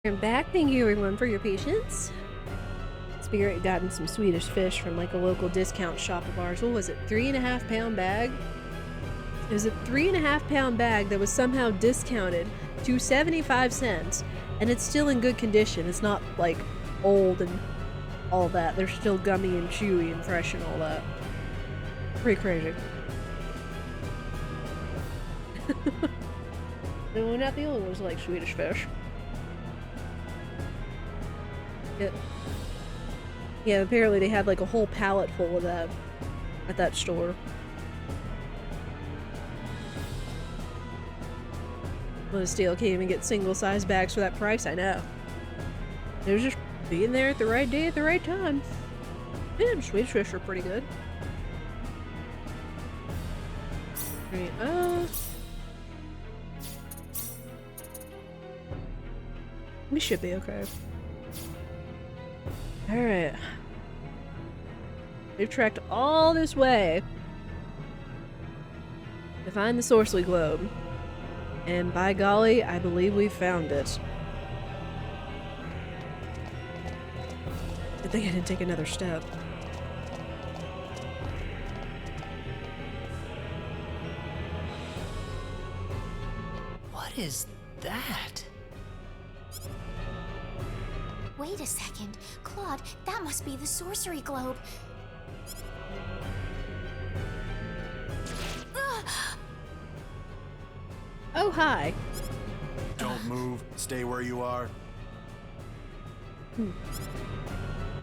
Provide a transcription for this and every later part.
I'm back. Thank you everyone for your patience. Spirit gotten some Swedish fish from like a local discount shop of ours. What was it? 3.5 pound bag? It was a 3.5 pound bag that was somehow discounted to 75 cents, and it's still in good condition. It's not like old and all that. They're still gummy and chewy and fresh and all that. Pretty crazy. And we're not the only ones who like Swedish fish. Yeah, apparently they had like a whole pallet full of that at that store. Well, still can't even get single-sized bags for that price, I know. They was just being there at the right day at the right time. Man, Swedish fish are pretty good. Right, we should be okay. Alright. We've trekked all this way to find the Sorcery Globe. And by golly, I believe we found it. Good thing I didn't take another step. What is that? Wait a second. Claude, that must be the Sorcery Globe. Oh, hi. Don't move. Stay where you are.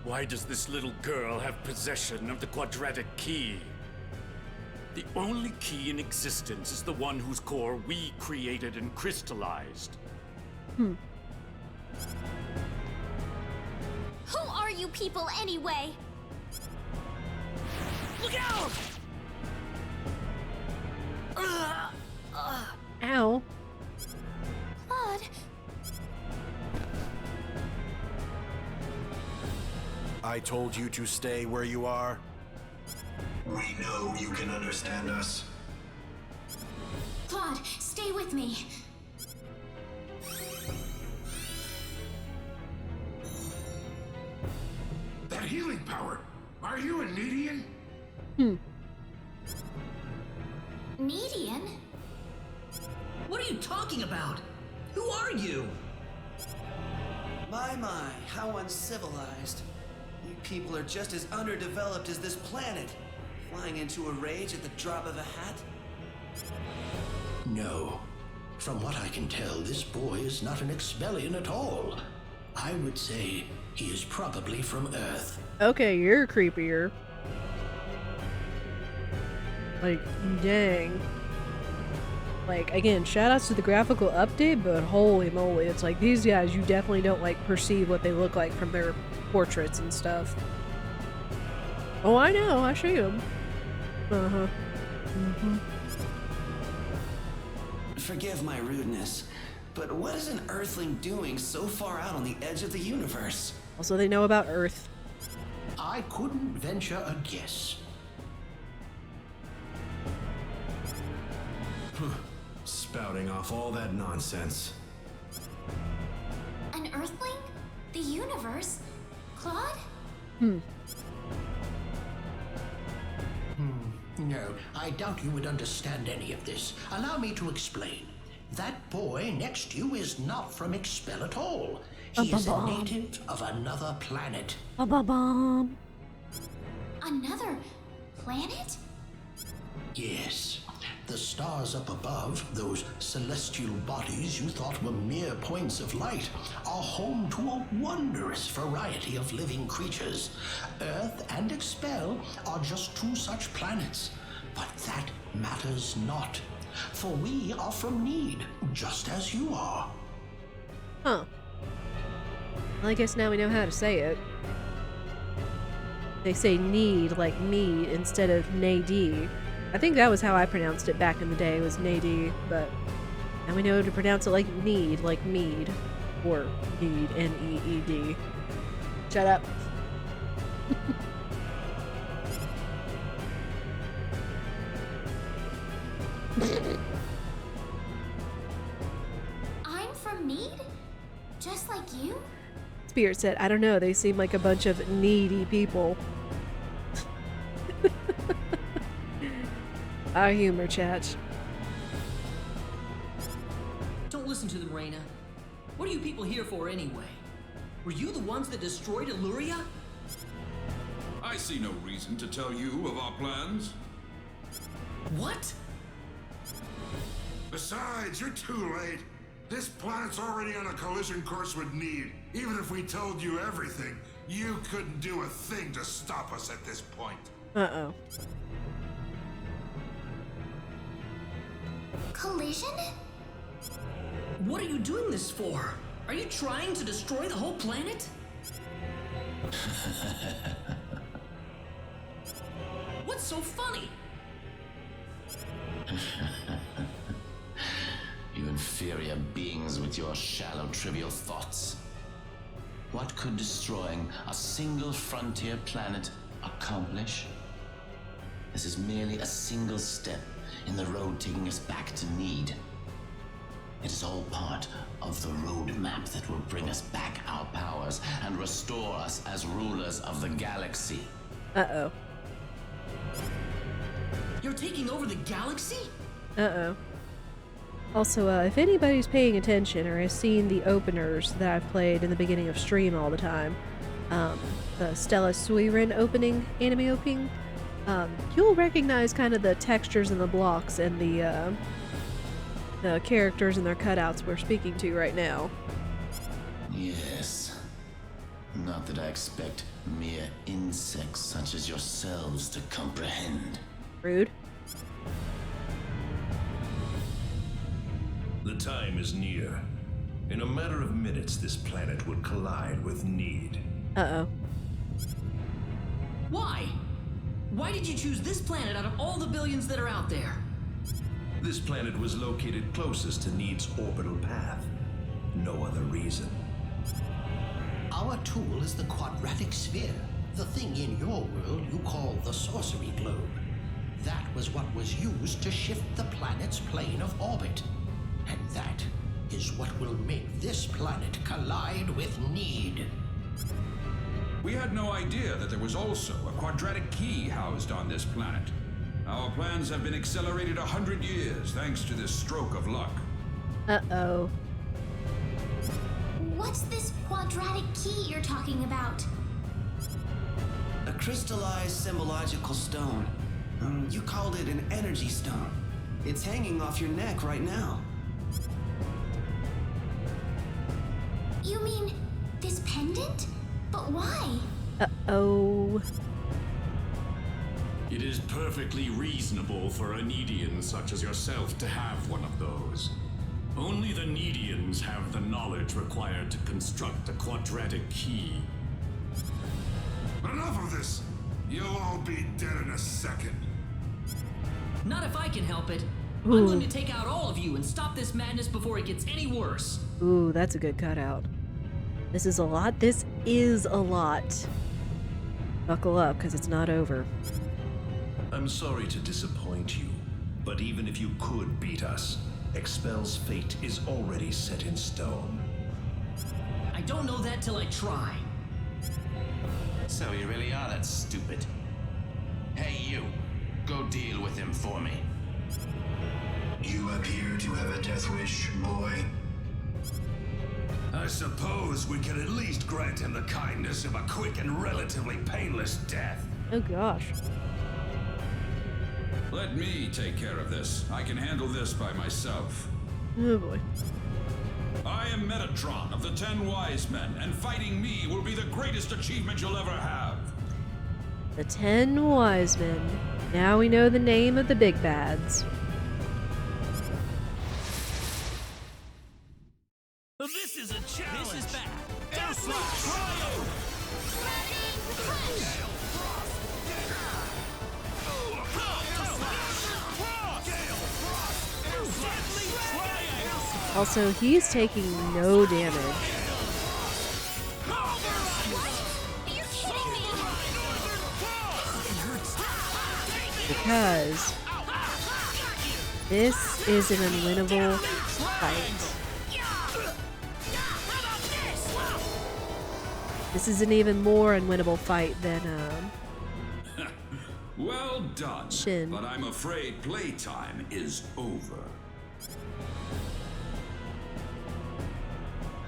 Why does this little girl have possession of the quadratic key? The only key in existence is the one whose core we created and crystallized. Who are you people anyway? Look out! Ow. Claude, I told you to stay where you are. We know you can understand us. Claude, stay with me. That healing power. Are you a Nedian? Nedian? What are you talking about? Who are you? My, how uncivilized. You people are just as underdeveloped as this planet. Flying into a rage at the drop of a hat? No. From what I can tell, this boy is not an Expellion at all. I would say he is probably from Earth. Okay, you're creepier. Like, dang. Like, again, shoutouts to the graphical update, but holy moly, it's like these guys, you definitely don't, like, perceive what they look like from their portraits and stuff. Oh, I know, I see them. Uh-huh. Forgive my rudeness, but what is an Earthling doing so far out on the edge of the universe? Also, they know about Earth. I couldn't venture a guess. Spouting off all that nonsense. An Earthling? The universe? Claude? No, I doubt you would understand any of this. Allow me to explain. That boy next to you is not from Expel at all. He is a native of another planet. Ba-ba-bum. Another planet? Yes. The stars up above, those celestial bodies you thought were mere points of light, are home to a wondrous variety of living creatures. Earth and Expel are just two such planets. But that matters not. For we are from Nede, just as you are. Huh. Well, I guess now we know how to say it. They say need like mead instead of Nede. I think that was how I pronounced it back in the day, was Nede, but now we know to pronounce it like need, like mead. Or need, N-E-E-D. Shut up. I'm from Nede? Just like you? Spirit said, I don't know, they seem like a bunch of needy people. Our humor, chat. Don't listen to them, Rena. What are you people here for anyway? Were you the ones that destroyed Illuria? I see no reason to tell you of our plans. What? Besides, you're too late. This planet's already on a collision course with Nede. Even if we told you everything, you couldn't do a thing to stop us at this point. Uh-oh. Collision? What are you doing this for? Are you trying to destroy the whole planet? What's so funny? You inferior beings with your shallow, trivial thoughts. What could destroying a single frontier planet accomplish? This is merely a single step in the road taking us back to Nede. It is all part of the roadmap that will bring us back our powers and restore us as rulers of the galaxy. Uh-oh. You're taking over the galaxy? Uh-oh. Also, if anybody's paying attention or has seen the openers that I've played in the beginning of stream all the time, the Stella Suiren anime opening, you'll recognize kind of the textures and the blocks and the characters and their cutouts we're speaking to right now. Yes. Not that I expect mere insects such as yourselves to comprehend. Rude. The time is near. In a matter of minutes, this planet will collide with Nede. Uh-oh. Why? Why did you choose this planet out of all the billions that are out there? This planet was located closest to Nede's orbital path. No other reason. Our tool is the quadratic sphere, the thing in your world you call the sorcery globe. That was what was used to shift the planet's plane of orbit. And that is what will make this planet collide with Nede. We had no idea that there was also a quadratic key housed on this planet. Our plans have been accelerated 100 years thanks to this stroke of luck. Uh-oh. What's this quadratic key you're talking about? A crystallized symbological stone. You called it an energy stone. It's hanging off your neck right now. You mean this pendant? But why? Uh-oh. It is perfectly reasonable for a Nedian such as yourself to have one of those. Only the Nedians have the knowledge required to construct a quadratic key. Enough of this! You'll all be dead in a second. Not if I can help it. Ooh. I'm going to take out all of you and stop this madness before it gets any worse. Ooh, that's a good cutout. This is a lot. This is a lot. Buckle up, because it's not over. I'm sorry to disappoint you, but even if you could beat us, Expel's fate is already set in stone. I don't know that till I try. So you really are that stupid. Hey, you. Go deal with him for me. You appear to have a death wish, boy. I suppose we can at least grant him the kindness of a quick and relatively painless death. Oh gosh. Let me take care of this. I can handle this by myself. Oh boy. I am Metatron of the 10 Wise Men, and fighting me will be the greatest achievement you'll ever have. The 10 Wise Men. Now we know the name of the big bads. This is a challenge. This is bad. Deathlock. Also, he's taking no damage. Because this is an unwinnable fight. This is an even more unwinnable fight than, Well done. Shin. But I'm afraid playtime is over.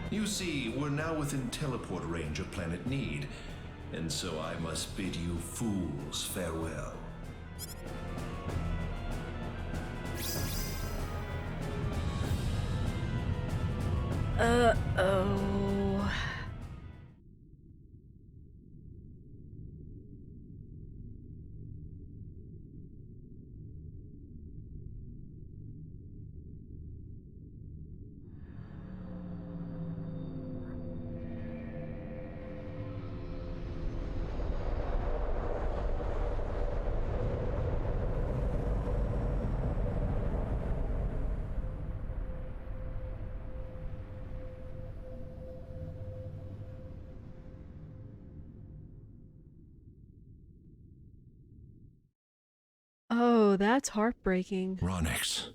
You see, we're now within teleport range of Planet Nede, and so I must bid you fools farewell. Uh-oh. Oh, that's heartbreaking. Ronix.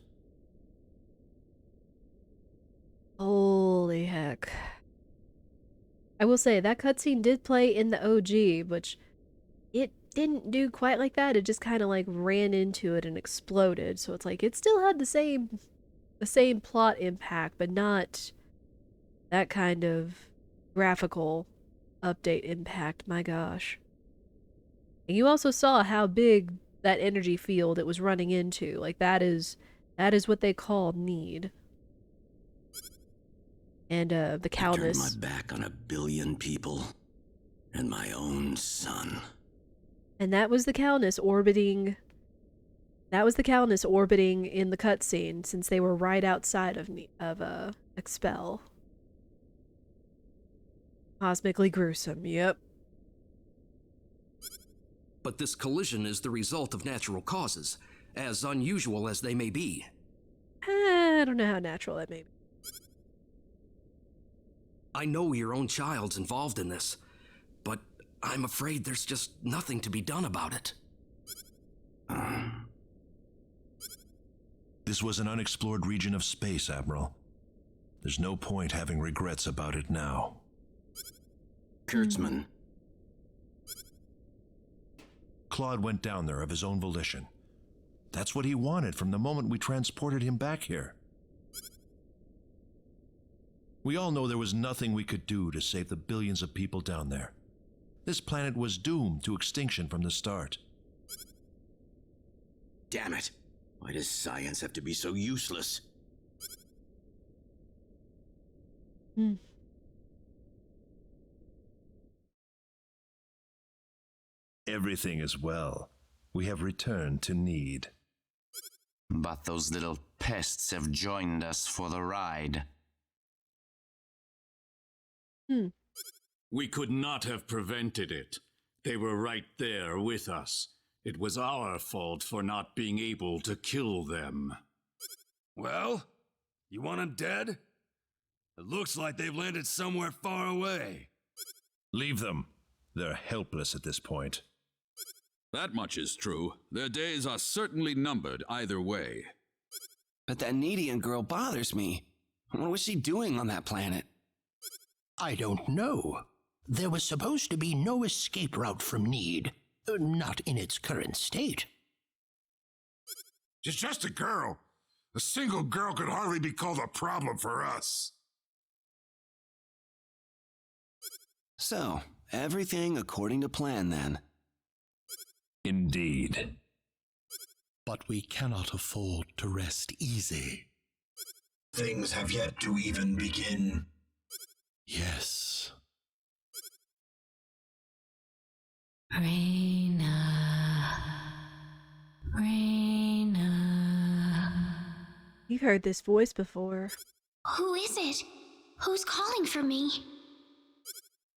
Holy heck. I will say, that cutscene did play in the OG, which it didn't do quite like that. It just kind of like ran into it and exploded. So it's like, it still had the same plot impact, but not that kind of graphical update impact. My gosh. And you also saw how big that energy field it was running into. Like, that is what they call need. And the Countess. I turned my back on 1 billion people and my own son. And that was the Countess orbiting. That was the Countess orbiting in the cutscene, since they were right outside of Expel. Cosmically gruesome. Yep. But this collision is the result of natural causes, as unusual as they may be. I don't know how natural that may be. I know your own child's involved in this, but I'm afraid there's just nothing to be done about it. This was an unexplored region of space, Admiral. There's no point having regrets about it now. Kurtzman. Claude went down there of his own volition. That's what he wanted from the moment we transported him back here. We all know there was nothing we could do to save the billions of people down there. This planet was doomed to extinction from the start. Damn it. Why does science have to be so useless? Everything is well. We have returned to Nede. But those little pests have joined us for the ride. We could not have prevented it. They were right there with us. It was our fault for not being able to kill them. Well, you want them dead? It looks like they've landed somewhere far away. Leave them. They're helpless at this point. That much is true. Their days are certainly numbered either way. But that Nedian girl bothers me. What was she doing on that planet? I don't know. There was supposed to be no escape route from Nede. Not in its current state. She's just a girl. A single girl could hardly be called a problem for us. So, everything according to plan then. Indeed. But we cannot afford to rest easy. Things have yet to even begin. Yes. Rena. You've heard this voice before. Who is it? Who's calling for me?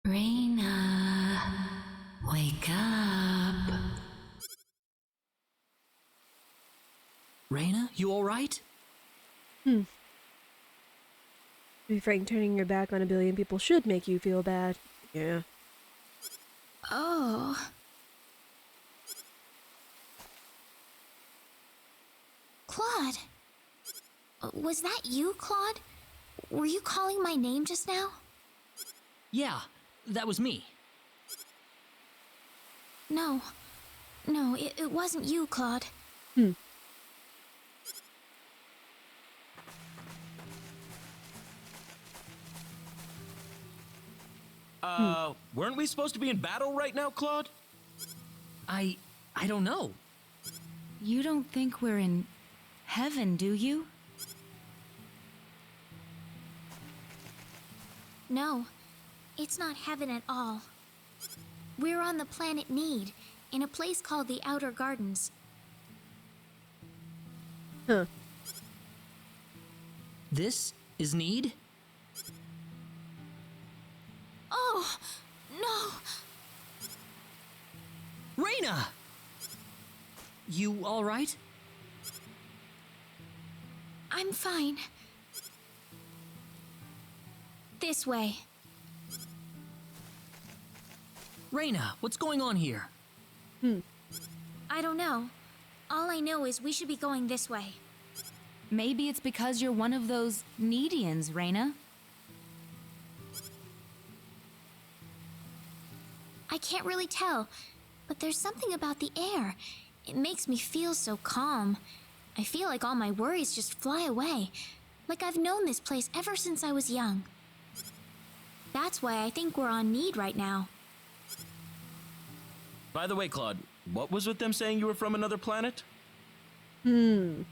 Rena, wake up. Rena, you alright? To be frank, turning your back on 1 billion people should make you feel bad. Yeah. Oh. Claude. Was that you, Claude? Were you calling my name just now? Yeah. that was me. No, it wasn't you, Claude. Weren't we supposed to be in battle right now, Claude? I don't know. You don't think we're in heaven, do you? No, it's not heaven at all. We're on the planet Nede, in a place called the Outer Gardens. Huh. This is Nede? Oh, no! Rena! You alright? I'm fine. This way. Rena, what's going on here? I don't know. All I know is we should be going this way. Maybe it's because you're one of those Nedians, Rena. I can't really tell, but there's something about the air. It makes me feel so calm. I feel like all my worries just fly away, like I've known this place ever since I was young. That's why I think we're on Nede right now. By the way, Claude, what was with them saying you were from another planet? There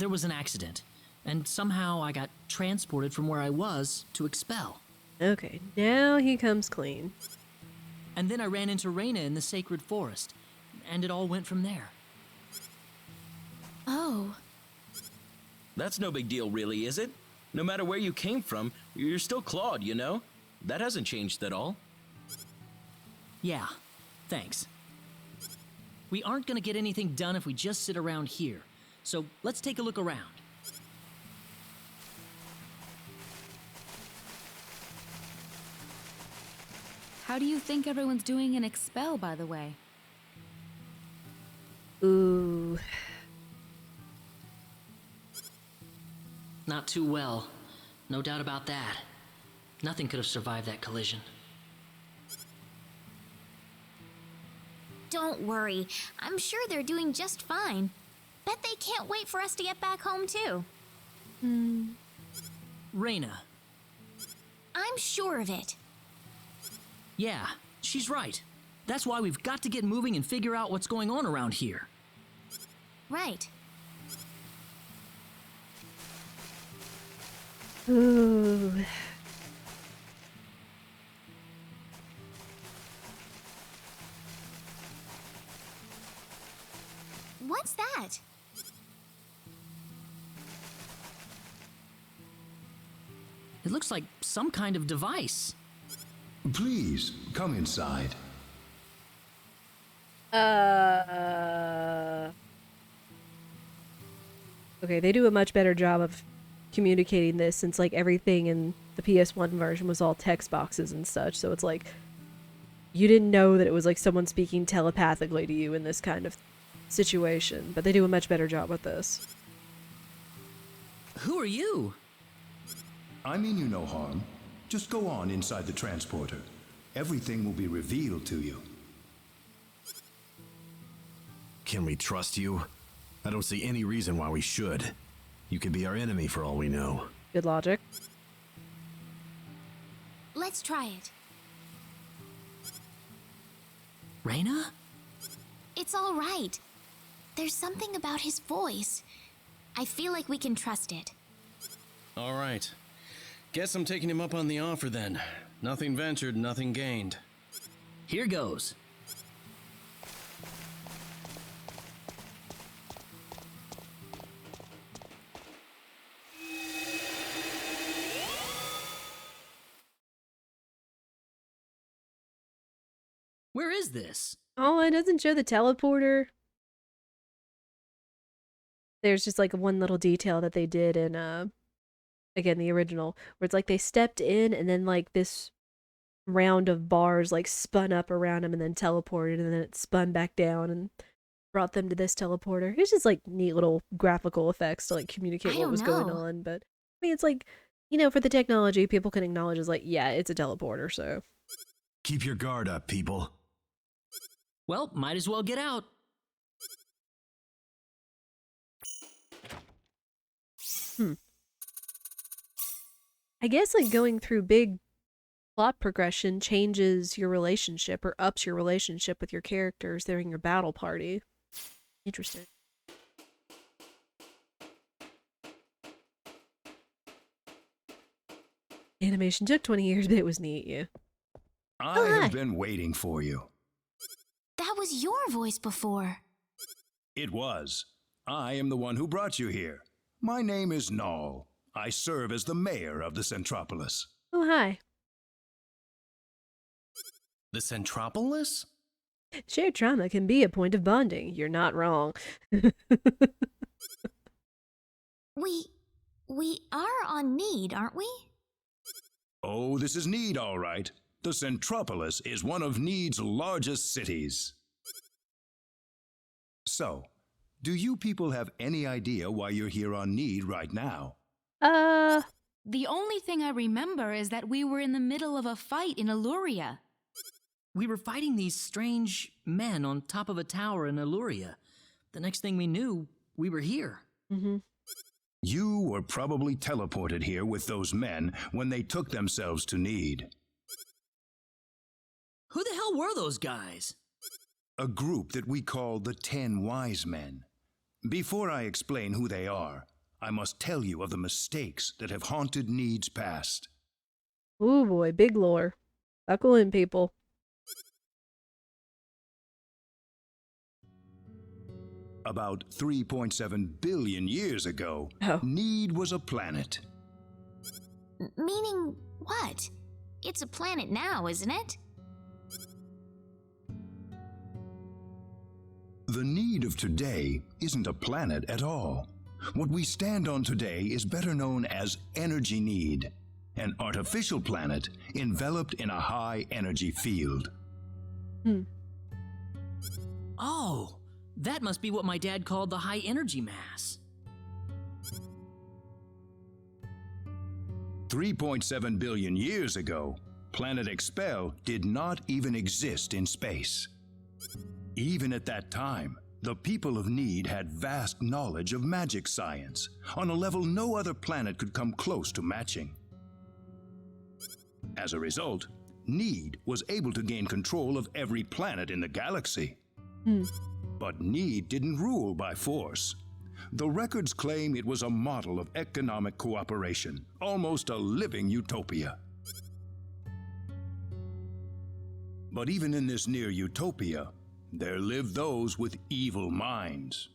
was an accident, and somehow I got transported from where I was to Expel. Okay, now he comes clean. And then I ran into Rena in the sacred forest, and it all went from there. Oh. That's no big deal, really, is it? No matter where you came from, you're still Claude, you know? That hasn't changed at all. Yeah, thanks. We aren't gonna get anything done if we just sit around here, so let's take a look around. How do you think everyone's doing in Expel, by the way? Ooh. Not too well. No doubt about that. Nothing could have survived that collision. Don't worry. I'm sure they're doing just fine. Bet they can't wait for us to get back home, too. Rena. I'm sure of it. Yeah, she's right. That's why we've got to get moving and figure out what's going on around here. Right. Ooh. What's that? It looks like some kind of device. Please, come inside. Okay, they do a much better job of communicating this since, like, everything in the PS1 version was all text boxes and such, so it's like you didn't know that it was like someone speaking telepathically to you in this kind of situation, but they do a much better job with this. Who are you? I mean you no harm. Just go on inside the transporter. Everything will be revealed to you. Can we trust you? I don't see any reason why we should. You could be our enemy for all we know. Good logic. Let's try it. Rena? It's all right. There's something about his voice. I feel like we can trust it. All right. Guess I'm taking him up on the offer then. Nothing ventured, nothing gained. Here goes. Where is this? Oh, it doesn't show the teleporter. There's just like one little detail that they did in again the original, where it's like they stepped in and then like this round of bars like spun up around them and then teleported, and then it spun back down and brought them to this teleporter. It's just like neat little graphical effects to like communicate what was going on. But I mean, it's like, you know, for the technology, people can acknowledge as like, yeah, it's a teleporter, so. Keep your guard up, people. Well, might as well get out. I guess like going through big plot progression changes your relationship or ups your relationship with your characters during your battle party. Interesting. Animation took 20 years, but it was neat, yeah. I have been waiting for you. That was your voice before. It was. I am the one who brought you here. My name is Null. I serve as the mayor of the Centropolis. Oh, hi. The Centropolis? Shared trauma can be a point of bonding. You're not wrong. We are on Nede, aren't we? Oh, this is Nede, all right. The Centropolis is one of Nede's largest cities. So, do you people have any idea why you're here on Nede right now? The only thing I remember is that we were in the middle of a fight in Illuria. We were fighting these strange men on top of a tower in Illuria. The next thing we knew, we were here. Mm-hmm. You were probably teleported here with those men when they took themselves to Nede. Who the hell were those guys? A group that we call the 10 Wise Men. Before I explain who they are, I must tell you of the mistakes that have haunted Nede's past. Ooh boy, big lore. Buckle in, people. About 3.7 billion years ago, Nede was a planet. Meaning what? It's a planet now, isn't it? The Nede of today isn't a planet at all. What we stand on today is better known as Energy Nede, an artificial planet enveloped in a high energy field. Oh, that must be what my dad called the high energy mass. 3.7 billion years ago, Planet Expel did not even exist in space. Even at that time, the people of Nede had vast knowledge of magic science, on a level no other planet could come close to matching. As a result, Nede was able to gain control of every planet in the galaxy. But Nede didn't rule by force. The records claim it was a model of economic cooperation, almost a living utopia. But even in this near utopia, there lived those with evil minds.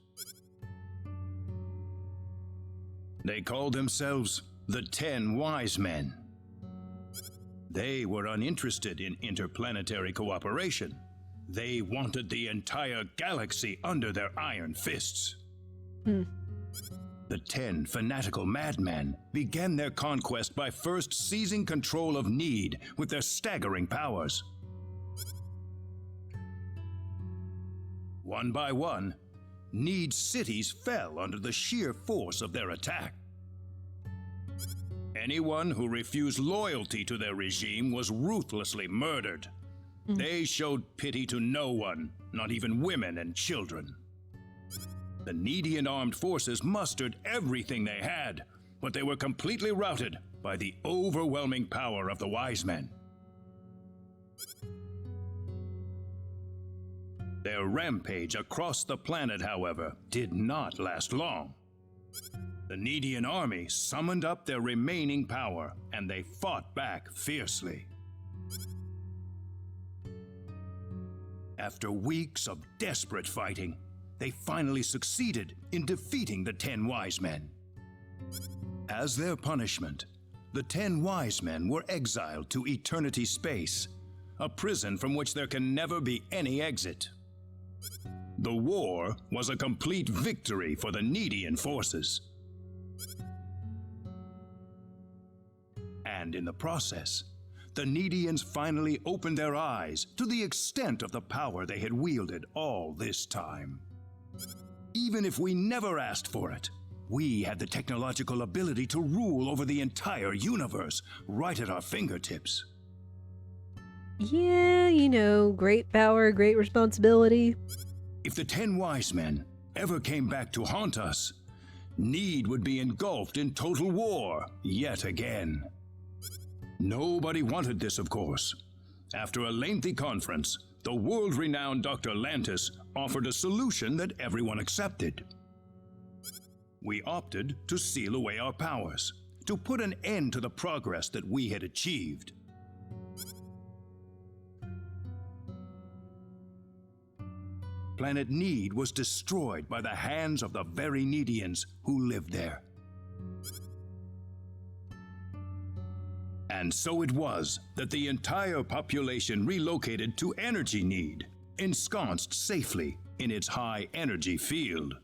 They called themselves the 10 Wise Men. They were uninterested in interplanetary cooperation. They wanted the entire galaxy under their iron fists. The 10 fanatical madmen began their conquest by first seizing control of Nede with their staggering powers. One by one, Nede's cities fell under the sheer force of their attack. Anyone who refused loyalty to their regime was ruthlessly murdered. They showed pity to no one, not even women and children. The Nedean armed forces mustered everything they had, but they were completely routed by the overwhelming power of the Wise Men. Their rampage across the planet, however, did not last long. The Nedean army summoned up their remaining power, and they fought back fiercely. After weeks of desperate fighting, they finally succeeded in defeating the 10 Wise Men. As their punishment, the 10 Wise Men were exiled to eternity space, a prison from which there can never be any exit. The war was a complete victory for the Nedean forces. And in the process, the Nedeans finally opened their eyes to the extent of the power they had wielded all this time. Even if we never asked for it, We had the technological ability to rule over the entire universe, right at our fingertips. Yeah, you know, great power, great responsibility. If the 10 wise men ever came back to haunt us, Nede would be engulfed in total war yet again. Nobody wanted this, of course. After a lengthy conference, the world-renowned Dr. Lantis offered a solution that everyone accepted. We opted to seal away our powers, to put an end to the progress that we had achieved. Planet Nede was destroyed by the hands of the very Nedians who lived there. And so it was that the entire population relocated to Energy Nede, ensconced safely in its high-energy field.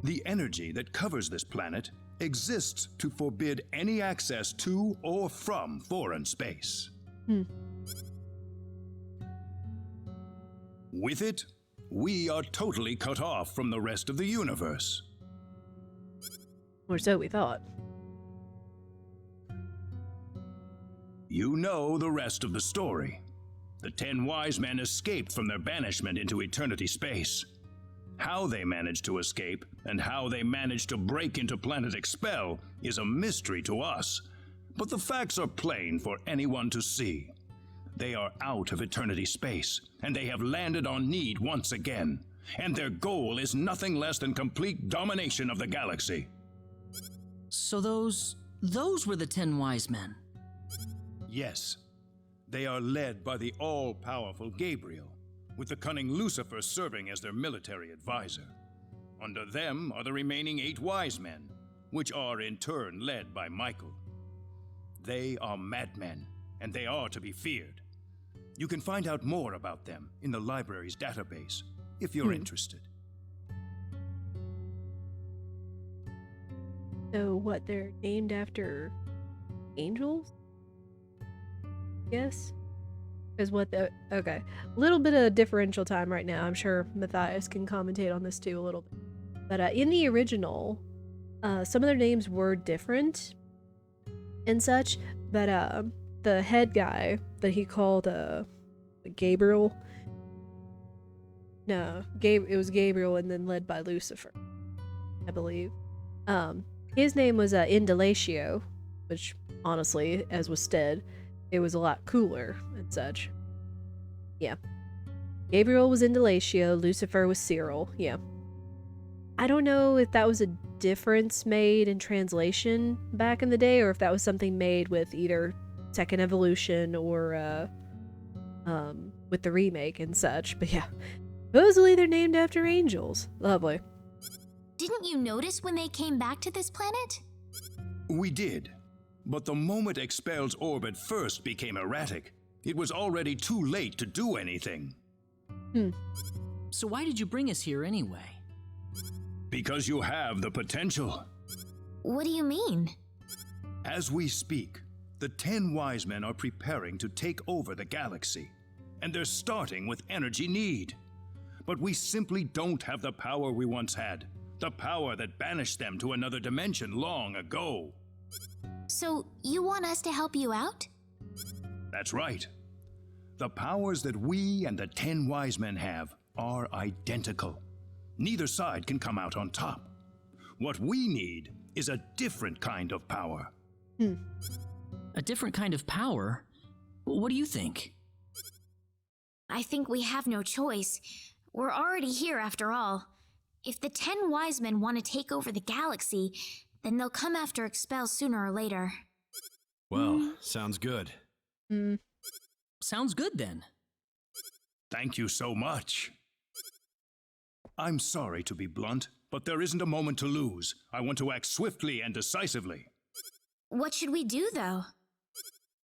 The energy that covers this planet exists to forbid any access to or from foreign space. With it, we are totally cut off from the rest of the universe. Or so we thought. You know the rest of the story. The 10 wise men escaped from their banishment into eternity space. How they managed to escape and how they managed to break into Planet Expel is a mystery to us, but the facts are plain for anyone to see. They are out of eternity space, and they have landed on Nede once again, and their goal is nothing less than complete domination of the galaxy. So those were the 10 wise men. Yes, they are led by the all-powerful Gabriel, with the cunning Lucifer serving as their military advisor. Under them are the remaining 8 wise men, which are in turn led by Michael. They are madmen, and they are to be feared. You can find out more about them in the library's database, if you're interested. So what, they're named after angels? Yes? Is what the... Okay. A little bit of differential time right now. I'm sure Matthias can commentate on this too a little bit. But in the original, some of their names were different and such, but the head guy that he called Gabriel... No, it was Gabriel and then led by Lucifer, I believe. His name was Indelatio, which honestly, as was said, it was a lot cooler and such. Yeah. Gabriel was Indelatio, Lucifer was Cyril, yeah. I don't know if that was a difference made in translation back in the day, or if that was something made with either Second Evolution or with the remake and such, but yeah. Supposedly they're named after angels. Lovely. Didn't you notice when they came back to this planet? We did. But the moment Expel's orbit first became erratic, it was already too late to do anything. So why did you bring us here anyway? Because you have the potential. What do you mean? As we speak, the 10 wise men are preparing to take over the galaxy, and they're starting with Energy Nede. But we simply don't have the power we once had, the power that banished them to another dimension long ago. So, you want us to help you out? That's right. The powers that we and the 10 wise men have are identical. Neither side can come out on top. What we need is a different kind of power. A different kind of power? What do you think? I think we have no choice. We're already here after all. If the 10 wise men want to take over the galaxy, then they'll come after Expel sooner or later. Well, sounds good. Sounds good then. Thank you so much. I'm sorry to be blunt, but there isn't a moment to lose. I want to act swiftly and decisively. What should we do, though?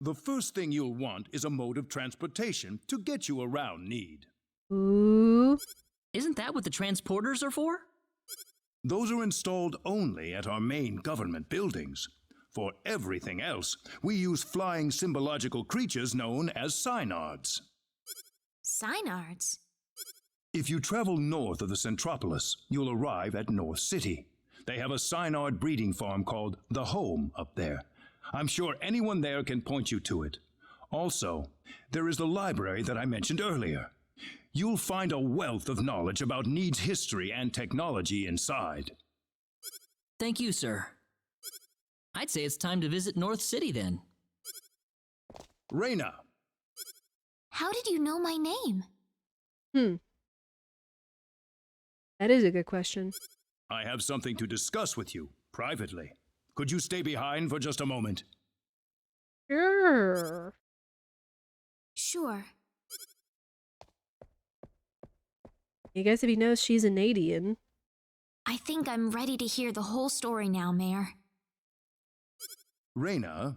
The first thing you'll want is a mode of transportation to get you around Nede. Ooh. Isn't that what the transporters are for? Those are installed only at our main government buildings. For everything else, we use flying symbological creatures known as synards. Synards? If you travel north of the Centropolis, you'll arrive at North City. They have a Synard breeding farm called The Home up there. I'm sure anyone there can point you to it. Also, there is the library that I mentioned earlier. You'll find a wealth of knowledge about Nede's history and technology inside. Thank you, sir. I'd say it's time to visit North City then. Rena! How did you know my name? That is a good question. I have something to discuss with you, privately. Could you stay behind for just a moment? Sure. Sure. I guess if he knows she's a Nadian. I think I'm ready to hear the whole story now, Mayor. Rena?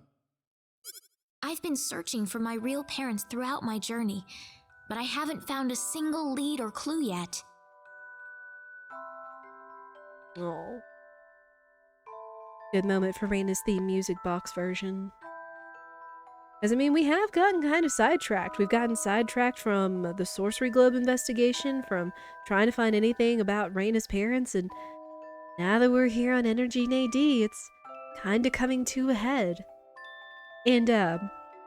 I've been searching for my real parents throughout my journey, but I haven't found a single lead or clue yet. Oh. Good moment for Rena's theme music box version. Because, I mean, we have gotten kind of sidetracked. We've gotten sidetracked from the Sorcery Globe investigation, from trying to find anything about Rena's parents, and now that we're here on Energy Nade, it's kind of coming to a head. And,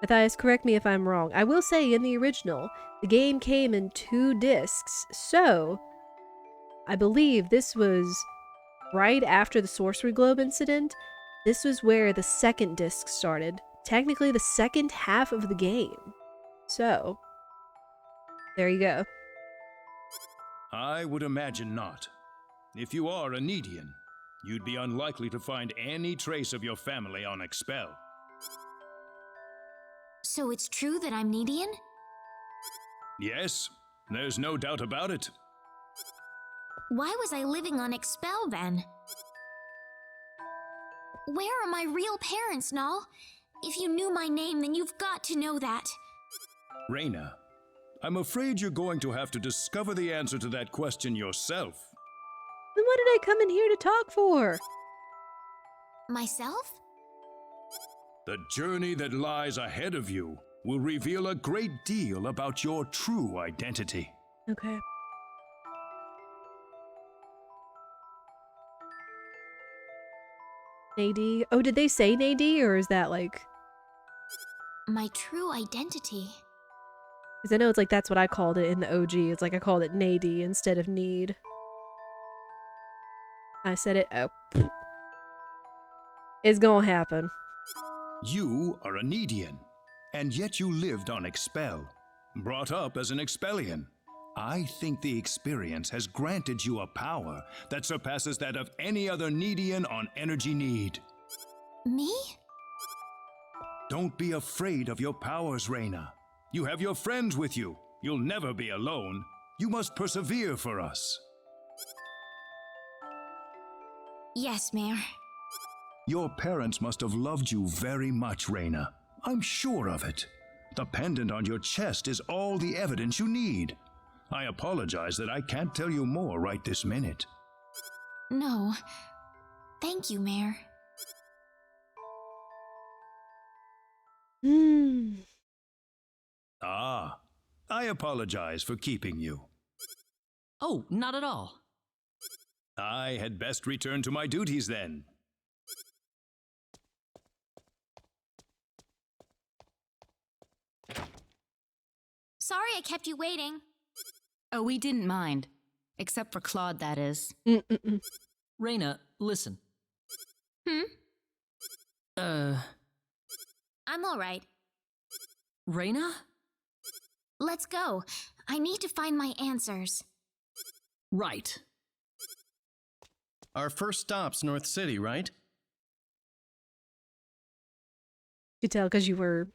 Matthias, correct me if I'm wrong. I will say, in the original, the game came in 2 discs, so I believe this was right after the Sorcery Globe incident. This was where the second disc started. Technically the second half of the game. So, there you go. I would imagine not. If you are a Nedian, you'd be unlikely to find any trace of your family on Expel. So it's true that I'm Nedian? Yes, there's no doubt about it. Why was I living on Expel then? Where are my real parents, Null? If you knew my name, then you've got to know that. Rena, I'm afraid you're going to have to discover the answer to that question yourself. Then what did I come in here to talk for? Myself? The journey that lies ahead of you will reveal a great deal about your true identity. Okay. Nade. Oh, did they say Nade, or is that like... My true identity. Because I know it's like that's what I called it in the OG. It's like I called it Nade instead of Need. I said it. Oh. It's gonna happen. You are a Nedian, and yet you lived on Expel, brought up as an Expellian. I think the experience has granted you a power that surpasses that of any other Nedian on Energy Nede. Me? Don't be afraid of your powers, Rena. You have your friends with you. You'll never be alone. You must persevere for us. Yes, Mayor. Your parents must have loved you very much, Rena. I'm sure of it. The pendant on your chest is all the evidence you need. I apologize that I can't tell you more right this minute. No. Thank you, Mayor. Ah, I apologize for keeping you. Oh, not at all. I had best return to my duties then. Sorry I kept you waiting. Oh, we didn't mind. Except for Claude, that is. Rena, listen. I'm alright. Rena? Let's go. I need to find my answers. Right. Our first stop's North City, right? You could tell because you were...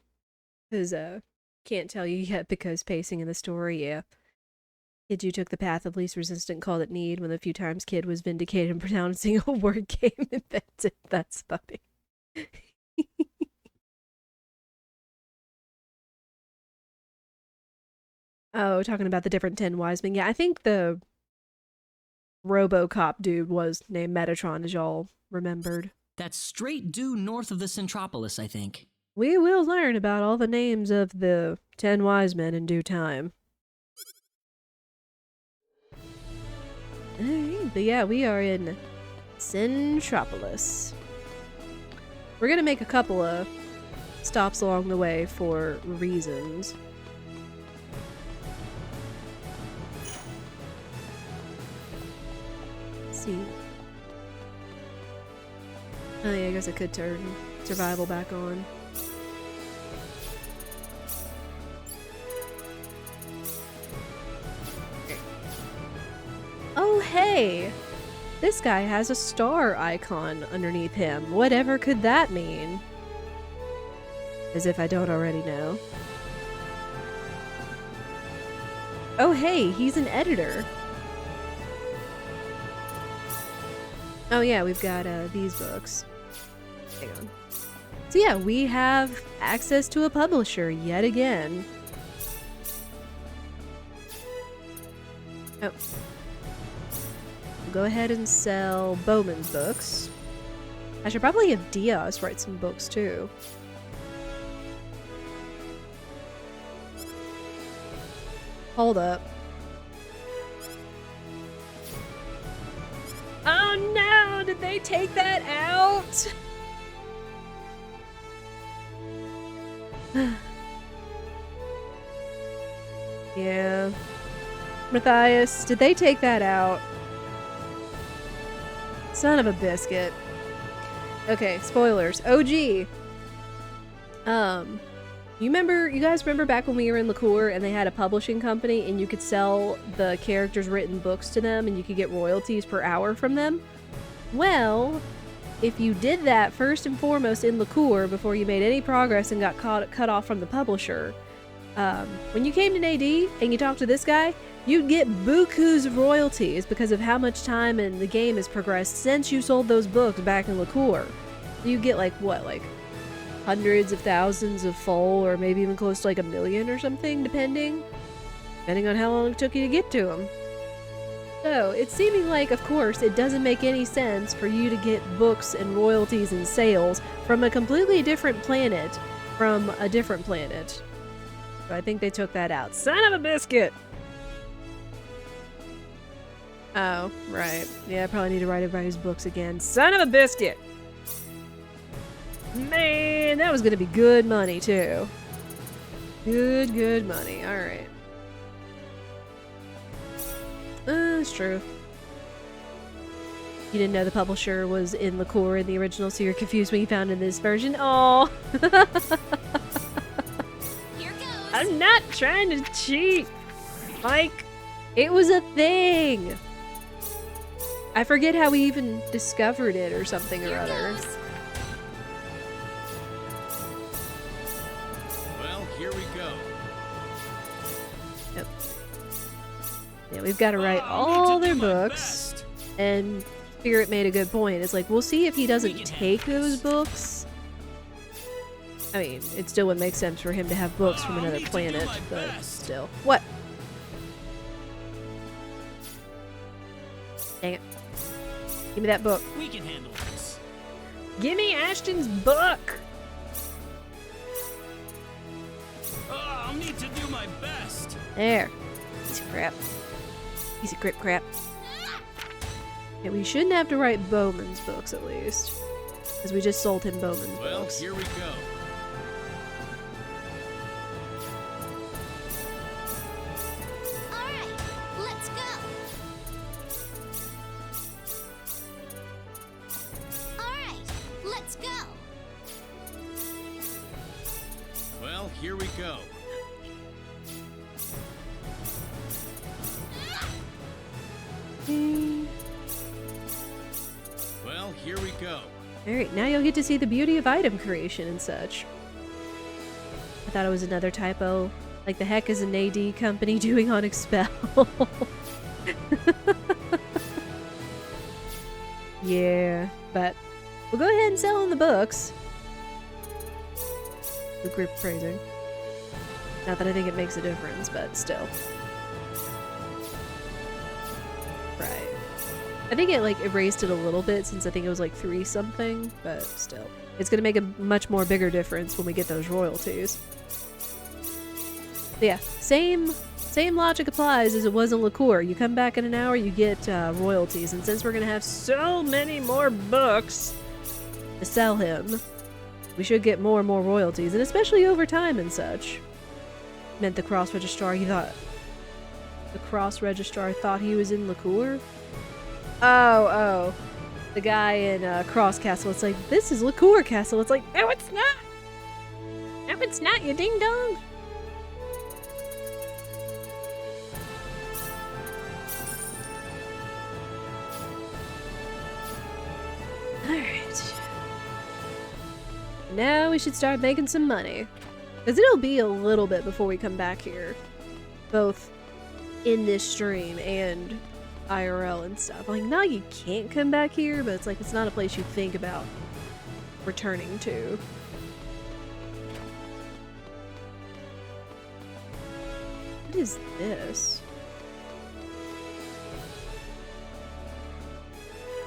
Because, can't tell you yet because pacing in the story, yeah. Kid, you took the path of least resistance, called it Need, when the few times Kid was vindicated in pronouncing a word game invented. That's funny. Oh, talking about the different 10 wise men. Yeah, I think the RoboCop dude was named Metatron, as y'all remembered. That's straight due north of the Centropolis, I think. We will learn about all the names of the 10 wise men in due time. Alright, but yeah, we are in Centropolis. We're gonna make a couple of stops along the way for reasons. Let's see. Oh yeah, I guess I could turn survival back on. Oh hey! This guy has a star icon underneath him. Whatever could that mean? As if I don't already know. Oh hey, he's an editor. Oh yeah, we've got these books. Hang on. So yeah, we have access to a publisher yet again. Oh. Go ahead and sell Bowman's books. I should probably have Diaz write some books too. Hold up. Oh no! Did they take that out? Yeah. Matthias, did they take that out? Son of a biscuit. Okay, spoilers. OG. You guys remember back when we were in Liqueur and they had a publishing company and you could sell the characters' written books to them and you could get royalties per hour from them? Well, if you did that first and foremost in Liqueur before you made any progress and got cut off from the publisher, when you came to Nede and you talked to this guy, you'd get bukus of royalties because of how much time and the game has progressed since you sold those books back in Liqueur. You get like, what, like hundreds of thousands of full, or maybe even close to like 1 million or something, depending on how long it took you to get to them. So, it's seeming like, of course, it doesn't make any sense for you to get books and royalties and sales from a completely different planet from a different planet. So I think they took that out. Son of a biscuit! Oh, right. Yeah, I probably need to write everybody's books again. Son of a biscuit! Man, that was gonna be good money, too. Good money. Alright. It's true. You didn't know the publisher was in Liqueur in the original, so you're confused when you found in this version. Oh. I'm not trying to cheat! Like, it was a thing! I forget how we even discovered it or something or other. Well, here we go. Yep. Yeah, we've got to write all their books. And Spirit made a good point. It's like, we'll see if he doesn't take those books. I mean, it still would make sense for him to have books from another planet, but still. What? Dang it. Give me that book. We can handle this. Give me Ashton's book! I'll need to do my best. There. Piece of crap. Piece of crap. Yeah, we shouldn't have to write Bowman's books, at least. Because we just sold him Bowman's books. Well, here we go. Well, here we go. Well, here we go. Alright, now you'll get to see the beauty of item creation and such. I thought it was another typo. Like, the heck is a Nede company doing on Expel? Yeah, but we'll go ahead and sell in the books. The group phrasing. Not that I think it makes a difference, but still. Right. I think it like erased it a little bit since I think it was like 3 something, but still. It's gonna make a much more bigger difference when we get those royalties. But yeah, same Same logic applies as it was in liqueur. You come back in an hour, you get royalties. And since we're going to have so many more books to sell him, we should get more and more royalties. And especially over time and such. Meant the cross registrar, he thought... The cross registrar thought he was in liqueur? Oh. The guy in Cross Castle. It's like, this is liqueur castle. It's like, no, it's not. No, it's not, you ding dong. Alright. Now we should start making some money. Because it'll be a little bit before we come back here. Both in this stream and IRL and stuff. Like, no, you can't come back here, but it's like, it's not a place you think about returning to. What is this?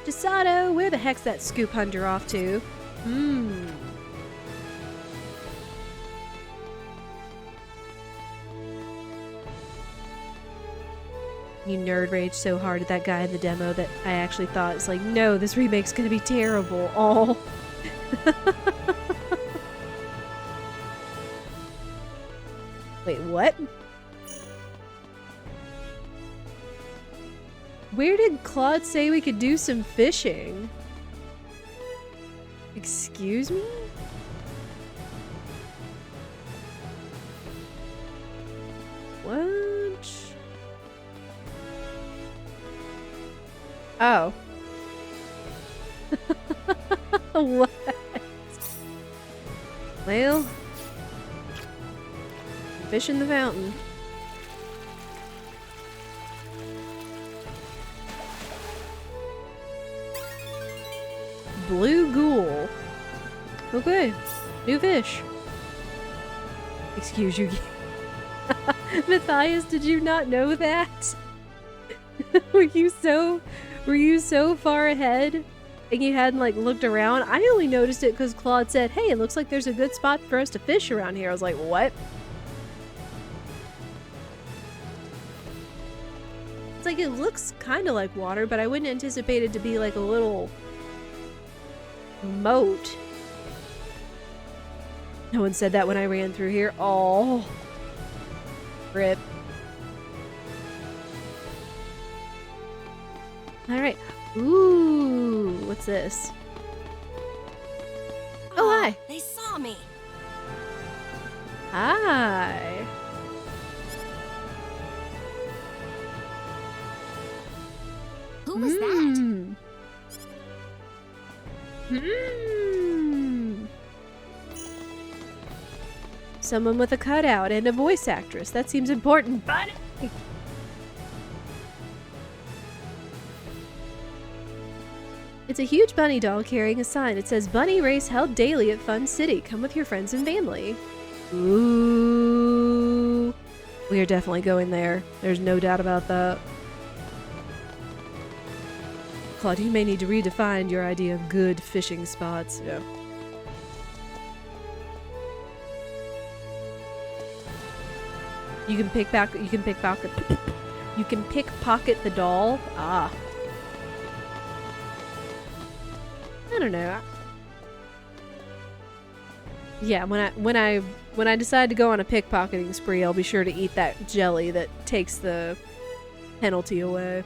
Desato, where the heck's that scoop hunter off to? You nerd rage so hard at that guy in the demo that I actually thought, it's like, no, this remake's gonna be terrible. Oh. Wait, what? Where did Claude say we could do some fishing? Excuse me? What? Oh. What? Well, fish in the fountain. Blue ghoul. Okay, new fish. Excuse you. Matthias, did you not know that? Were you so far ahead and you hadn't like looked around? I only noticed it because Claude said, hey, it looks like there's a good spot for us to fish around here. I was like, what? It's like, it looks kind of like water, but I wouldn't anticipate it to be like a little moat. No one said that when I ran through here. Oh, rip. All right. Ooh, what's this? Oh, hi. They saw me. Hi. Who was that? Someone with a cutout and a voice actress. That seems important, buddy. It's a huge bunny doll carrying a sign. It says, Bunny race held daily at Fun City. Come with your friends and family. Ooh. We are definitely going there. There's no doubt about that. Claude, you may need to redefine your idea of good fishing spots. Yeah. You can pickpocket the doll. Ah. I don't know. Yeah, when I decide to go on a pickpocketing spree, I'll be sure to eat that jelly that takes the penalty away.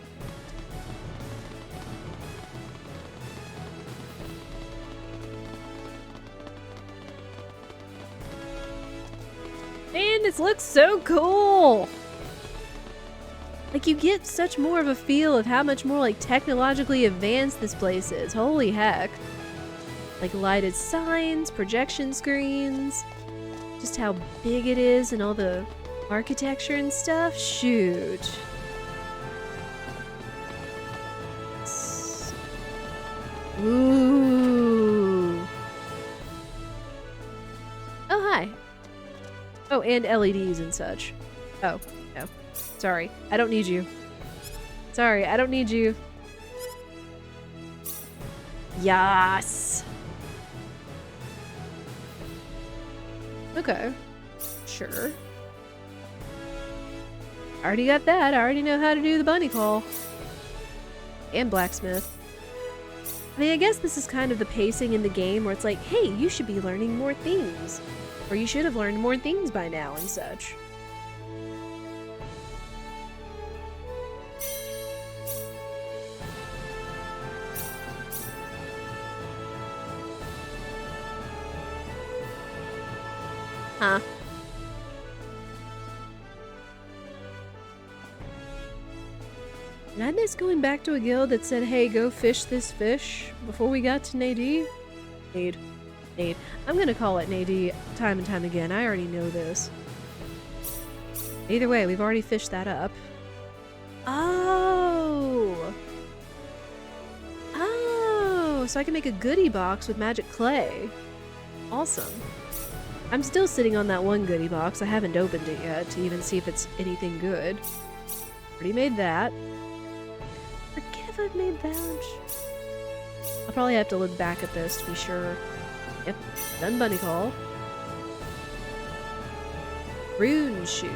Man, this looks so cool! Like, you get such more of a feel of how much more, like, technologically advanced this place is. Holy heck. Like, lighted signs, projection screens, just how big it is and all the architecture and stuff. Shoot. Ooh. Oh, hi. Oh, and LEDs and such. Oh, no. Sorry, I don't need you. Sorry, I don't need you. Yes. Okay. Sure. I already got that. I already know how to do the bunny call. And blacksmith. I mean, I guess this is kind of the pacing in the game where it's like, hey, you should be learning more things. Or you should have learned more things by now and such. Huh. Did I miss going back to a guild that said, hey, go fish this fish before we got to Nede? Nade. I'm gonna call it Nede time and time again. I already know this. Either way, we've already fished that up. Oh! Oh! So I can make a goodie box with magic clay. Awesome. I'm still sitting on that one goodie box. I haven't opened it yet to even see if it's anything good. Already made that. Forget if I've made that. I'll probably have to look back at this to be sure. Yep, done bunny call. Rune shoes.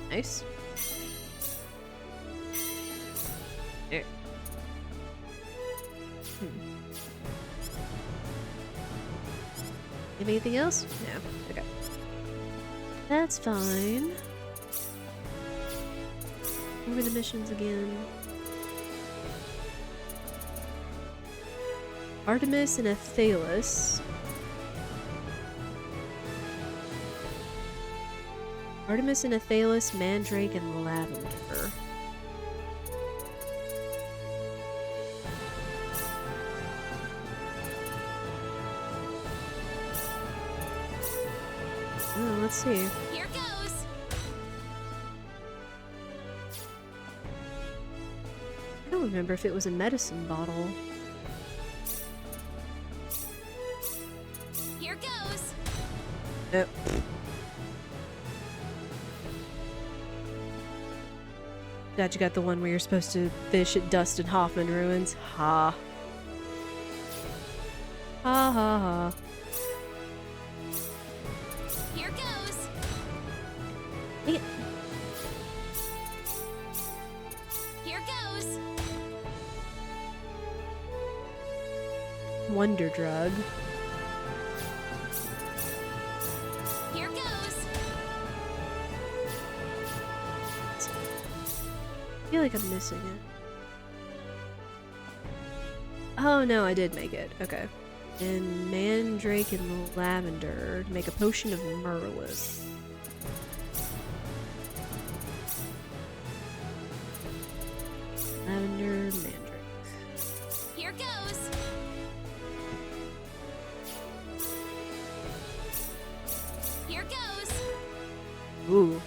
Nice. There. Have anything else? No. Okay. That's fine. What were the missions again? Artemis and Aethelus. Artemis and Aethelus, Mandrake, and Lavender. Oh, let's see. Here goes. I don't remember if it was a medicine bottle. Here goes. Nope. Glad you got the one where you're supposed to fish at Dustin Hoffman ruins. Ha. Ha ha ha. Here goes. Yeah. Here goes. Wonder drug. Here goes. I feel like I'm missing it. Oh no, I did make it. Okay. And Mandrake and Lavender to make a potion of Merlin. Lavender, Mandrake. Here goes. Here goes. Ooh.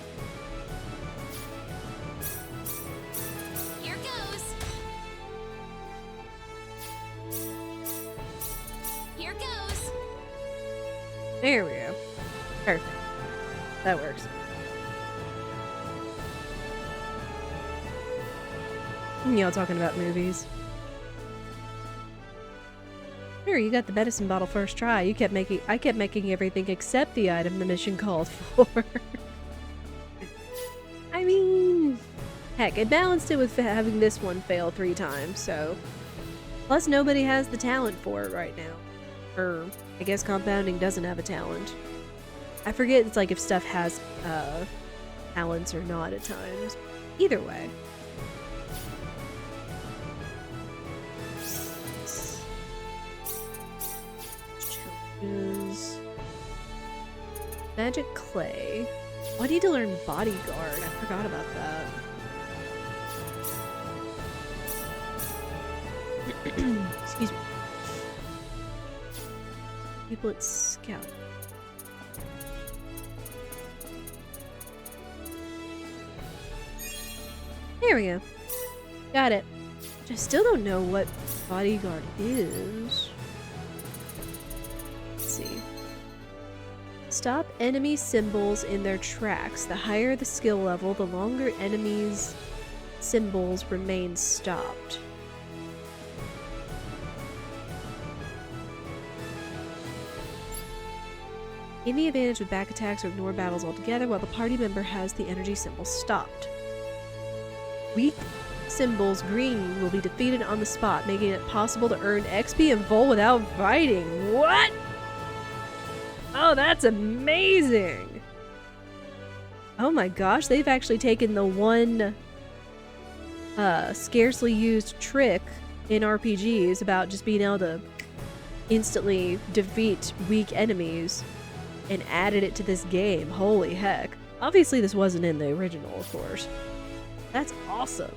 Here goes. Here goes. There we go. Perfect. That works. Y'all talking about movies. Sure, you got the medicine bottle first try. I kept making everything except the item the mission called for. I mean, heck, it balanced it with having this one fail 3 times, so. Plus, nobody has the talent for it right now. Or, I guess compounding doesn't have a talent. I forget it's like if stuff has, talents or not at times. Either way. Challenges. Magic clay. Oh, I need to learn bodyguard. I forgot about that. Excuse me. People at Scout. There we go. Got it. I still don't know what bodyguard is. Let's see. Stop enemy symbols in their tracks. The higher the skill level, the longer enemies' symbols remain stopped. Gain the advantage with back attacks or ignore battles altogether while the party member has the energy symbol stopped. Weak symbols green will be defeated on the spot, making it possible to earn XP in full without fighting. What? Oh, that's amazing! Oh my gosh, they've actually taken the one scarcely used trick in RPGs about just being able to instantly defeat weak enemies and added it to this game. Holy heck. Obviously this wasn't in the original, of course. That's awesome.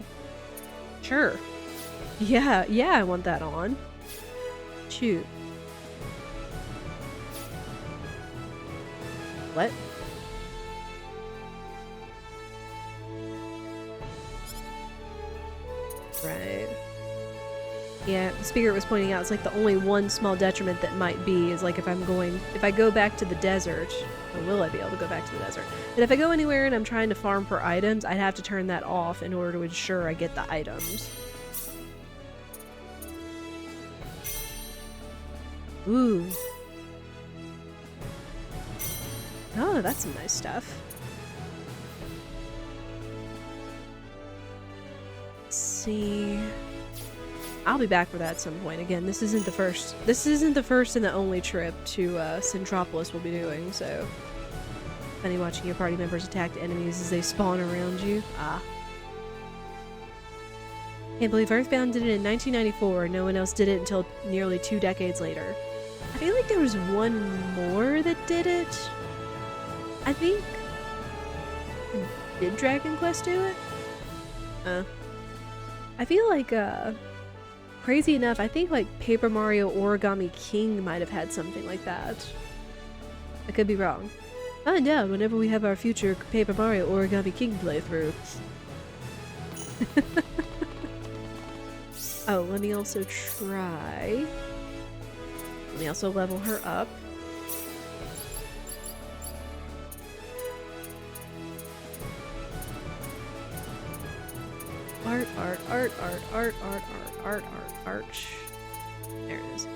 Sure. Yeah, I want that on. Shoot. What? Right. Yeah, Spirit was pointing out it's like the only one small detriment that might be is like if I go back to the desert, or will I be able to go back to the desert? But if I go anywhere and I'm trying to farm for items, I'd have to turn that off in order to ensure I get the items. Ooh. Oh, that's some nice stuff. Let's see. I'll be back for that at some point. Again, this isn't the first and the only trip to Centropolis we'll be doing, so funny watching your party members attack enemies as they spawn around you. Ah. Can't believe Earthbound did it in 1994 and no one else did it until nearly 2 decades later. I feel like there was one more that did it. I think... Did Dragon Quest do it? I feel like, crazy enough, I think like Paper Mario Origami King might have had something like that. I could be wrong. Find out whenever we have our future Paper Mario Origami King playthrough. Oh, let me also try. Let me also level her up. Art. There it is.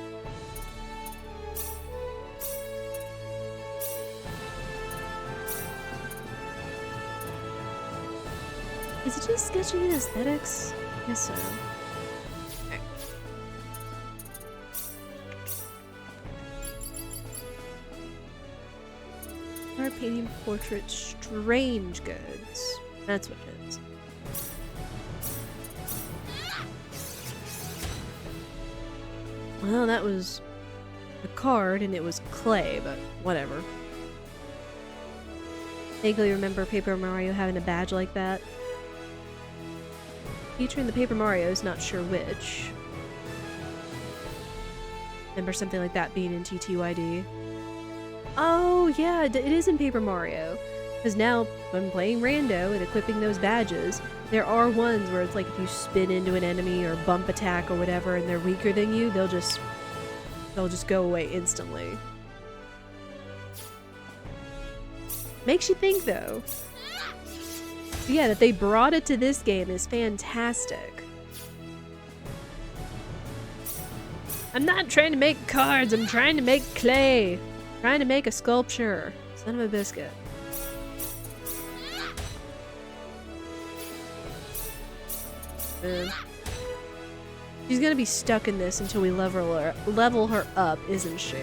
Is it just sketching in aesthetics? Yes, so. Okay. Art painting portrait strange goods. That's what it is. Well, that was a card and it was clay, but whatever. Vaguely remember Paper Mario having a badge like that. Featuring the Paper Marios, not sure which. Remember something like that being in TTYD. Oh, yeah, it is in Paper Mario. Because now, when playing Rando and equipping those badges, there are ones where it's like if you spin into an enemy or bump attack or whatever and they're weaker than you, they'll just go away instantly. Makes you think, though. But yeah, that they brought it to this game is fantastic. I'm not trying to make cards, I'm trying to make clay. I'm trying to make a sculpture. Son of a biscuit. She's gonna be stuck in this until we level her up, isn't she?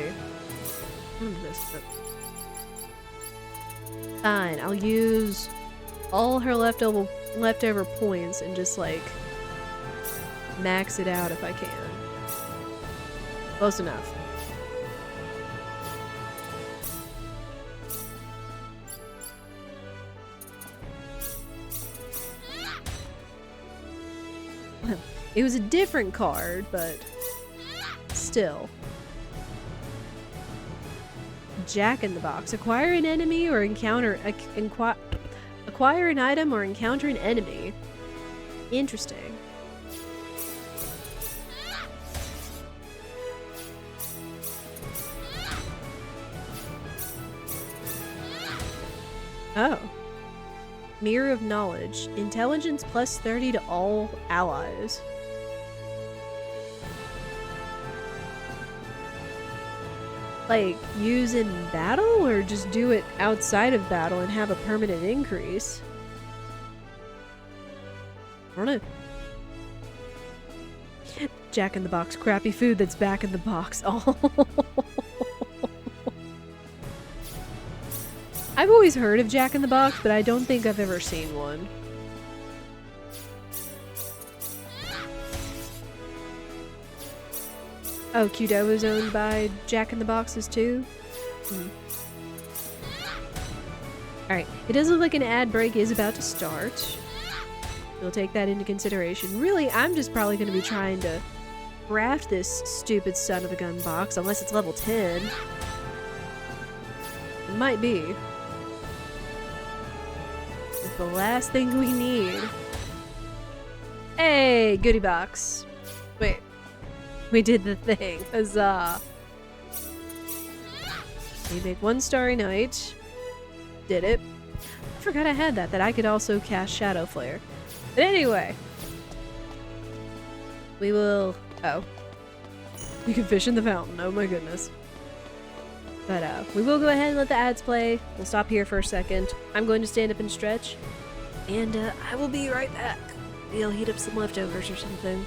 Fine, I'll use all her leftover points and just like max it out if I can. Close enough. It was a different card, but still. Jack in the Box. Acquire an enemy or encounter... acquire an item or encounter an enemy. Interesting. Oh. Mirror of Knowledge. Intelligence plus 30 to all allies. like, use in battle, or just do it outside of battle and have a permanent increase? I don't know. Jack in the Box. Crappy food that's back in the box. Oh. I've always heard of Jack in the Box, but I don't think I've ever seen one. Oh, Qdo is owned by Jack in the Boxes too? Alright, it does look like an ad break is about to start. We'll take that into consideration. Really, I'm just probably going to be trying to craft this stupid son of a gun box, unless it's level 10. It might be. It's the last thing we need. Hey, goodie box. Wait. We did the thing. Huzzah. We make 1 Starry Night. Did it. I forgot I had that I could also cast Shadow Flare. But anyway. We will... Oh. You can fish in the fountain. Oh my goodness. But we will go ahead and let the ads play. We'll stop here for a second. I'm going to stand up and stretch. And I will be right back. Maybe I'll heat up some leftovers or something.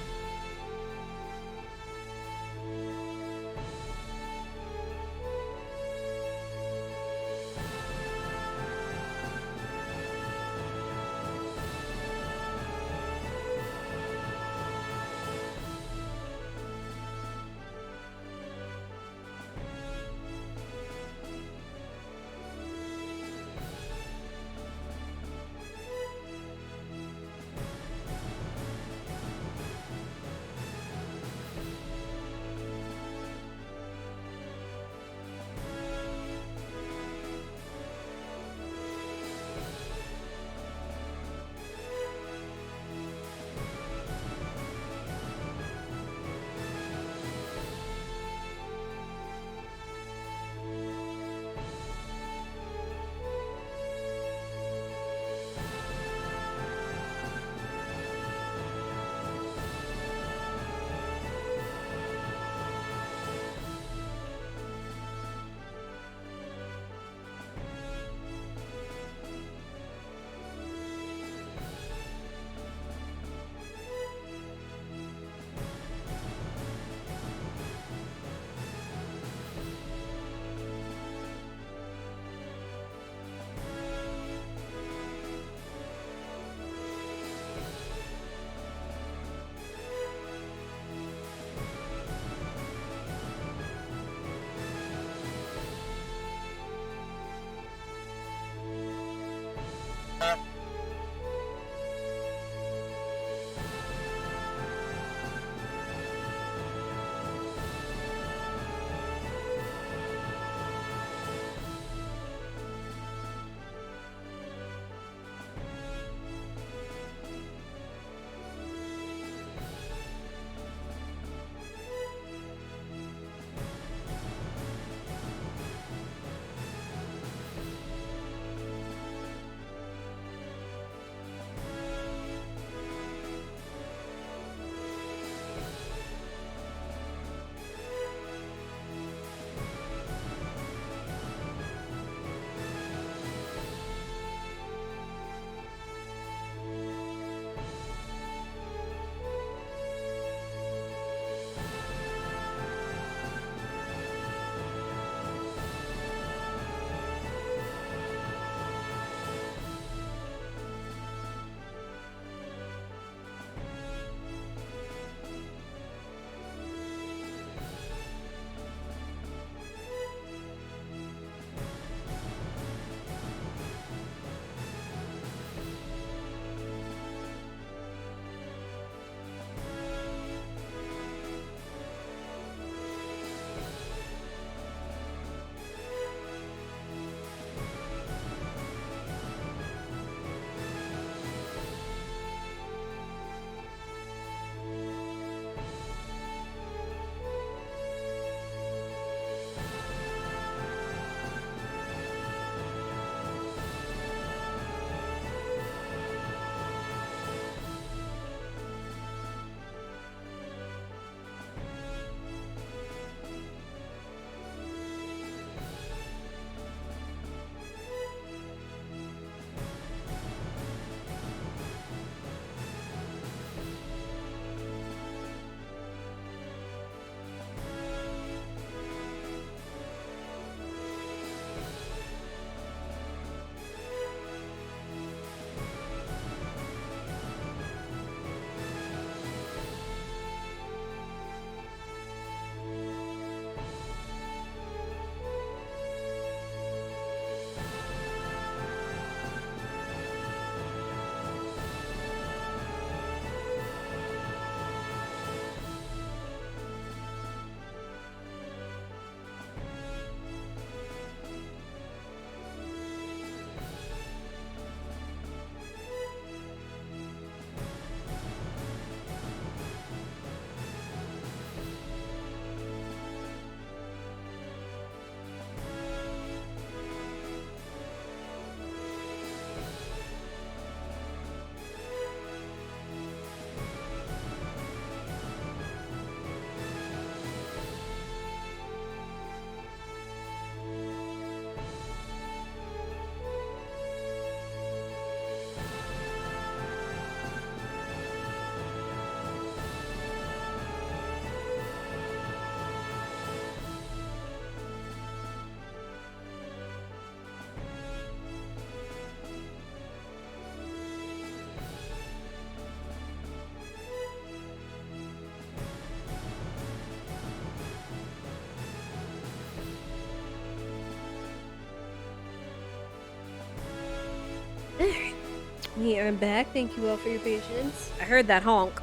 Yeah, I'm back. Thank you all for your patience. I heard that honk.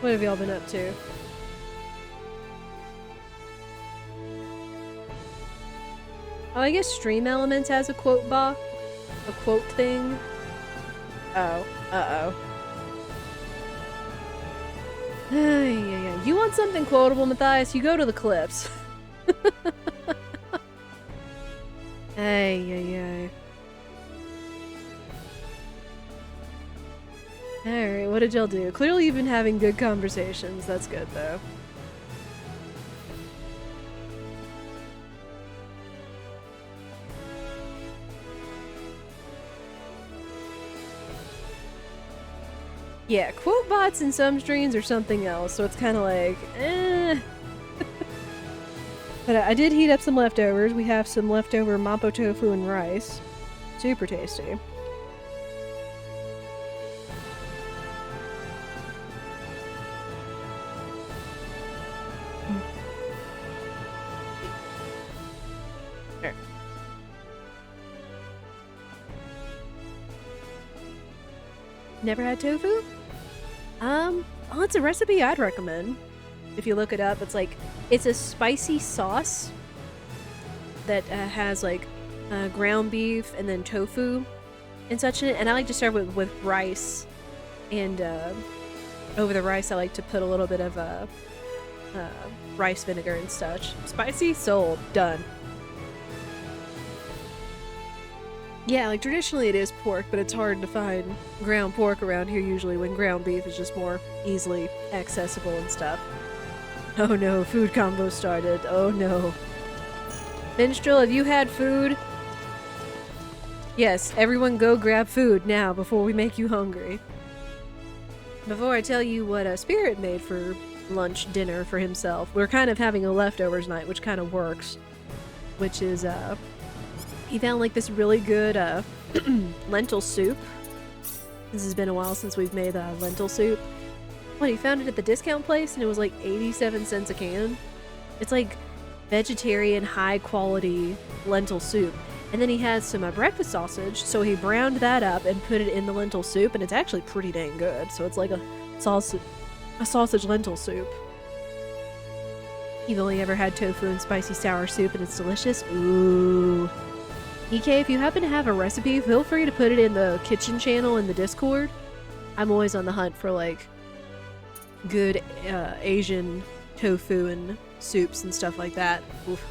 What have y'all been up to? Oh, I guess Stream Elements has a quote box. A quote thing. Oh. Uh-oh. Yeah. You want something quotable, Matthias? You go to the clips. Ay. Alright, what did y'all do? Clearly you've been having good conversations. That's good, though. Yeah, quote bots in some streams are something else, so it's kind of like, eh. But I did heat up some leftovers. We have some leftover mapo tofu and rice. Super tasty. There. Never had tofu? Oh, it's a recipe I'd recommend. If you look it up, it's a spicy sauce that has ground beef and then tofu and such in it. And I like to serve it with rice. And over the rice, I like to put a little bit of rice vinegar and such. Spicy, sold, done. Yeah, traditionally it is pork, but it's hard to find ground pork around here usually when ground beef is just more easily accessible and stuff. Oh no, food combo started. Oh no. Minstrel, have you had food? Yes, everyone go grab food now before we make you hungry. Before I tell you what Spirit made for lunch dinner for himself, we're kind of having a leftovers night, which kind of works. Which is, he found this really good lentil soup. This has been a while since we've made lentil soup. What, he found it at the discount place and it was 87 cents a can? It's vegetarian, high quality lentil soup. And then he has some breakfast sausage, so he browned that up and put it in the lentil soup, and it's actually pretty dang good. So it's like a sausage lentil soup. You've only ever had tofu and spicy sour soup and it's delicious? Ooh. EK, if you happen to have a recipe, feel free to put it in the kitchen channel in the Discord. I'm always on the hunt for good Asian tofu and soups and stuff like that. Oof.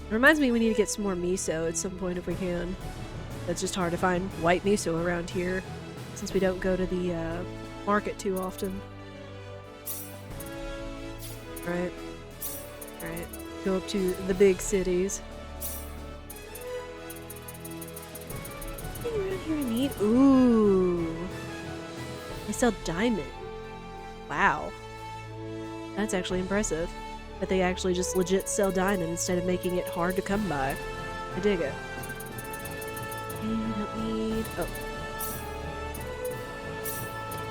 It reminds me we need to get some more miso at some point if we can. It's just hard to find white miso around here since we don't go to the market too often. Right. Go up to the big cities. Anything around here I need? Ooh. They sell diamond. Wow. That's actually impressive. That they actually just legit sell diamond instead of making it hard to come by. I dig it. Okay, we don't need... Oh.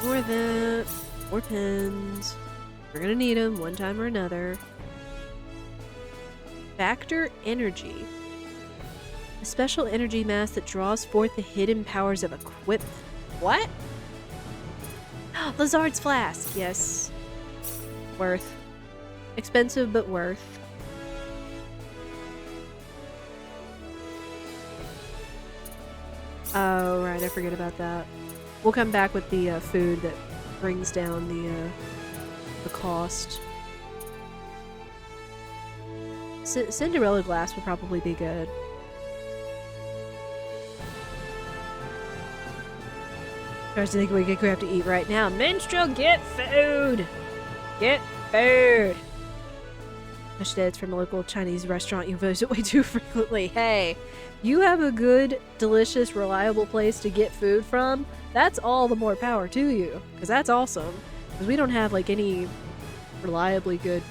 More of that. More pens. We're gonna need them one time or another. Factor Energy. A special energy mass that draws forth the hidden powers of equipment. What? Lazard's Flask. Yes. Worth. Expensive, but worth. Oh, right. I forget about that. We'll come back with the food that brings down the cost. Cinderella glass would probably be good. I was thinking we could grab to eat right now. Minstrel, get food! Get food! Especially it's from a local Chinese restaurant you visit way too frequently. Hey, you have a good, delicious, reliable place to get food from, that's all the more power to you. Because that's awesome. Because we don't have any reliably good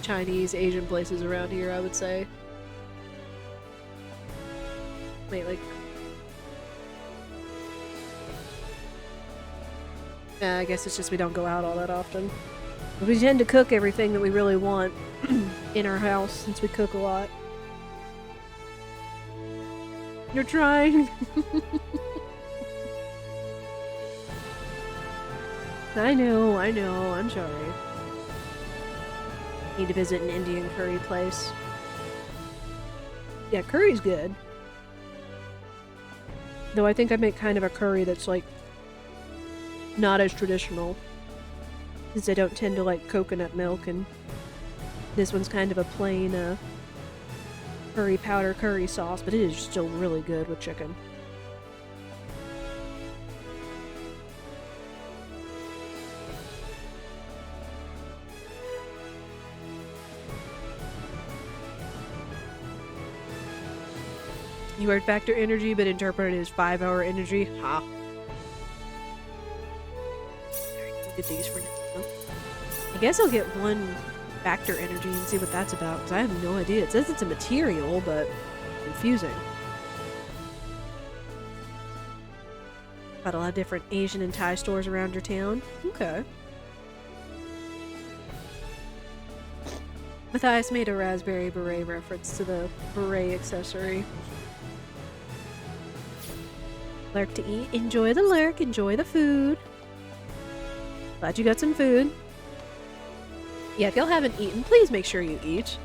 Chinese, Asian places around here, I would say. Wait, I guess it's just we don't go out all that often. We tend to cook everything that we really want in our house since we cook a lot. You're trying. I know, I'm sorry. Need to visit an Indian curry place. Yeah, curry's good. Though I think I make kind of a curry that's like not as traditional. Because I don't tend to like coconut milk, and this one's kind of a plain curry powder curry sauce, but it is still really good with chicken. You heard factor energy, but interpreted as 5-hour energy. Ha. Get these for now. I guess I'll get one factor energy and see what that's about, because I have no idea. It says it's a material, but confusing. Got a lot of different Asian and Thai stores around your town. Okay. Matthias made a raspberry beret reference to the beret accessory. Lurk to eat. Enjoy the lurk. Enjoy the food. Glad you got some food. Yeah, if y'all haven't eaten, please make sure you eat.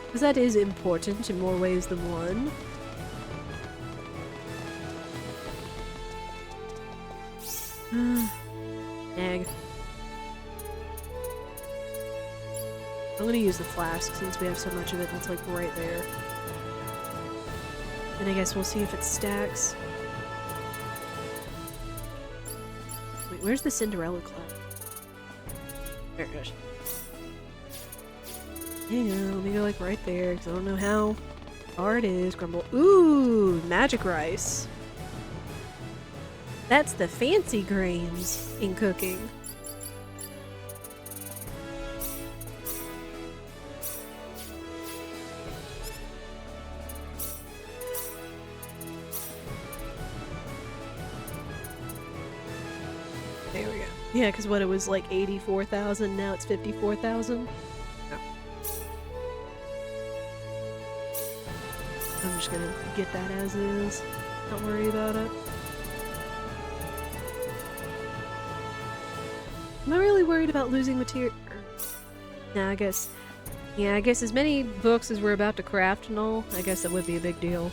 Because that is important in more ways than one. Egg. I'm gonna use the flask since we have so much of it that's like right there. And I guess we'll see if it stacks. Wait, where's the Cinderella cloud? There it goes. Hang on, let me go like right there, because I don't know how far it is. Grumble. Ooh, magic rice. That's the fancy grains in cooking. There we go. Yeah, because what, it was like 84,000, now it's 54,000? No. I'm just gonna get that as is. Don't worry about it. I'm not really worried about losing material. Nah, I guess. Yeah, I guess as many books as we're about to craft and all, I guess that would be a big deal.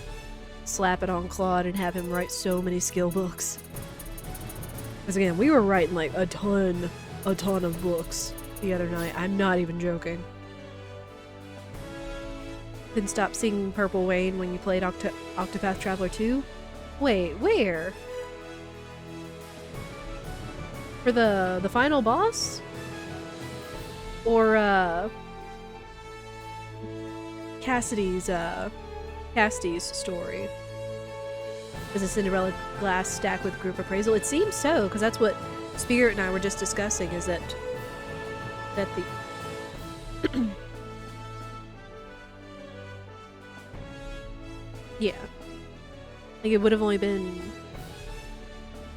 Slap it on Claude and have him write so many skill books. Because again, we were writing like a ton of books the other night. I'm not even joking. Then stop singing Purple Rain when you played Octopath Traveler 2? Wait, where? For the final boss? Or Cassidy's story? Is a Cinderella glass stacked with group appraisal? It seems so, because that's what Spirit and I were just discussing, is that the yeah. Like, it would have only been...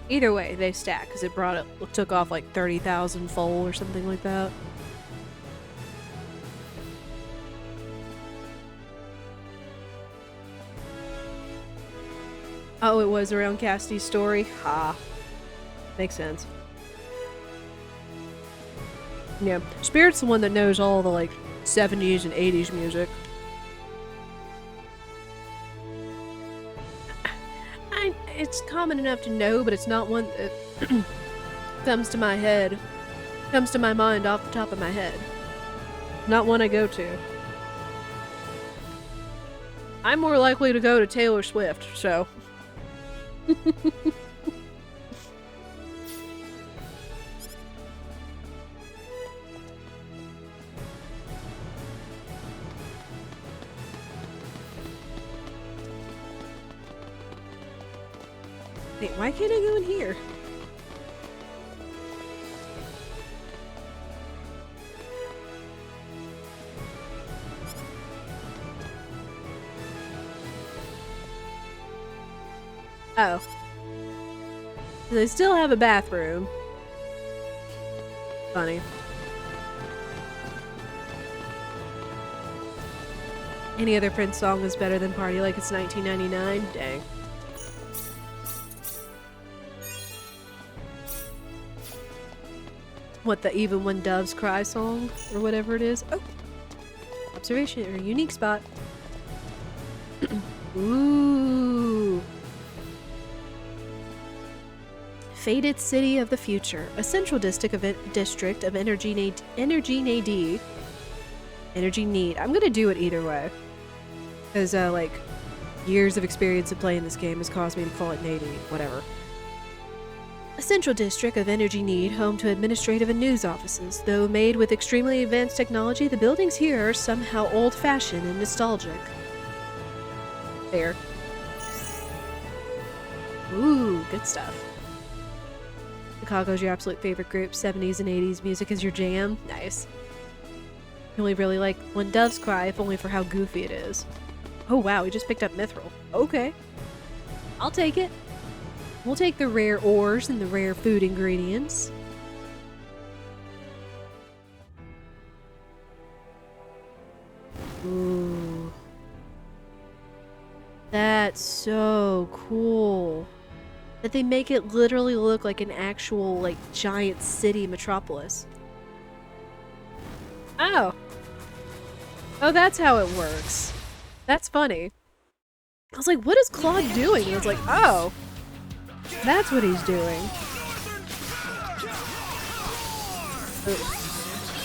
Either way, they stack, because it took off like 30,000 full or something like that. Oh, it was around Cassidy's story? Ha. Makes sense. Yeah. Spirit's the one that knows all the, like, 70s and 80s music. It's common enough to know, but it's not one that comes to my head. Comes to my mind off the top of my head. Not one I go to. I'm more likely to go to Taylor Swift, so... Wait, why can't I go in here? Oh. They still have a bathroom. Funny. Any other Prince song is better than Party Like It's 1999? Dang. What, the Even When Doves Cry song? Or whatever it is? Oh! Observation, or unique spot. Ooh! Faded City of the Future. A central district of Energy Nede. Energy Need. I'm gonna do it either way. Because, like, years of experience of playing this game has caused me to call it Nede. Whatever. A central district of Energy Need, home to administrative and news offices. Though made with extremely advanced technology, the buildings here are somehow old-fashioned and nostalgic. Fair. Ooh, good stuff. Chicago's your absolute favorite group. 70s and 80s music is your jam. Nice. You only really like When Doves Cry, if only for how goofy it is. Oh wow, we just picked up Mithril. Okay. I'll take it. We'll take the rare ores and the rare food ingredients. Ooh. That's so cool. That they make it literally look like an actual, like, giant city metropolis. Oh. Oh, that's how it works. That's funny. I was like, what is Claude doing? And I was like, oh. That's what he's doing.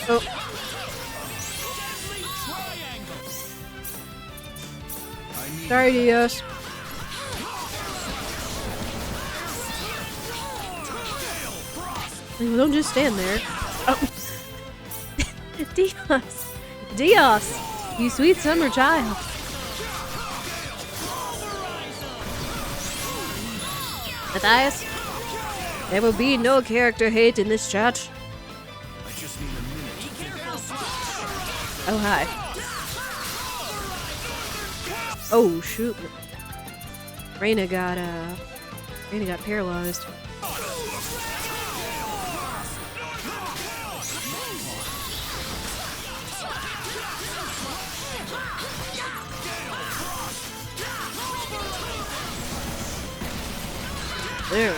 Oh. Sorry, Dios. Don't just stand there. Oh. Dios. Dios. You sweet summer child. Matthias, there will be no character hate in this chat. Oh, hi. Oh, shoot. Rena got paralyzed. There.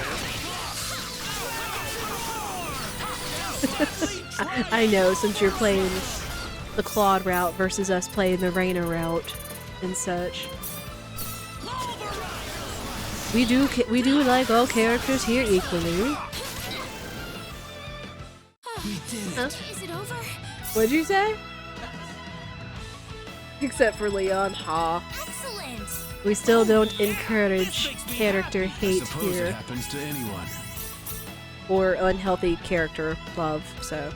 I know, since you're playing the Claude route versus us playing the Rena route and such. We do like all characters here equally. Huh? Is it over? What'd you say? Except for Leon, ha. Excellent. We still don't encourage character hate here. It happens to anyone. Or unhealthy character love, so.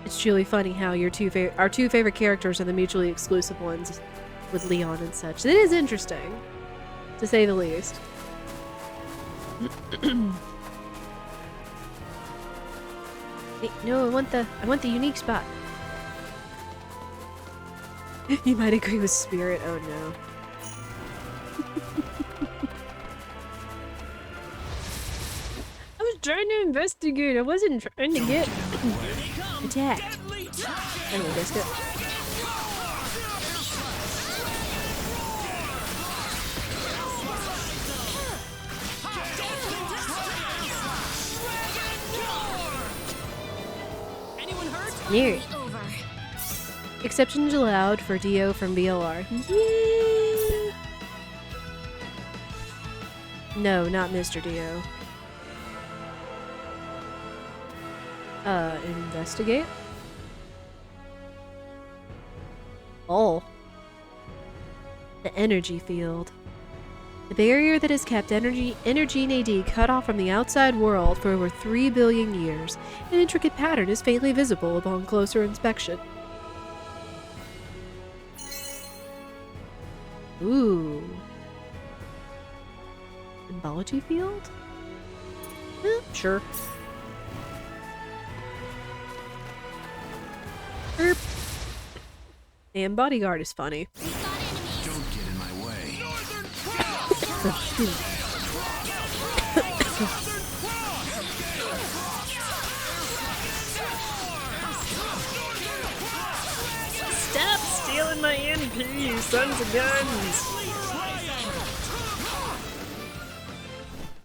It's truly funny how our two favorite characters are the mutually exclusive ones with Leon and such. It is interesting, to say the least. Wait, no, I want the unique spot. You might agree with Spirit. Oh no. I was trying to investigate. I wasn't trying to get attacked. Anyway, let's go. Near. Exceptions allowed for Dio from BLR. Yeah. No, not Mr. Dio. Investigate? Oh. The energy field. The barrier that has kept Energy Nede cut off from the outside world for over 3 billion years. An intricate pattern is faintly visible upon closer inspection. Ooh. Symbology field? Sure. Erp. Damn, bodyguard is funny. Don't get in my way. PvP, sons of guns.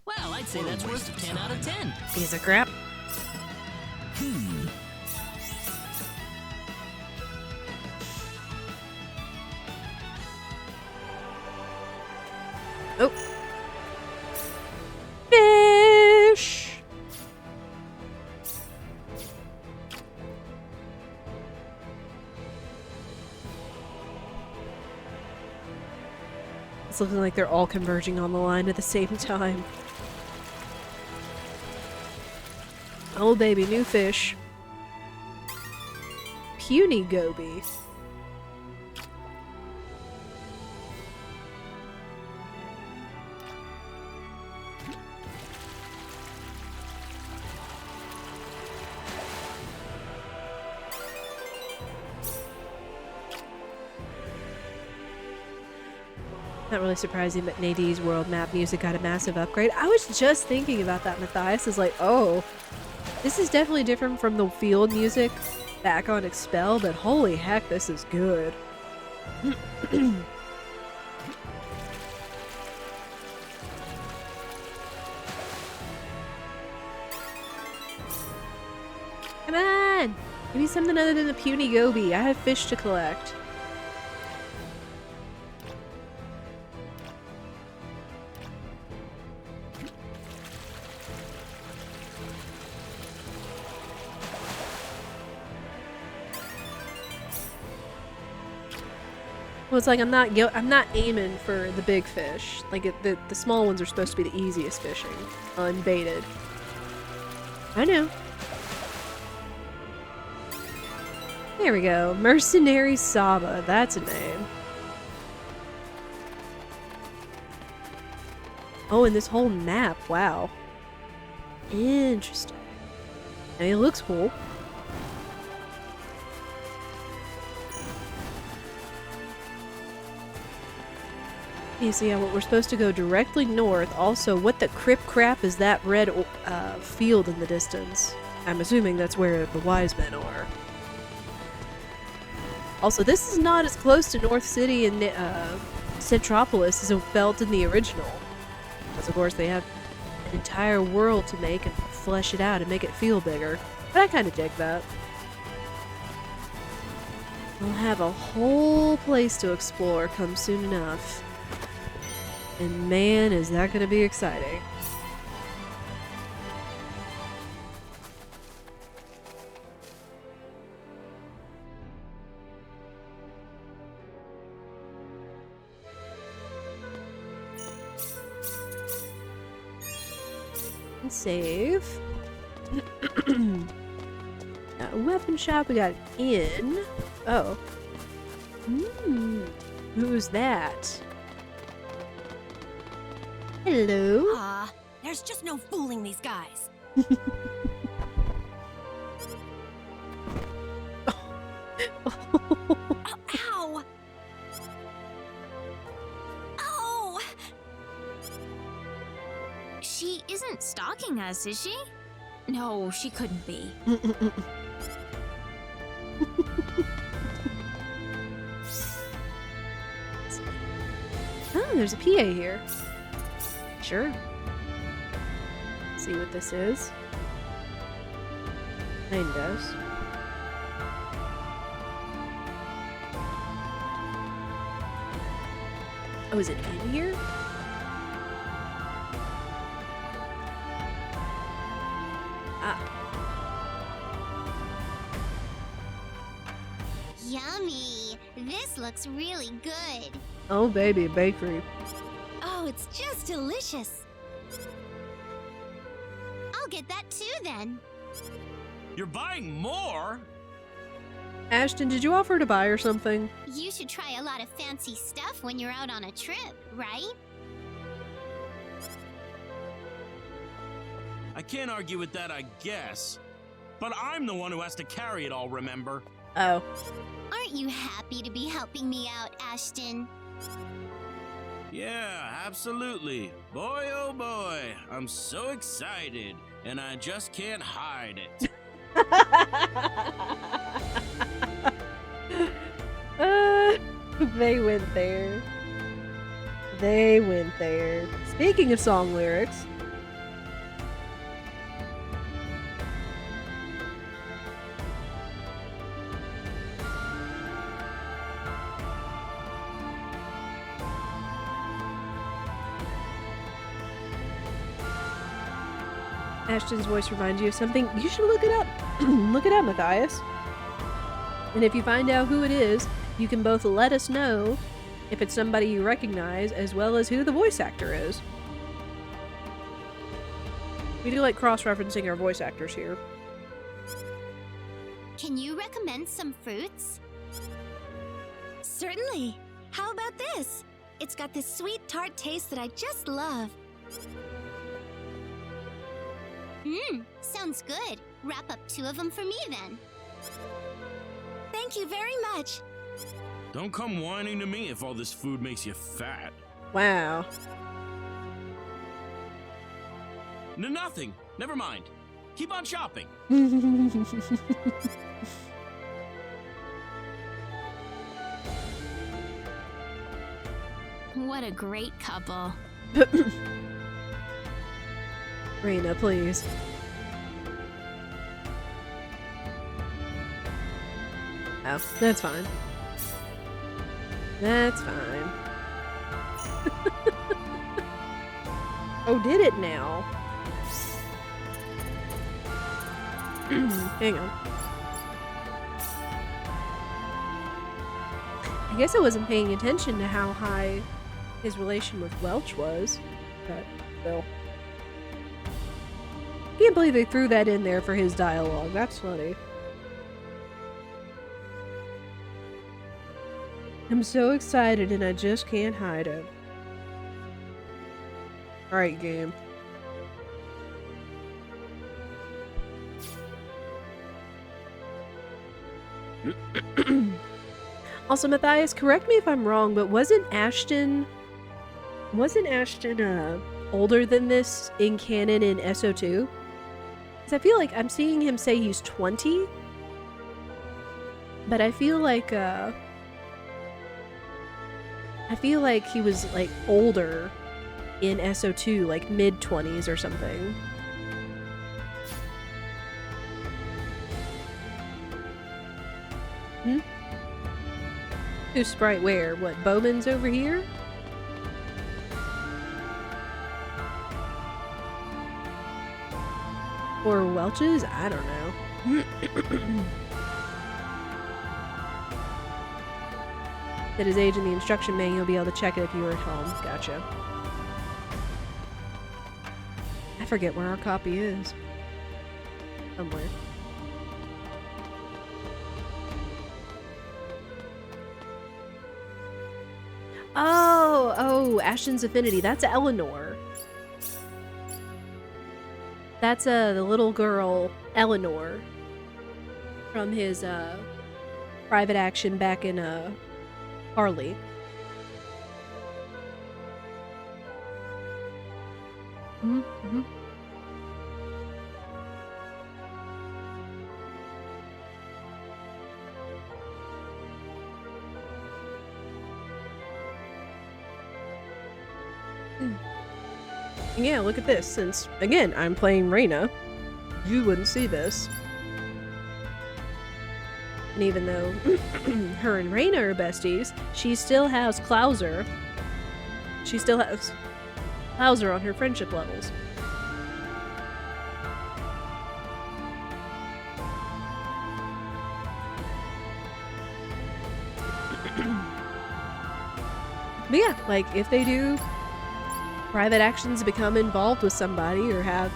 Well, I'd say that's worth 10 out of 10. Piece of crap. Oh. Fish! It's looking like they're all converging on the line at the same time. Oh baby, new fish. Puny goby. Not really surprising, but Nede's world map music got a massive upgrade. I was just thinking about that, Matthias. Is like, oh, this is definitely different from the field music back on Expel, but holy heck, this is good. Come on! Give me something other than the puny goby. I have fish to collect. Well, it's like I'm not aiming for the big fish. Like the small ones are supposed to be the easiest fishing, unbaited. I know. There we go. Mercenary Saba. That's a name. Oh, and this whole map. Wow. Interesting. I mean, it looks cool. You see how we're supposed to go directly north. Also, what the crap is that red field in the distance? I'm assuming that's where the wise men are. Also, this is not as close to North City and Centropolis as it felt in the original. Because, of course, they have an entire world to make and flesh it out and make it feel bigger. But I kind of dig that. We'll have a whole place to explore come soon enough. And man, is that going to be exciting. And save. Weapon shop, we got in. Oh. Who's that? Hello? There's just no fooling these guys. Ow! Oh! She isn't stalking us, is she? No, she couldn't be. Oh, there's a PA here. Sure. See what this is. Mine does. Oh, is it in here? Ah. Yummy! This looks really good. Oh, baby, bakery. Oh, it's just delicious. I'll get that too then. You're buying more? Ashton, did you offer to buy or something? You should try a lot of fancy stuff when you're out on a trip, right? I can't argue with that, I guess. But I'm the one who has to carry it all, remember? Oh. Aren't you happy to be helping me out, Ashton? Yeah, absolutely. Boy, oh boy, I'm so excited, and I just can't hide it. They went there. They went there. Speaking of song lyrics. Ashton's voice reminds you of something. You should look it up. Look it up, Matthias. And if you find out who it is, you can both let us know if it's somebody you recognize, as well as who the voice actor is. We do like cross-referencing our voice actors here. Can you recommend some fruits? Certainly. How about this? It's got this sweet tart taste that I just love. Sounds good. Wrap up 2 of them for me then. Thank you very much. Don't come whining to me if all this food makes you fat. Wow. Nothing. Never mind. Keep on shopping. What a great couple. Rena, please. Oh, that's fine. That's fine. Oh, did it now? Hang on. I guess I wasn't paying attention to how high his relation with Welch was, but still. Can't believe they threw that in there for his dialogue. That's funny. I'm so excited and I just can't hide it. Alright, game. Also, Matthias, correct me if I'm wrong, but wasn't Ashton older than this in canon in SO2? Because I feel like I'm seeing him say he's 20, but I feel like he was like older in SO2, like mid-20s or something. Who's Sprite where? What, Bowman's over here? Or Welch's? I don't know. At his age in the instruction manual, you'll be able to check it if you were at home. Gotcha. I forget where our copy is. Somewhere. Oh, Ashton's Affinity. That's Eleanor. That's the little girl, Eleanor. From his private action back in Harley. Mm-hmm. Yeah, look at this. Since, again, I'm playing Rena, you wouldn't see this. And even though her and Rena are besties, she still has Klauser. She still has Klauser on her friendship levels. But yeah, like, if they do private actions become involved with somebody or have,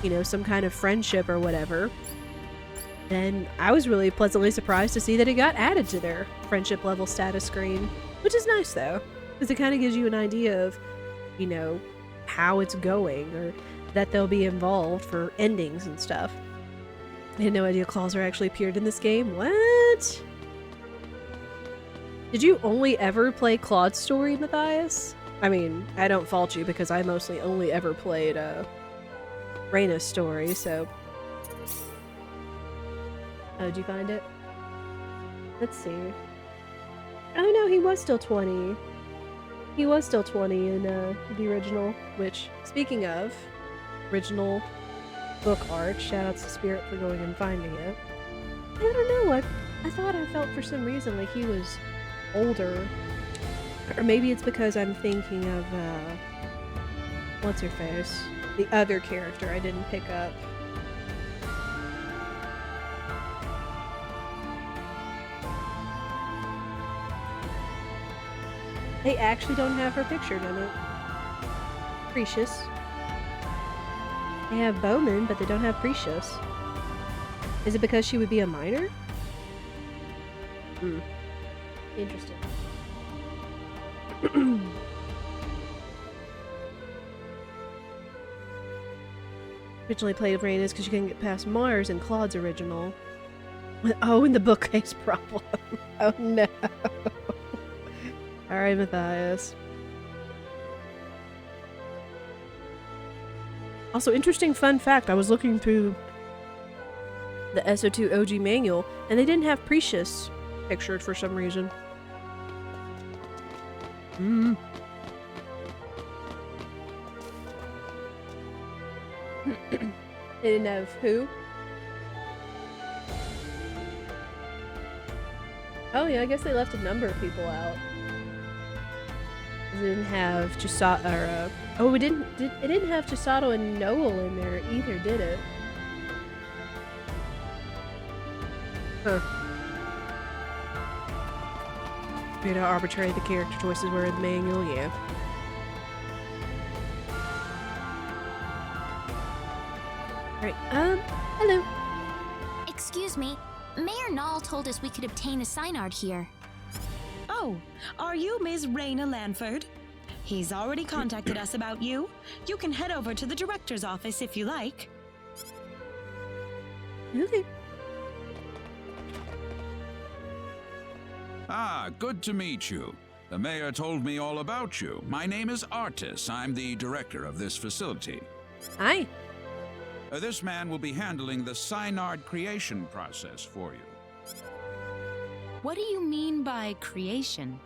you know, some kind of friendship or whatever, then I was really pleasantly surprised to see that it got added to their friendship level status screen, which is nice though, because it kind of gives you an idea of, you know, how it's going, or that they'll be involved for endings and stuff. I had no idea Klauser actually appeared in this game. What? Did you only ever play Claude's story, Matthias? I mean, I don't fault you because I mostly only ever played Rena's story, so... Oh, did you find it? Let's see. Oh no, he was still 20. He was still 20 in the original, which, speaking of original book art, shoutouts to Spirit for going and finding it. I don't know, I thought I felt for some reason like he was older. Or maybe it's because I'm thinking of, what's her face? The other character I didn't pick up. They actually don't have her pictured in it. Precious. They have Bowman, but they don't have Precious. Is it because she would be a minor? Hmm. Interesting. Originally played Rena's because you couldn't get past Mars in Claude's original. Oh, in the bookcase problem. Oh no. Alright, Matthias. Also, interesting fun fact, I was looking through the SO2 OG manual, and they didn't have Precious pictured for some reason. They didn't have who? Oh yeah, I guess they left a number of people out. It didn't have Chisato, or oh, it didn't have Chisato and Noel in there either, did it? Huh. Weird how arbitrary the character choices were in the manual, yeah. Right, hello. Excuse me, Mayor Nall told us we could obtain a sign art here. Oh, are you Ms. Rena Lanford? He's already contacted us about you. You can head over to the director's office if you like. Okay. Ah, good to meet you. The mayor told me all about you. My name is Artis. I'm the director of this facility. Hi. This man will be handling the Synard creation process for you. What do you mean by creation?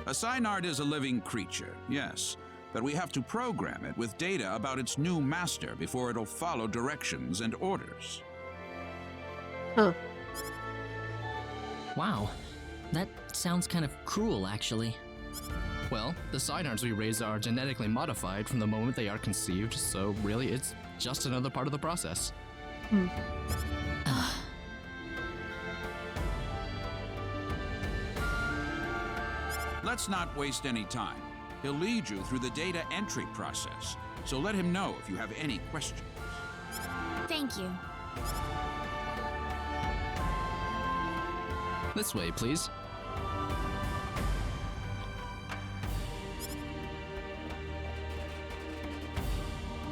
A Synard is a living creature, yes, but we have to program it with data about its new master before it'll follow directions and orders. Huh. Wow. That sounds kind of cruel, actually. Well, the Synards we raise are genetically modified from the moment they are conceived, so really it's just another part of the process. Let's not waste any time. He'll lead you through the data entry process, so let him know if you have any questions. Thank you. This way, please.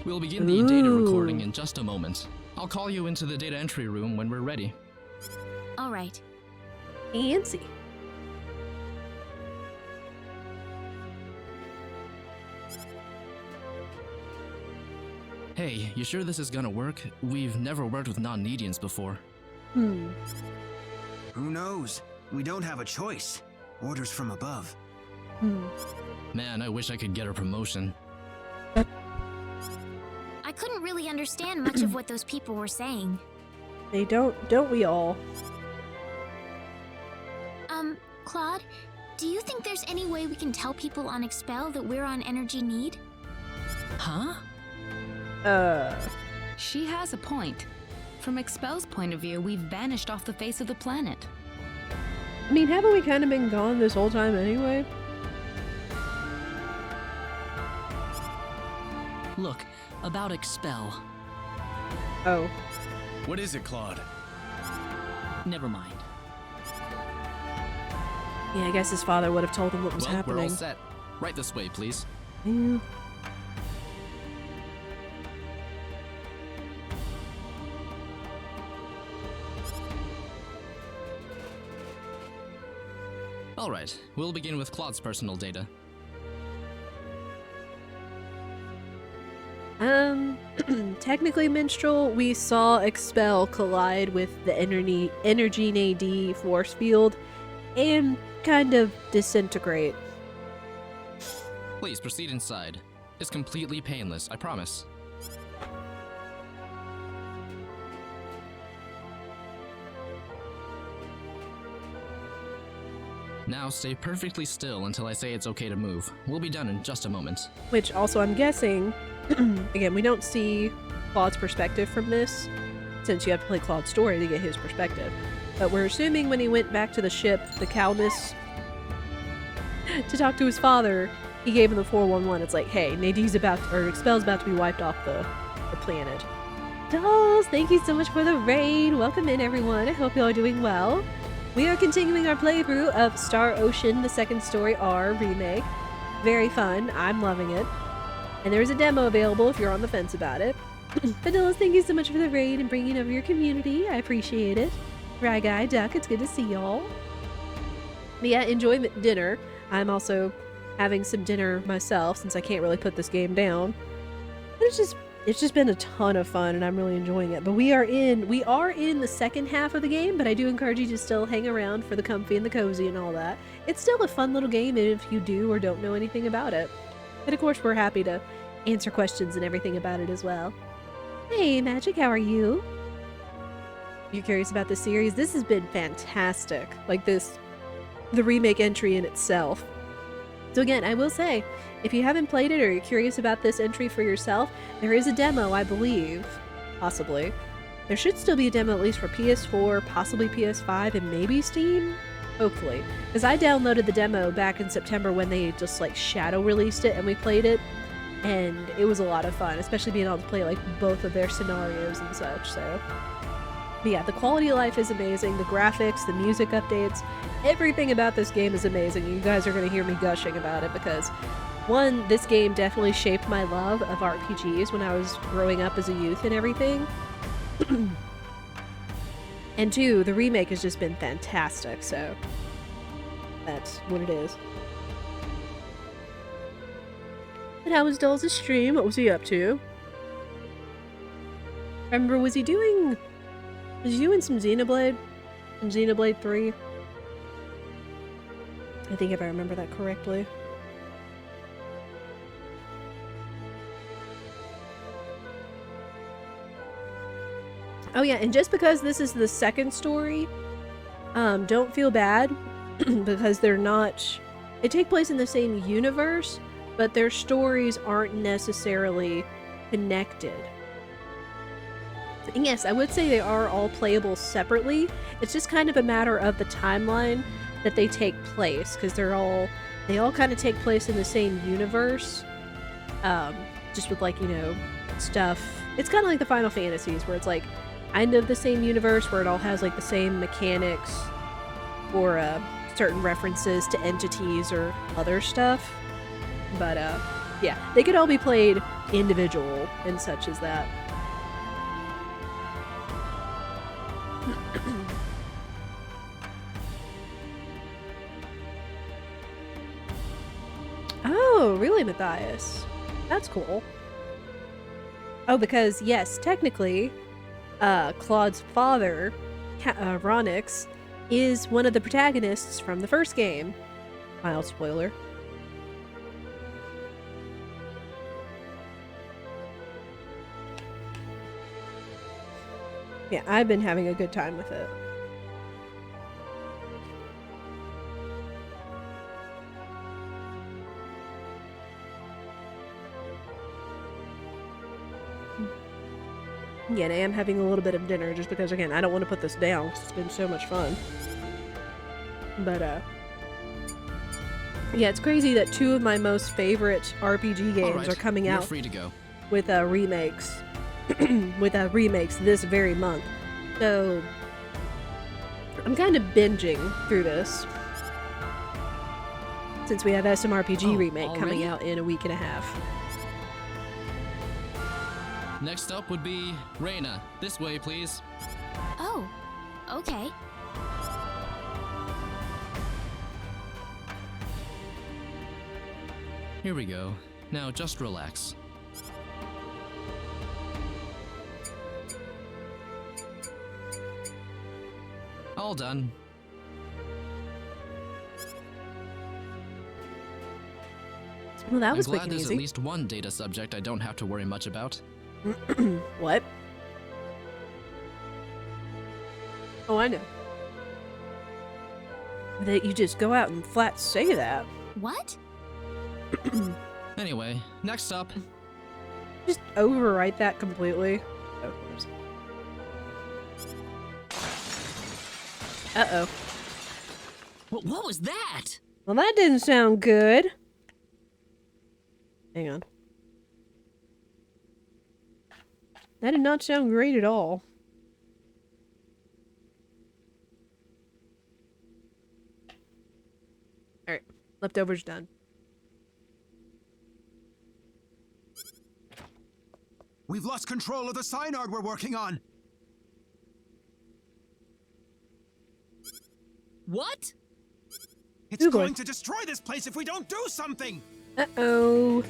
We'll begin the data recording in just a moment. I'll call you into the data entry room when we're ready. All right. Fancy. Hey, you sure this is gonna work? We've never worked with non-Nedians before. Who knows? We don't have a choice. Orders from above. Man, I wish I could get a promotion. I couldn't really understand much of what those people were saying. They don't we all? Claude, do you think there's any way we can tell people on Expel that we're on Energy Need? Huh? She has a point. From Expel's point of view, we've vanished off the face of the planet. I mean, haven't we kind of been gone this whole time anyway? Look, about Expel. Oh. What is it, Claude? Never mind. Yeah, I guess his father would have told him what was happening. We're all set. Right this way, please. Yeah. All right, we'll begin with Claude's personal data. Technically, Minstrel, we saw Expel collide with the Energy Nade force field, and kind of disintegrate. Please proceed inside. It's completely painless, I promise. Now stay perfectly still until I say it's okay to move. We'll be done in just a moment. Which also I'm guessing, again, we don't see Claude's perspective from this, since you have to play Claude's story to get his perspective. But we're assuming when he went back to the ship, the Calnus, to talk to his father, he gave him the 411. It's like, hey, Nadee's Expel's about to be wiped off the planet. Dolls, thank you so much for the raid. Welcome in, everyone. I hope you all are doing well. We are continuing our playthrough of Star Ocean, the Second Story R remake. Very fun. I'm loving it. And there is a demo available if you're on the fence about it. Vanillas, thank you so much for the raid and bringing over your community. I appreciate it. Rye Guy, Duck, it's good to see y'all. But yeah, enjoy dinner. I'm also having some dinner myself since I can't really put this game down. But it's just been a ton of fun and I'm really enjoying it. But we are in the second half of the game, but I do encourage you to still hang around for the comfy and the cozy and all that. It's still a fun little game if you do or don't know anything about it. And of course, we're happy to answer questions and everything about it as well. Hey, Magic, how are you? You're curious about the series? This has been fantastic. Like the remake entry in itself. So again, I will say, if you haven't played it or you're curious about this entry for yourself, there is a demo, I believe. Possibly. There should still be a demo at least for PS4, possibly PS5, and maybe Steam? Hopefully. Because I downloaded the demo back in September when they just like shadow released it and we played it. And it was a lot of fun, especially being able to play like both of their scenarios and such, so. But yeah, the quality of life is amazing, the graphics, the music updates, everything about this game is amazing. You guys are going to hear me gushing about it because, one, this game definitely shaped my love of RPGs when I was growing up as a youth and everything. And two, the remake has just been fantastic, so that's what it is. And how was Dolls' stream? What was he up to? Remember, was he doing some Xenoblade? Some Xenoblade 3? I think if I remember that correctly. Oh yeah, and just because this is the second story, don't feel bad because they're not... They take place in the same universe, but their stories aren't necessarily connected. And yes, I would say they are all playable separately. It's just kind of a matter of the timeline that they take place, because they all kind of take place in the same universe. Just with like, you know, stuff. It's kind of like the Final Fantasies, where it's like kind of the same universe, where it all has like the same mechanics or certain references to entities or other stuff. But yeah, they could all be played individual and such as that. Oh, really, Matthias? That's cool. Oh, because, yes, technically, Claude's father, Ronix, is one of the protagonists from the first game. Mild spoiler. Yeah, I've been having a good time with it. Yeah, and I am having a little bit of dinner just because, again, I don't want to put this down because it's been so much fun. But, yeah, it's crazy that two of my most favorite RPG games are coming out free to go. With remakes. Remakes this very month. So, I'm kind of binging through this. Since we have SMRPG remake coming out in a week and a half. Next up would be Rena. This way, please. Oh, okay. Here we go. Now just relax. All done. Well, that I'm was quick glad and there's easy. at least one data subject I don't have to worry much about. What? Oh, I know. That you just go out and flat say that. What? Anyway, next up. Just overwrite that completely. Oh, whoops. Uh-oh. What was that? Well, that didn't sound good. Hang on. That did not sound great at all. Alright. Leftovers done. We've lost control of the Synard we're working on. What? It's going to destroy this place if we don't do something. Uh-oh.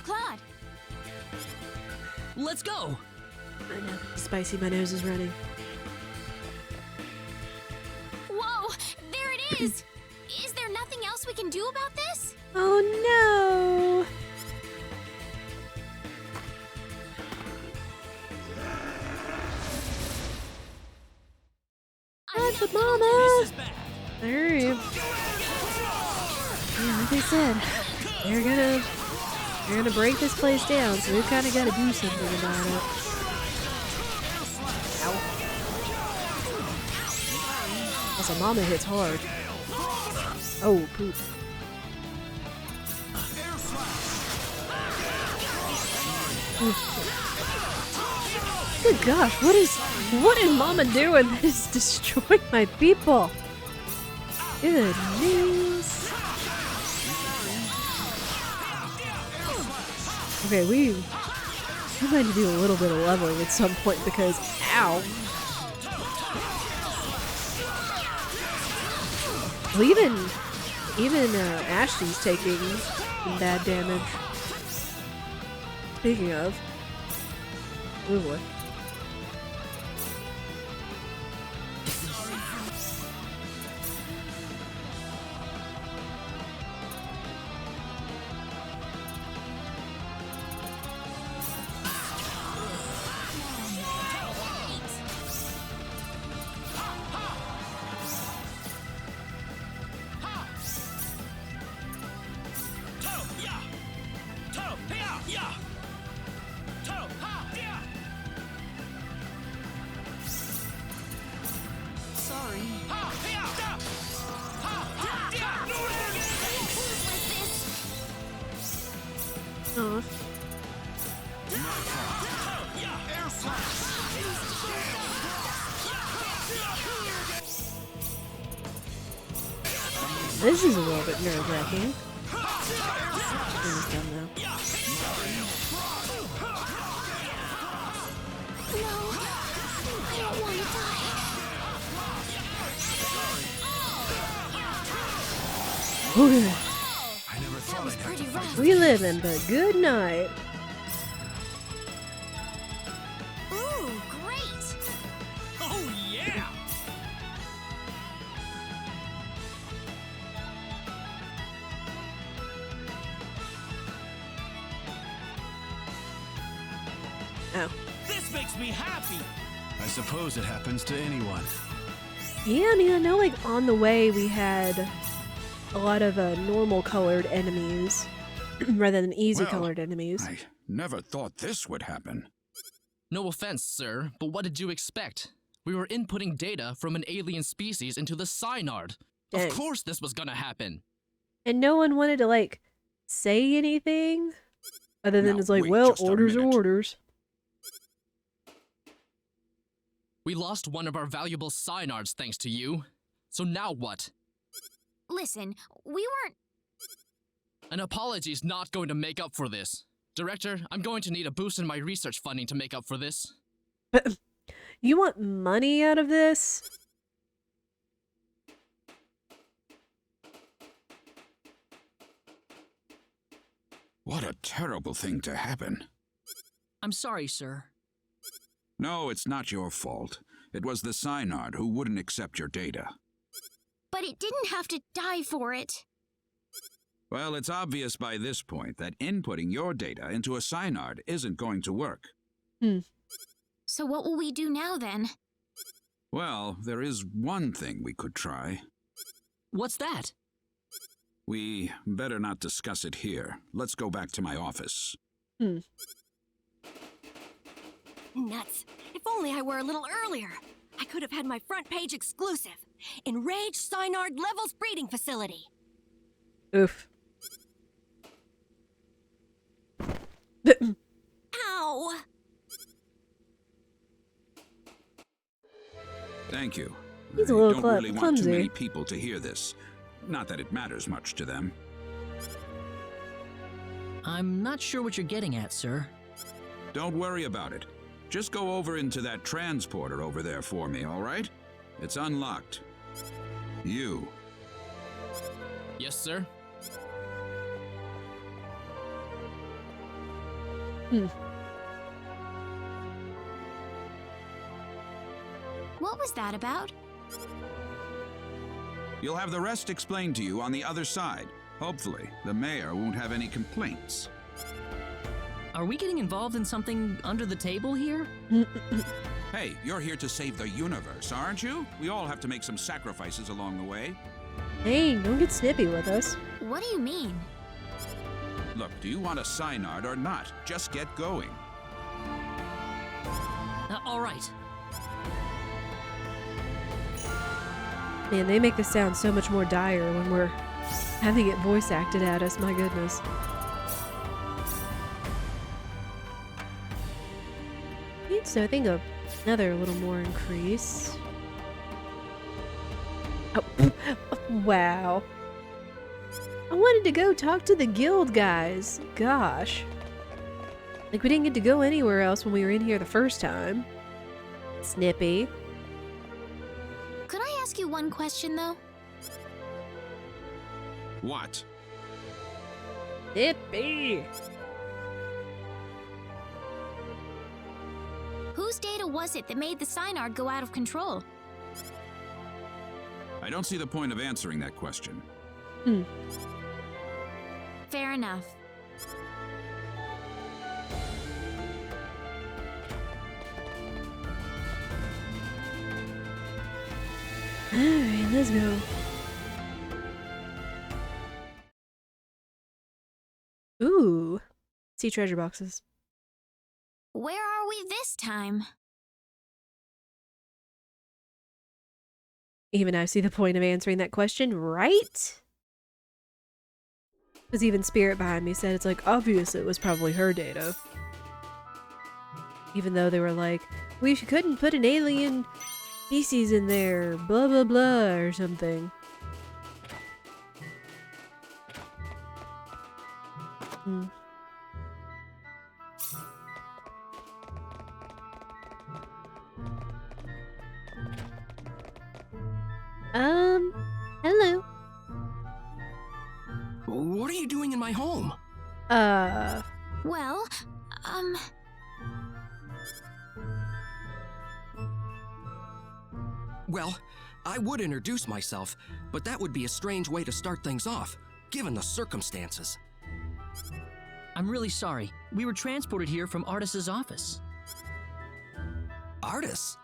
Claude. Let's go. I know. Spicy, my nose is running. Whoa! There it is! Is there nothing else we can do about this? Oh no! That's the mama! Alright. Yeah, like I said, they're gonna break this place down, so we've kinda gotta do something about it. Ow. Also, mama hits hard. Oh, poop. Good gosh, what is mama doing that is destroying my people? Good news. Okay, we might need to do a little bit of leveling at some point because, ow. Well, even Ashley's taking some bad damage. Speaking of, oh boy. Aw. This is a little bit nerve-wracking. Almost done now. No, I don't want to die. Okay. That was pretty rough. We living, but good night. Ooh, great! Oh yeah! Oh. This makes me happy. I suppose it happens to anyone. Yeah, I mean, I know, like, on the way we had a lot of normal colored enemies rather than easy colored enemies. I never thought this would happen. No offense, sir, but what did you expect? We were inputting data from an alien species into the Synard. Dang. Of course this was gonna happen. And no one wanted to, like, say anything other than Now, it's like, wait well, just a orders are minute. orders. We lost one of our valuable Synards thanks to you. So now what? Listen, we weren't. An apology's not going to make up for this. Director, I'm going to need a boost in my research funding to make up for this. You want money out of this? What a terrible thing to happen. I'm sorry, sir. No, it's not your fault. It was the Synard who wouldn't accept your data. But it didn't have to die for it. Well, it's obvious by this point that inputting your data into a synard isn't going to work. So what will we do now, then? Well, there is one thing we could try. What's that? We better not discuss it here. Let's go back to my office. Nuts. If only I were a little earlier. I could have had my front page exclusive. Enraged Synard Levels Breeding Facility. Oof. Ow! Thank you. He's a I little don't really want clumsy. too many people to hear this. Not that it matters much to them. I'm not sure what you're getting at, sir. Don't worry about it. Just go over into that transporter over there for me, all right? It's unlocked. You. Yes, sir. What was that about? You'll have the rest explained to you on the other side. Hopefully, the mayor won't have any complaints. Are we getting involved in something under the table here? Hey, you're here to save the universe, aren't you? We all have to make some sacrifices along the way. Dang, don't get snippy with us. What do you mean? Look, do you want a synard or not? Just get going. All right. Man, they make this sound so much more dire when we're having it voice acted at us, my goodness. So I think another little more increase. Oh, wow. I wanted to go talk to the guild guys. Gosh. Like, we didn't get to go anywhere else when we were in here the first time. Snippy. Could I ask you one question, though? What? Snippy. Whose data was it that made the Synard go out of control? I don't see the point of answering that question. Fair enough. Alright, let's go. Ooh. See treasure boxes. Where are we this time? Even I see the point of answering that question, right? Because even Spirit behind me said it's like, obviously it was probably her data. Even though they were like, we couldn't put an alien species in there, blah blah blah, or something. Hello. What are you doing in my home? Well, Well, I would introduce myself, but that would be a strange way to start things off, given the circumstances. I'm really sorry. We were transported here from Artis's office. Artis?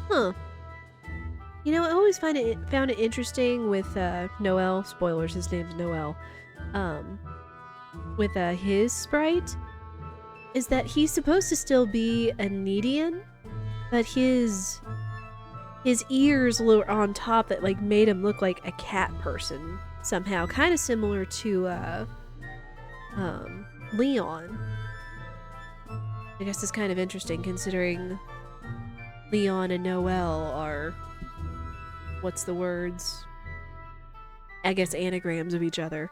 Huh. You know, I always found it interesting with Noel. Spoilers, his name's Noel. With his sprite, is that he's supposed to still be a Nedian, but his ears were on top that like made him look like a cat person somehow, kind of similar to Leon. I guess it's kind of interesting considering Leon and Noel are, what's the words? I guess anagrams of each other.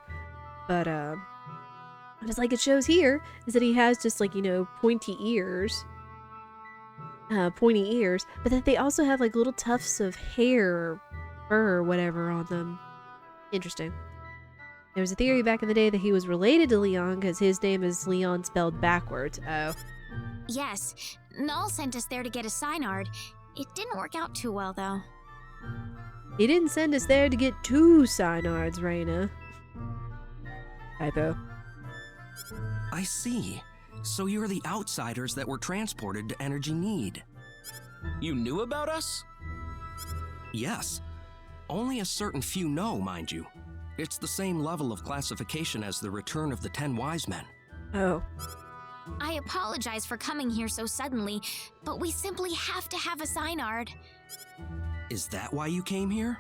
But just like it shows here, is that he has just like, you know, pointy ears, but that they also have like little tufts of hair or fur or whatever on them. Interesting. There was a theory back in the day that he was related to Leon because his name is Leon spelled backwards. Oh. yes. Null sent us there to get a Synard. It didn't work out too well, though. He didn't send us there to get 2 Synards, Rena. Typo. I see. So you're the outsiders that were transported to Energy Nede. You knew about us? Yes. Only a certain few know, mind you. It's the same level of classification as the return of the 10 wise men. Oh. I apologize for coming here so suddenly, but we simply have to have a Synard. Is that why you came here?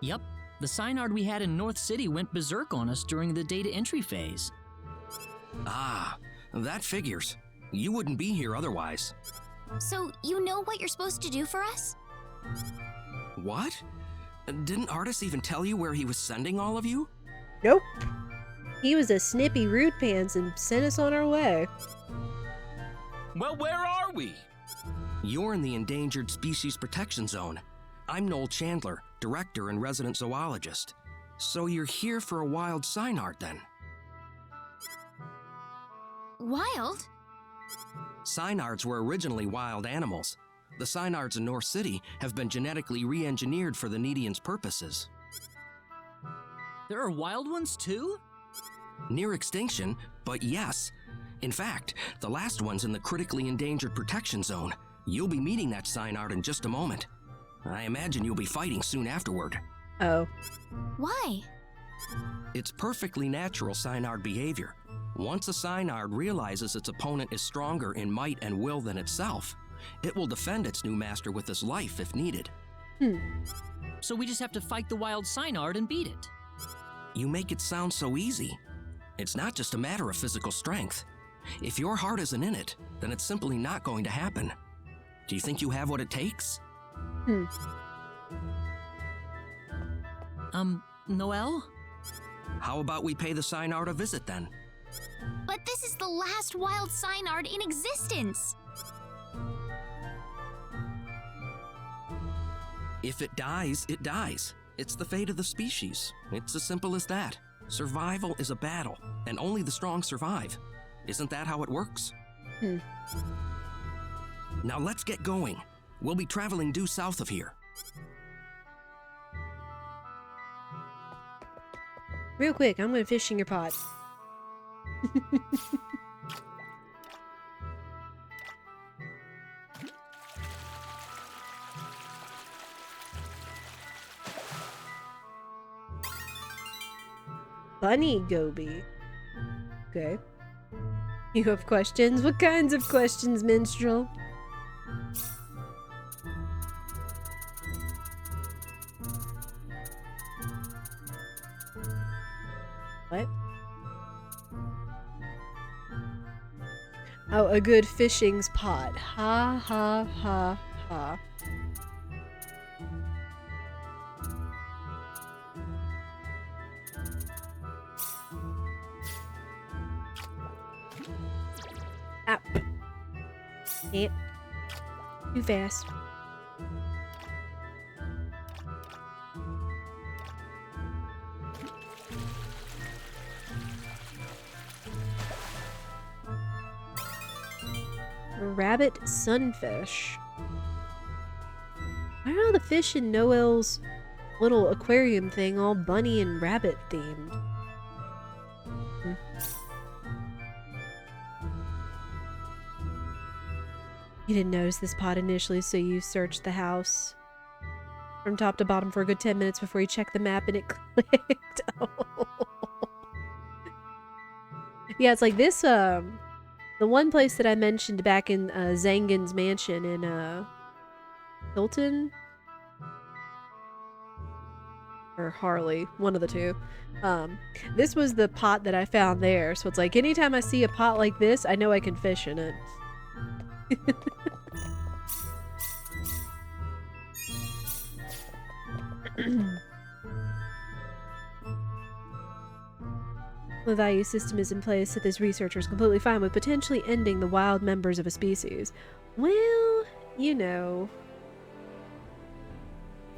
Yep. The Synard we had in North City went berserk on us during the data entry phase. Ah, that figures. You wouldn't be here otherwise. So, you know what you're supposed to do for us? What? Didn't Artis even tell you where he was sending all of you? Nope. He was a snippy rude pants and sent us on our way. Well, where are we? You're in the Endangered Species Protection Zone. I'm Noel Chandler, director and resident zoologist. So you're here for a wild Synard, then? Wild? Synards were originally wild animals. The Synards in North City have been genetically re-engineered for the Nedians' purposes. There are wild ones too? Near extinction, but yes. In fact, the last one's in the critically endangered protection zone. You'll be meeting that Synard in just a moment. I imagine you'll be fighting soon afterward. Oh. Why? It's perfectly natural Synard behavior. Once a Synard realizes its opponent is stronger in might and will than itself, it will defend its new master with its life if needed. So we just have to fight the wild Synard and beat it. You make it sound so easy. It's not just a matter of physical strength. If your heart isn't in it, then it's simply not going to happen. Do you think you have what it takes? Noel? How about we pay the Synard a visit then? But this is the last wild Synard in existence! If it dies, it dies. It's the fate of the species. It's as simple as that. Survival is a battle, and only the strong survive. Isn't that how it works? Now let's get going. We'll be traveling due south of here. Real quick, I'm gonna fish in your pot. Bunny Goby. Okay. You have questions? What kinds of questions, minstrel? What? Oh, a good fishing's pot. Ha ha ha ha. Up. Yep. Too fast. Rabbit sunfish. Why are all the fish in Noel's little aquarium thing all bunny and rabbit themed? You didn't notice this pot initially, so you searched the house from top to bottom for a good 10 minutes before you checked the map and it clicked. Oh. Yeah, it's like this, the one place that I mentioned back in Zangin's mansion in Hilton? Or Harley, one of the two. This was the pot that I found there, so it's like anytime I see a pot like this, I know I can fish in it. The value system is in place that this researcher is completely fine with potentially ending the wild members of a species. Well, you know.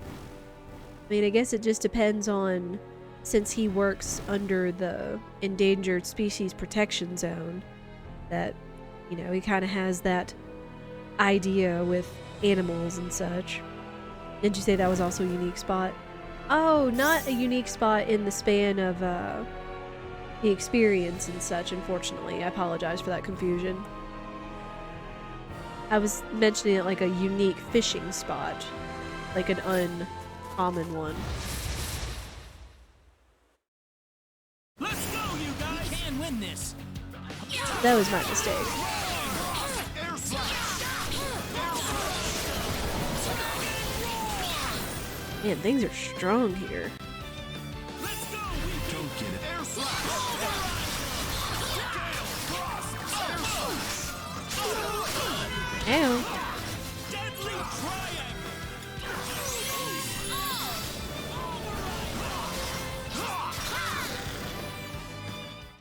I mean, I guess it just depends on, since he works under the Endangered Species Protection Zone, that, you know, he kind of has that idea with animals and such. Did you say that was also a unique spot? Oh, not a unique spot in the span of the experience and such, unfortunately. I apologize for that confusion. I was mentioning it like a unique fishing spot. Like an uncommon one. Let's go, you guys! We can win this! That was my mistake. Man, things are strong here. Don't get it. Ow.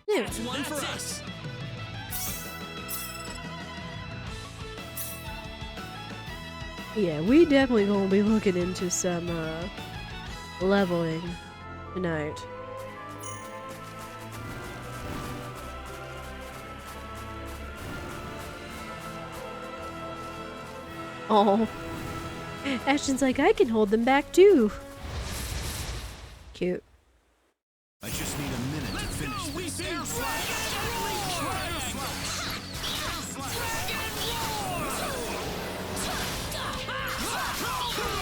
That's one for us. Yeah, we definitely gonna be looking into some leveling tonight. Oh, Ashton's like, I can hold them back too. Cute. I just need a minute to finish this.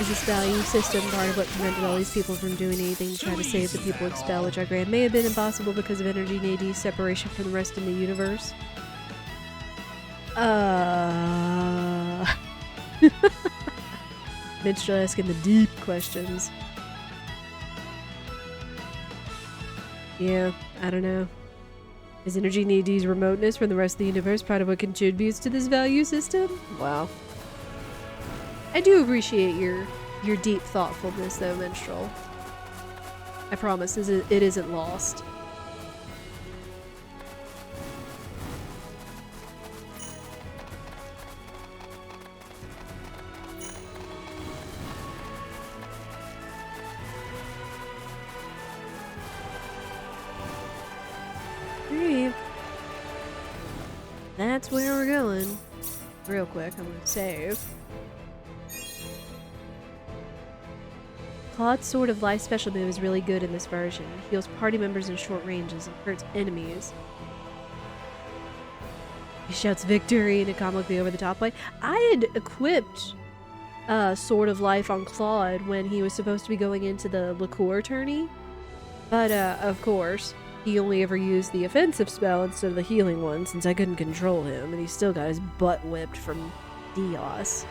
Is this value system part of what prevented all these people from doing anything to try to save the people expelled, which I grant may have been impossible because of Energy Nade's separation from the rest of the universe? Minstrel asking the deep questions. Yeah, I don't know. Is Energy Nade's remoteness from the rest of the universe part of what contributes to this value system? Wow. I do appreciate your deep thoughtfulness, though, Minstrel. I promise, it isn't lost. Alright. That's where we're going. Real quick, I'm gonna save. Claude's Sword of Life special move is really good in this version. Heals party members in short ranges and hurts enemies. He shouts victory in a comically over-the-top way. I had equipped Sword of Life on Claude when he was supposed to be going into the liqueur tourney. But, of course, he only ever used the offensive spell instead of the healing one since I couldn't control him, and he still got his butt whipped from Dios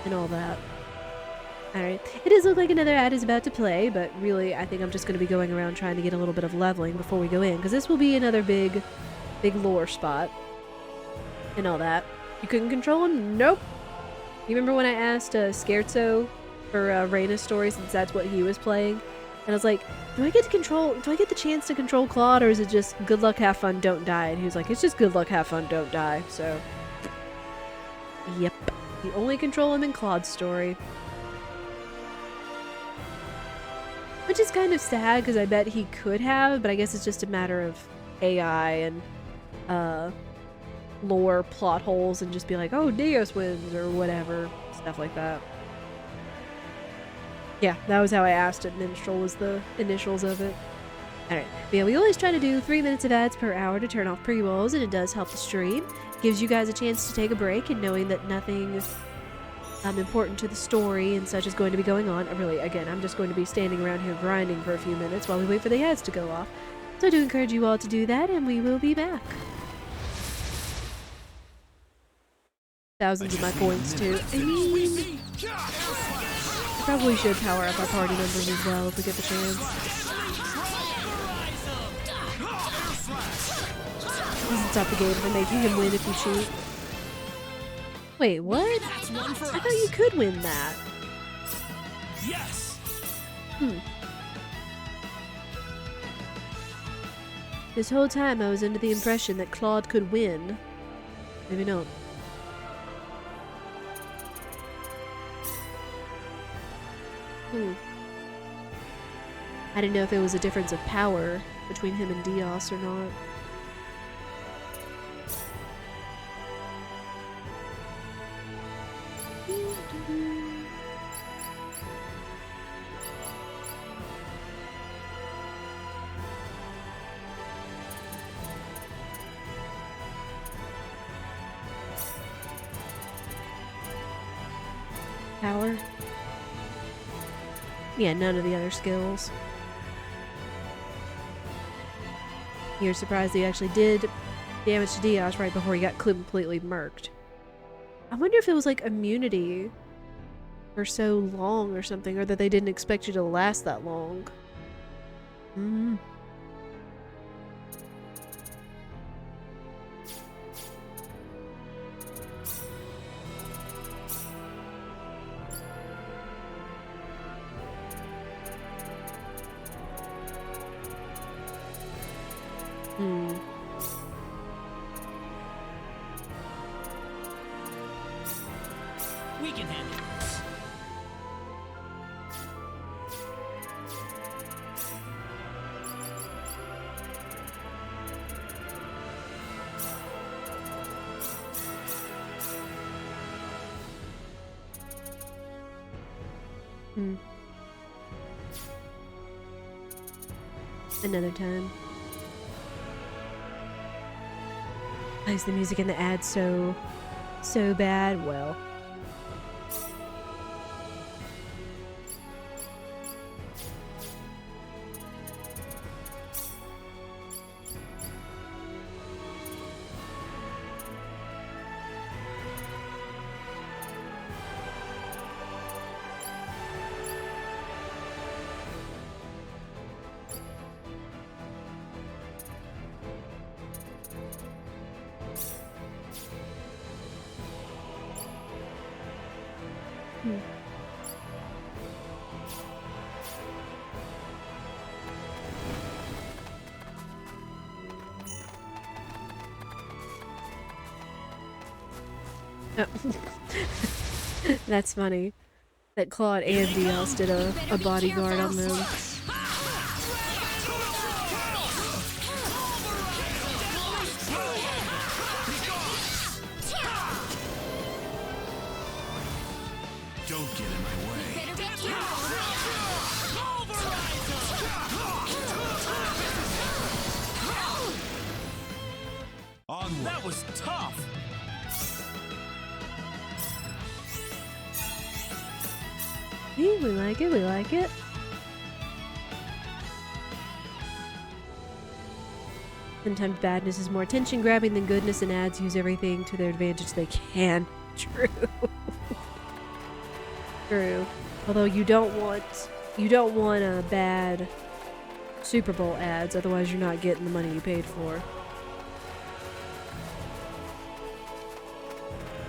and all that. Alright, it does look like another ad is about to play, but really I think I'm just going to be going around trying to get a little bit of leveling before we go in, because this will be another big lore spot. And all that. You couldn't control him? Nope. You remember when I asked Scherzo for Rena's story, since that's what he was playing? And I was like, do I get the chance to control Claude, or is it just good luck, have fun, don't die? And he was like, it's just good luck, have fun, don't die. So, yep. You only control him in Claude's story. Which is kind of sad, because I bet he could have, but I guess it's just a matter of AI and lore plot holes and just be like, oh, Dios wins, or whatever. Stuff like that. Yeah, that was how I asked it. Minstrel was the initials of it. Alright, but yeah, we always try to do 3 minutes of ads per hour to turn off pre-rolls, and it does help the stream. Gives you guys a chance to take a break, and knowing that nothing important to the story and such is going to be going on. Really, again, I'm just going to be standing around here grinding for a few minutes while we wait for the ads to go off. So I do encourage you all to do that, and we will be back. Thousands of my points, too. I mean, I probably should power up our party members as well if we get the chance. Doesn't stop the game from making him win if you cheat. Wait, what? I thought you could win that. Yes. This whole time I was under the impression that Claude could win. Maybe not. I didn't know if it was a difference of power between him and Dios or not. Power. Yeah, none of the other skills. You're surprised he actually did damage to Diaz right before he got completely murked. I wonder if it was like immunity for so long or something, or that they didn't expect you to last that long. Hmm. We can handle this. Another time. Why is the music in the ad so bad? Well. Oh. That's funny. That Claude and Diaz did a bodyguard on them. Don't get in my way. Onward. That was tough. We like it, we like it. Sometimes badness is more attention grabbing than goodness, and ads use everything to their advantage they can. True. True. Although you don't want a bad Super Bowl ads, otherwise you're not getting the money you paid for.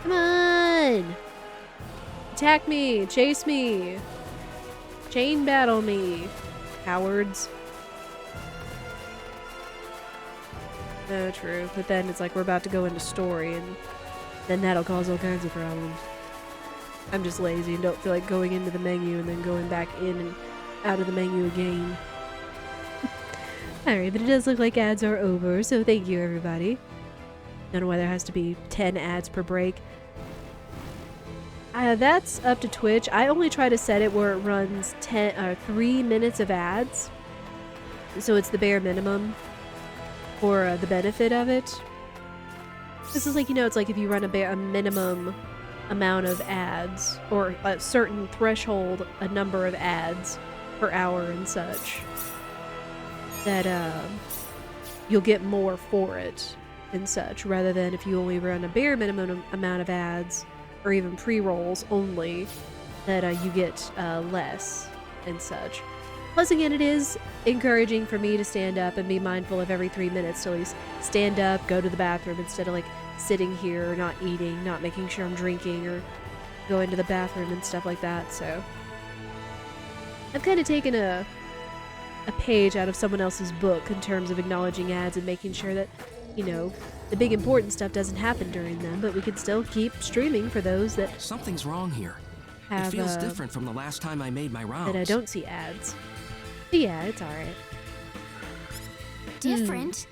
Come on! Attack me! Chase me! Chain battle me! Cowards. No, true. But then it's like we're about to go into story, and then that'll cause all kinds of problems. I'm just lazy and don't feel like going into the menu and then going back in and out of the menu again. Alright, but it does look like ads are over, so thank you everybody. Don't know why there has to be 10 ads per break. That's up to Twitch. I only try to set it where it runs 3 minutes of ads. So it's the bare minimum for the benefit of it. This is like, you know, it's like if you run a minimum amount of ads, or a certain threshold, a number of ads per hour and such, that you'll get more for it and such, rather than if you only run a bare minimum amount of ads, or even pre-rolls only, that you get less and such. Plus, again, it is encouraging for me to stand up and be mindful of every 3 minutes to at least stand up, go to the bathroom, instead of like sitting here or not eating, not making sure I'm drinking or going to the bathroom and stuff like that. So I've kind of taken a page out of someone else's book in terms of acknowledging ads and making sure that, you know, the big important stuff doesn't happen during them, but we can still keep streaming for those that something's wrong here. Have, it feels different from the last time I made my rounds. That I don't see ads. But yeah, it's alright. Different?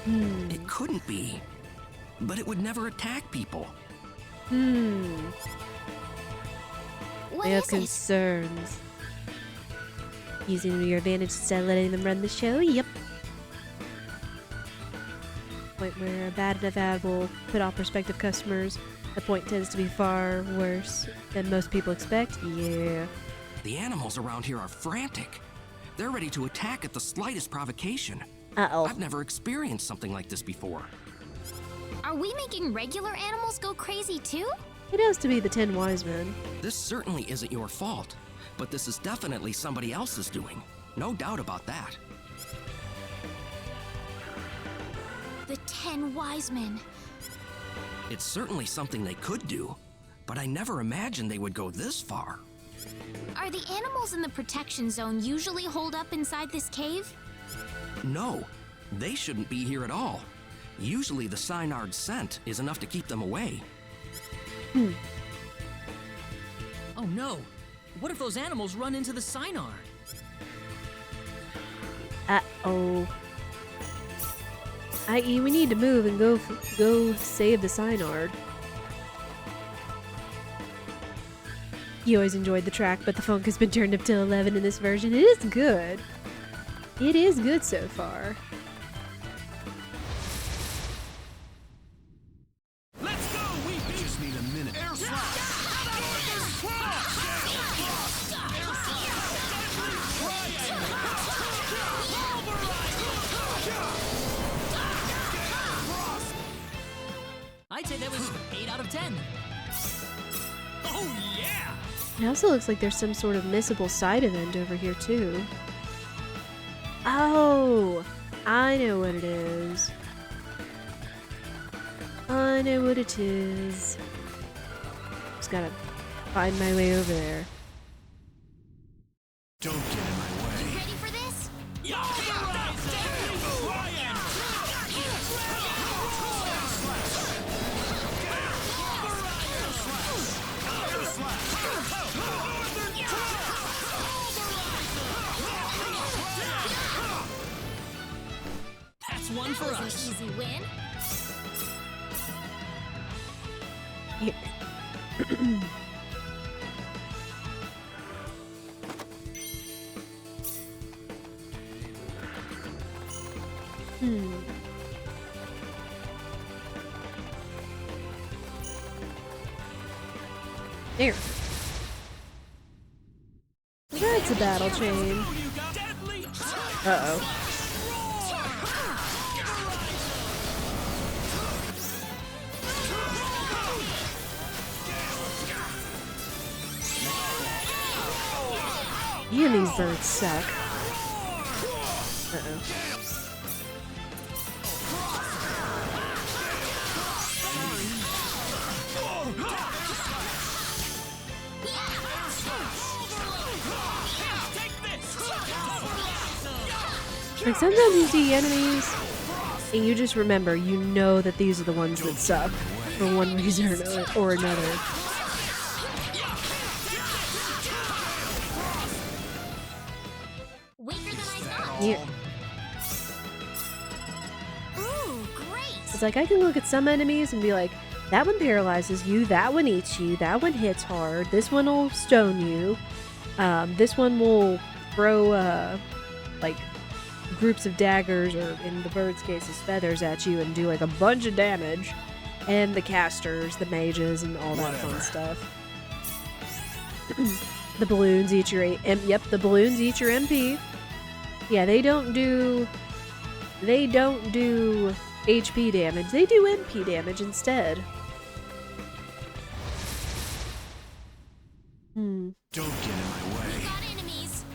It couldn't be. But it would never attack people. What I have is it? concerns. Using your advantage instead of letting them run the show? Yep. point where a bad enough ad will put off prospective customers. The point tends to be far worse than most people expect. Yeah. The animals around here are frantic. They're ready to attack at the slightest provocation. Uh-oh. I've never experienced something like this before. Are we making regular animals go crazy too? It has to be the 10 wise men. This certainly isn't your fault, but this is definitely somebody else's doing. No doubt about that. The 10 wise men. It's certainly something they could do, but I never imagined they would go this far. Are the animals in the protection zone usually holed up inside this cave? No, they shouldn't be here at all. Usually the Synard's scent is enough to keep them away. Oh no! What if those animals run into the Synard? Uh-oh. I.e., we need to move and go save the Synard. You always enjoyed the track, but the funk has been turned up to 11 in this version. It is good. It is good so far. Let's go! We just need a minute. Air slash! I'd say that was 8 out of 10. Oh yeah! It also looks like there's some sort of missable side event over here too. Oh! I know what it is. I know what it is. Just gotta find my way over there. Don't get in my way. You ready for this? That's one for That was us. an easy win. There. That's a battle chain. Uh-oh. You and these birds suck. Uh-oh. Like sometimes you see enemies and you just remember, you know that these are the ones that suck for one reason or another. Yeah. Ooh, great! It's like I can look at some enemies and be like, that one paralyzes you, that one eats you, that one hits hard, this one will stone you, this one will throw like groups of daggers, or in the bird's case is feathers, at you and do like a bunch of damage, and the casters, the mages, and all that fun stuff. The balloons eat your the balloons eat your MP. Yeah, they don't do HP damage. They do MP damage instead. Don't get in my way. We got enemies.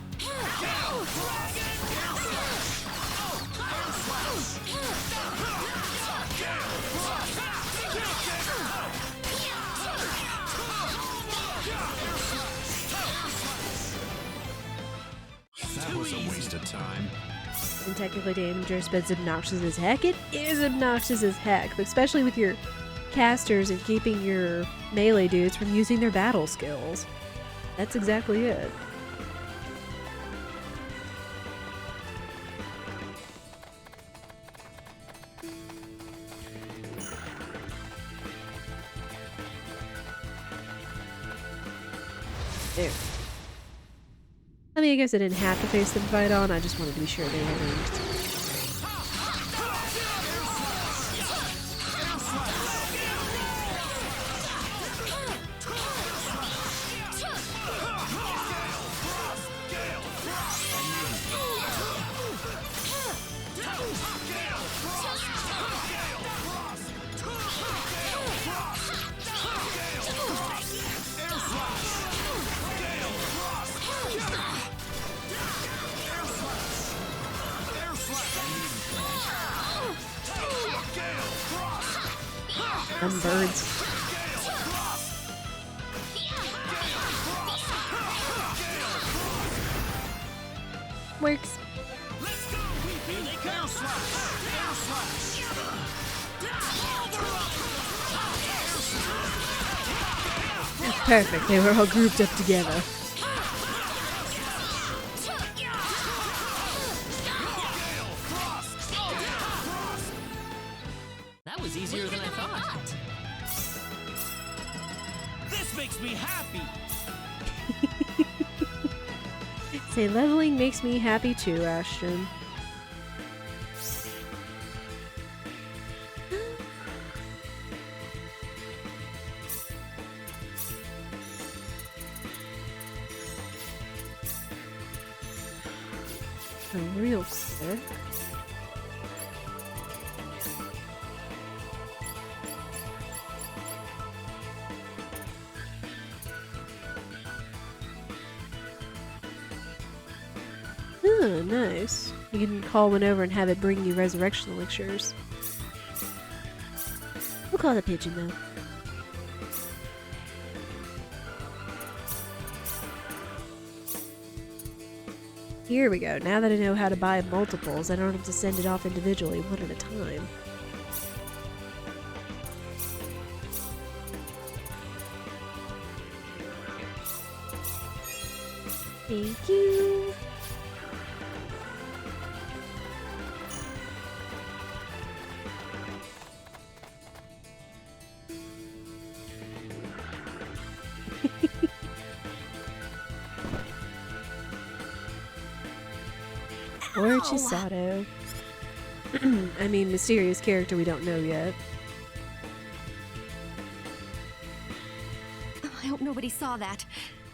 That was a waste of time. And technically dangerous, but it's obnoxious as heck. It is obnoxious as heck, but especially with your casters and keeping your melee dudes from using their battle skills. That's exactly it. There. I mean, I guess I didn't have to face them fight on, I just wanted to be sure they were linked. Dumb birds. Works. Perfect. They were all grouped up together. That was easier than I thought. This makes me happy. Say leveling makes me happy too, Ashton. Real quick. Oh, nice. You can call one over and have it bring you resurrection elixirs. We'll call it a pigeon, though. Here we go. Now that I know how to buy multiples, I don't have to send it off individually, one at a time. Thank you. Or Chisato. I mean, mysterious character we don't know yet. I hope nobody saw that.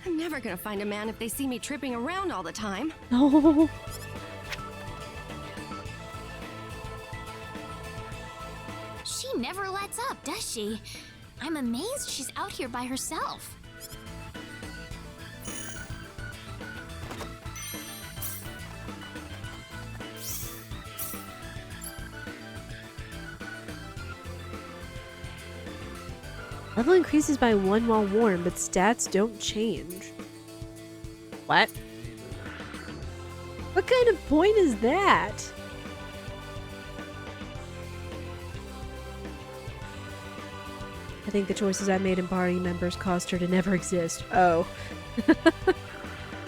I'm never gonna find a man if they see me tripping around all the time. Oh. She never lets up, does she? I'm amazed she's out here by herself. Level increases by 1 while warm, but stats don't change. What? What kind of point is that? I think the choices I made in party members caused her to never exist. Oh.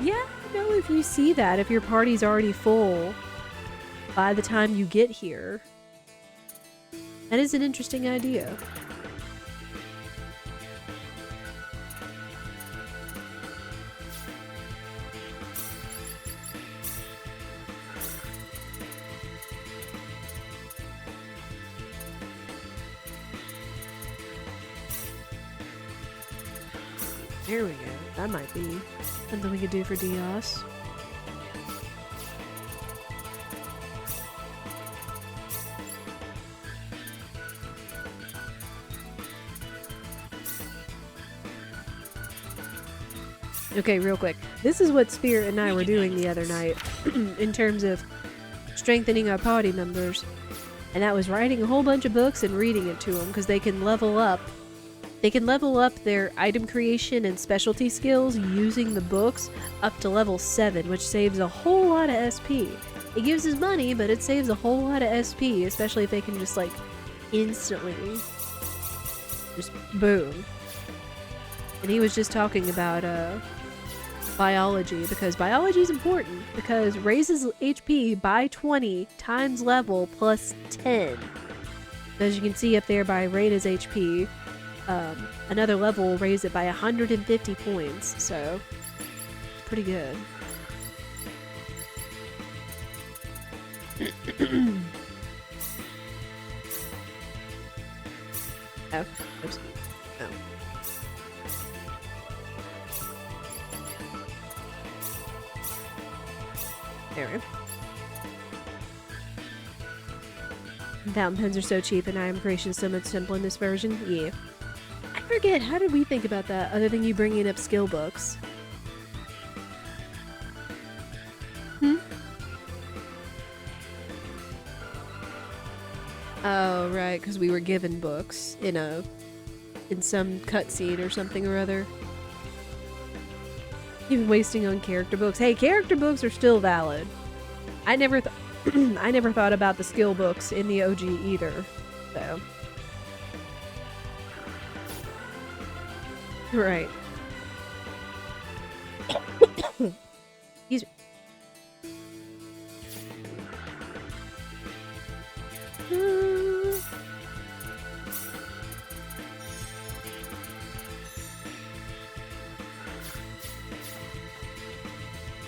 Yeah, no, if you see that, if your party's already full by the time you get here. That is an interesting idea. There we go. That might be something we could do for Dios. Okay, real quick. This is what Spirit and I were doing the other night in terms of strengthening our party members. And that was writing a whole bunch of books and reading it to them because they can level up. They can level up their item creation and specialty skills using the books up to level 7, which saves a whole lot of SP. It gives us money, but it saves a whole lot of SP, especially if they can just like instantly just boom. And he was just talking about biology, because biology is important because raises HP by 20 times level plus 10. As you can see up there by Rena's HP, another level will raise it by 150 points, so pretty good. Oh, oops. Oh. There we go. Fountain pens are so cheap and item creation is so much simpler in this version. Yeah. I forget, how did we think about that other than you bringing up skill books? Oh, right, because we were given books in some cutscene or something or other. Even wasting on character books. Hey, character books are still valid. I never thought about the skill books in the OG either. So. Right. Excuse me.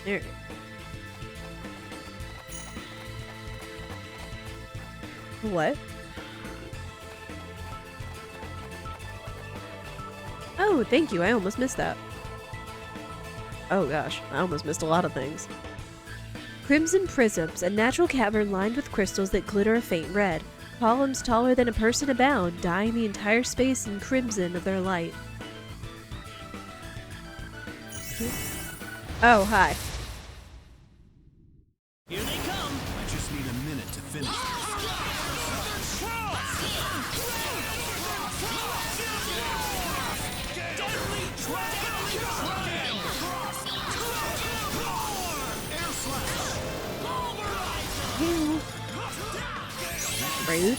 There. What? Oh, thank you. I almost missed that. Oh gosh, I almost missed a lot of things. Crimson prisms, a natural cavern lined with crystals that glitter a faint red. Columns taller than a person abound, dyeing the entire space in crimson of their light. Oh, hi. Here they come. I just need a minute to finish this. Rude.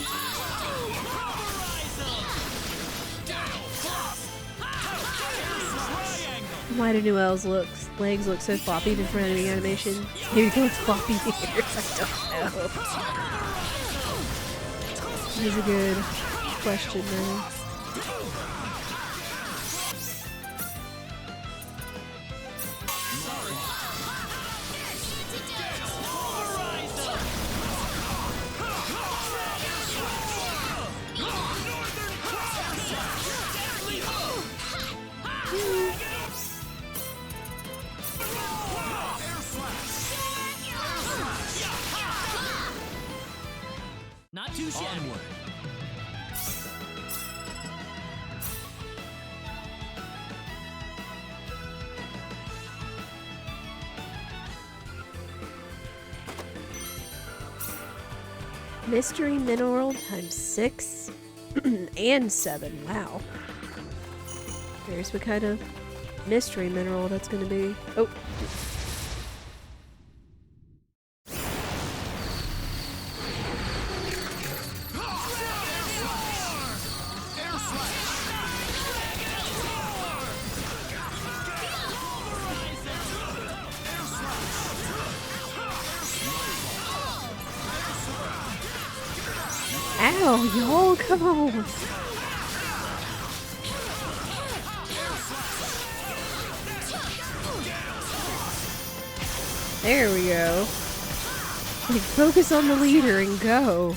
Why do Noelle's legs look so floppy in front of the animation? Maybe because it's floppy ears, I don't know. It is a good question though. Not too shabby. Mystery mineral times 6 and 7. Wow. Curious what kind of mystery mineral that's going to be. Oh. Ow, y'all, come on. There we go. Like, focus on the leader and go.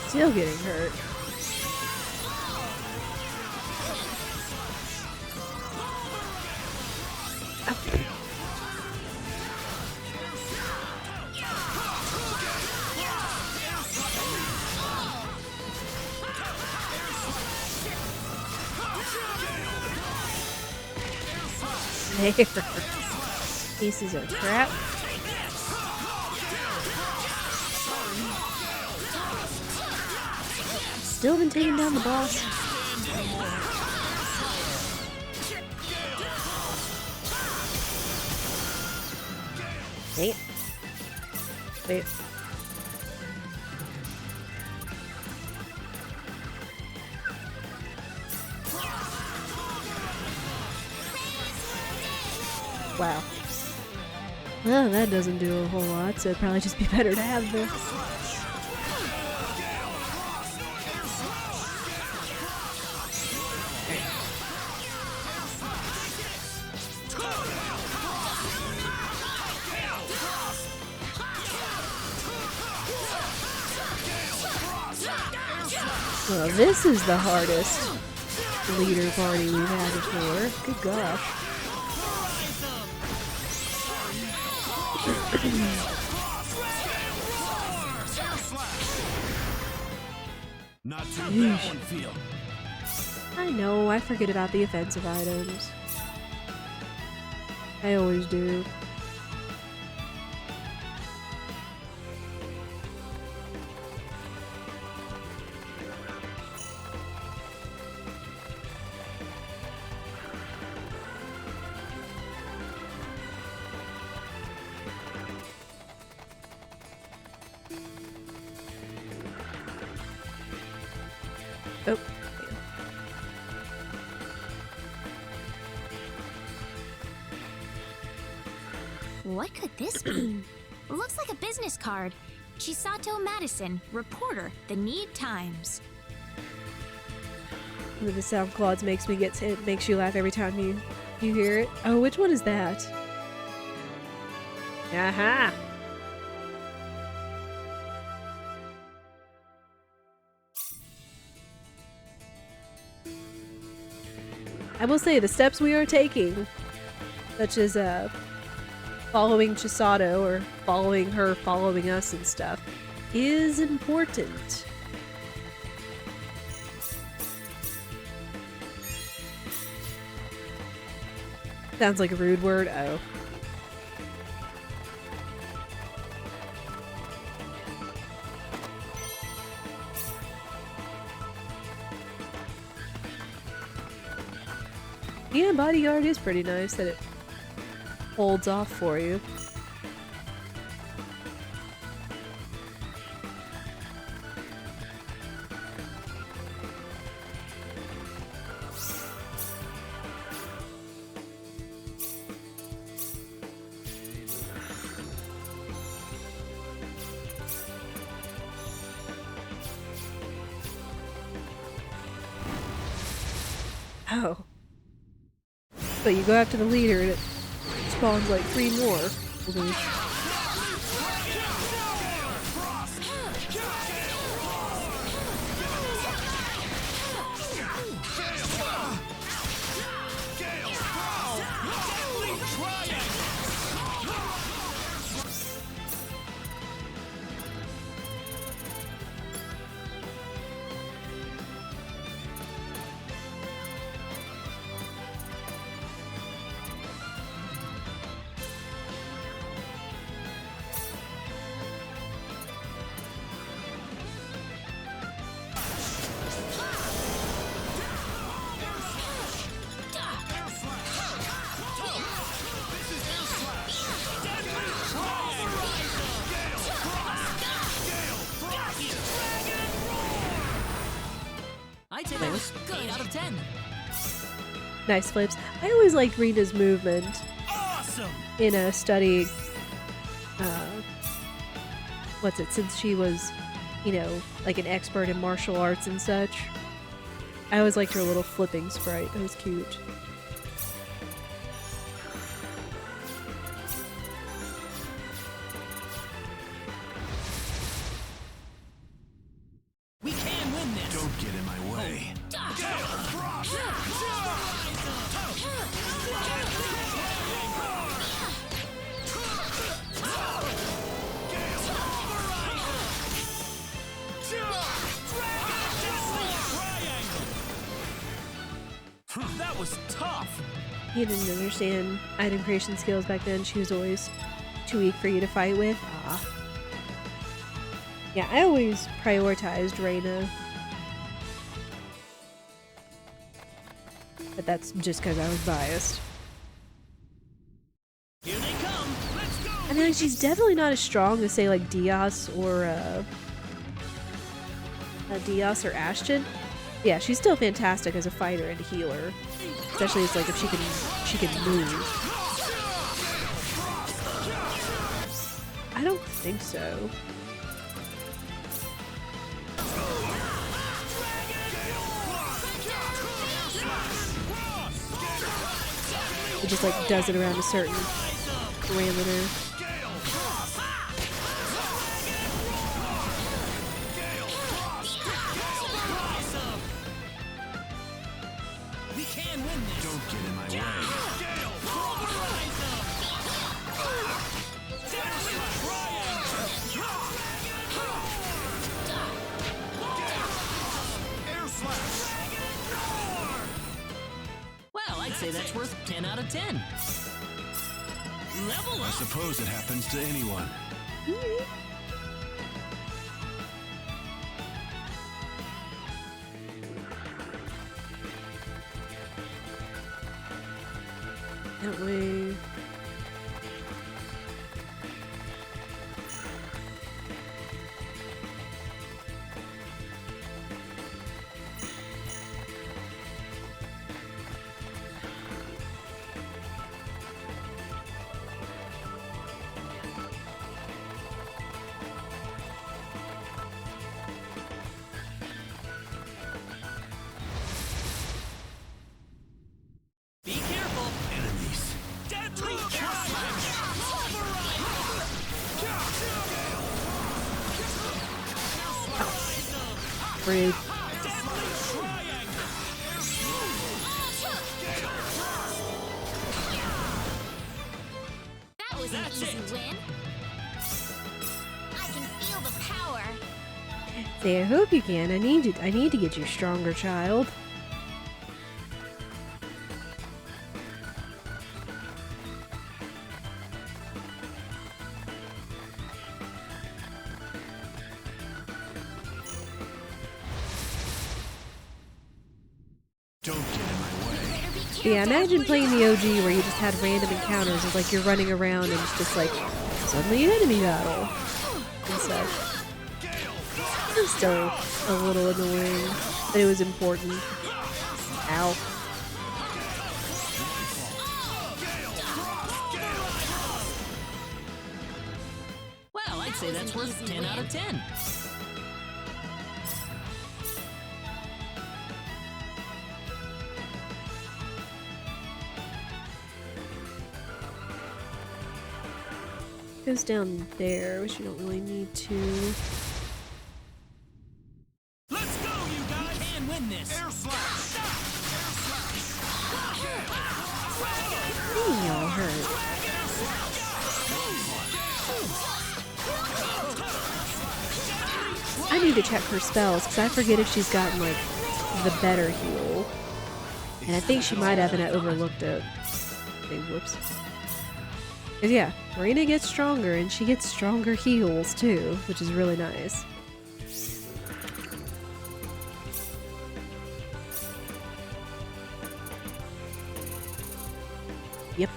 Still getting hurt. There. Pieces of crap. Still been taking down the boss. Wait. Wait. Wow. Well, that doesn't do a whole lot, so it'd probably just be better to have this. Well, this is the hardest leader party we've had before. Good gosh. Not too bad one feel. I know, I forget about the offensive items. I always do. Oh. What could this be? Looks like a business card. Chisato Madison, reporter, The Need Times. Ooh, the sound Claude's makes you laugh every time you hear it. Oh, which one is that? Aha! I will say the steps we are taking, such as following Chisato or following her, following us and stuff, is important. Sounds like a rude word. Oh. Yeah, bodyguard is pretty nice that it holds off for you. Oh. But you go after the leader and it spawns like 3 more. I take those 8 out of 10. Nice flips. I always liked Rena's movement. Awesome. In studying, what's it, since she was, you know, like an expert in martial arts and such. I always liked her little flipping sprite. That was cute. We can win this. Don't get in my way. That was tough. You didn't understand item creation skills back then. She was always too weak for you to fight with. Ah. Yeah, I always prioritized Rena. But that's just because I was biased. Here they come. Let's go. I mean, she's definitely not as strong as, say, like Diaz or Ashton. Yeah, she's still fantastic as a fighter and a healer. Especially it's like if she can move. I don't think so. It just like does it around a certain parameter. We can win this. Don't get in my way. Well, I'd say that's worth 10 out of 10. Level I up! suppose it happens to anyone. That way. Be careful! Enemies. Deadly Rude. That was an easy win. I can feel the power. Say, I hope you can. I need to get you stronger, child. Don't get in my way. Yeah, imagine playing the OG where you just had random encounters of like you're running around and it's just like suddenly an enemy battle and stuff. It was still a little annoying, but it was important. Ow. Well, I'd say that's worth 10 out of 10. Goes down there, which you don't really need to. Let's go, you guys! We can win this! Air slash! Ooh, y'all hurt. I need to check her spells because I forget if she's gotten like the better heal, and I think she might have, and I overlooked it. Okay, whoops. Cause yeah, Rena gets stronger and she gets stronger heals too, which is really nice. Yep.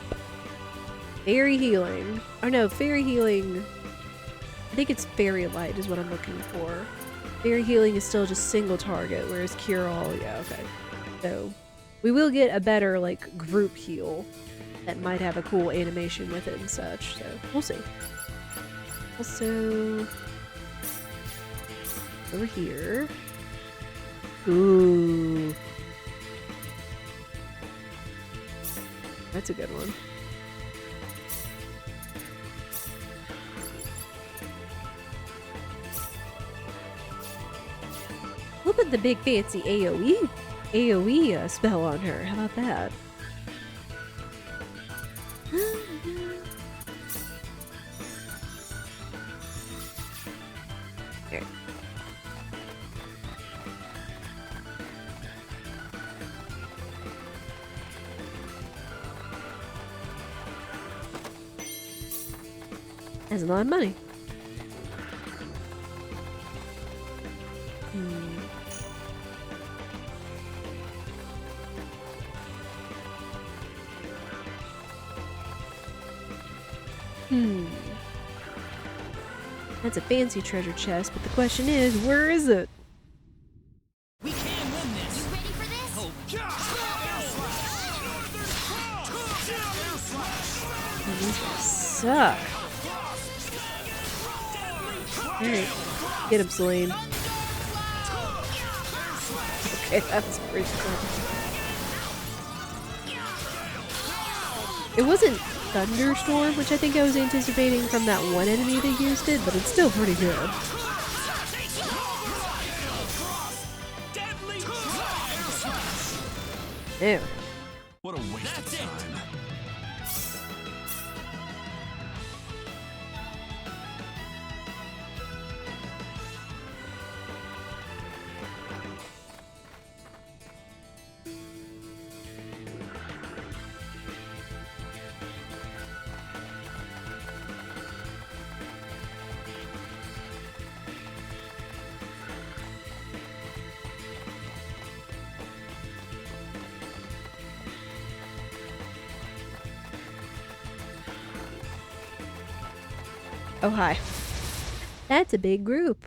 Fairy healing. Oh no, fairy healing. I think it's fairy light is what I'm looking for. Fairy healing is still just single target, whereas cure all, yeah, okay. So we will get a better like group heal that might have a cool animation with it and such, so we'll see. Also, over here. Ooh. That's a good one. We'll put the big fancy AoE spell on her. How about that? Here. That's a lot of money. That's a fancy treasure chest, but the question is, where is it? We can win this! You ready for this? Oh. Oh, these guys suck. Alright. Get him, Celine. Okay, that was pretty cool. It wasn't Thunderstorm, which I think I was anticipating from that one enemy that used it, but it's still pretty good. Ew. What a waste of time. Oh, hi. That's a big group.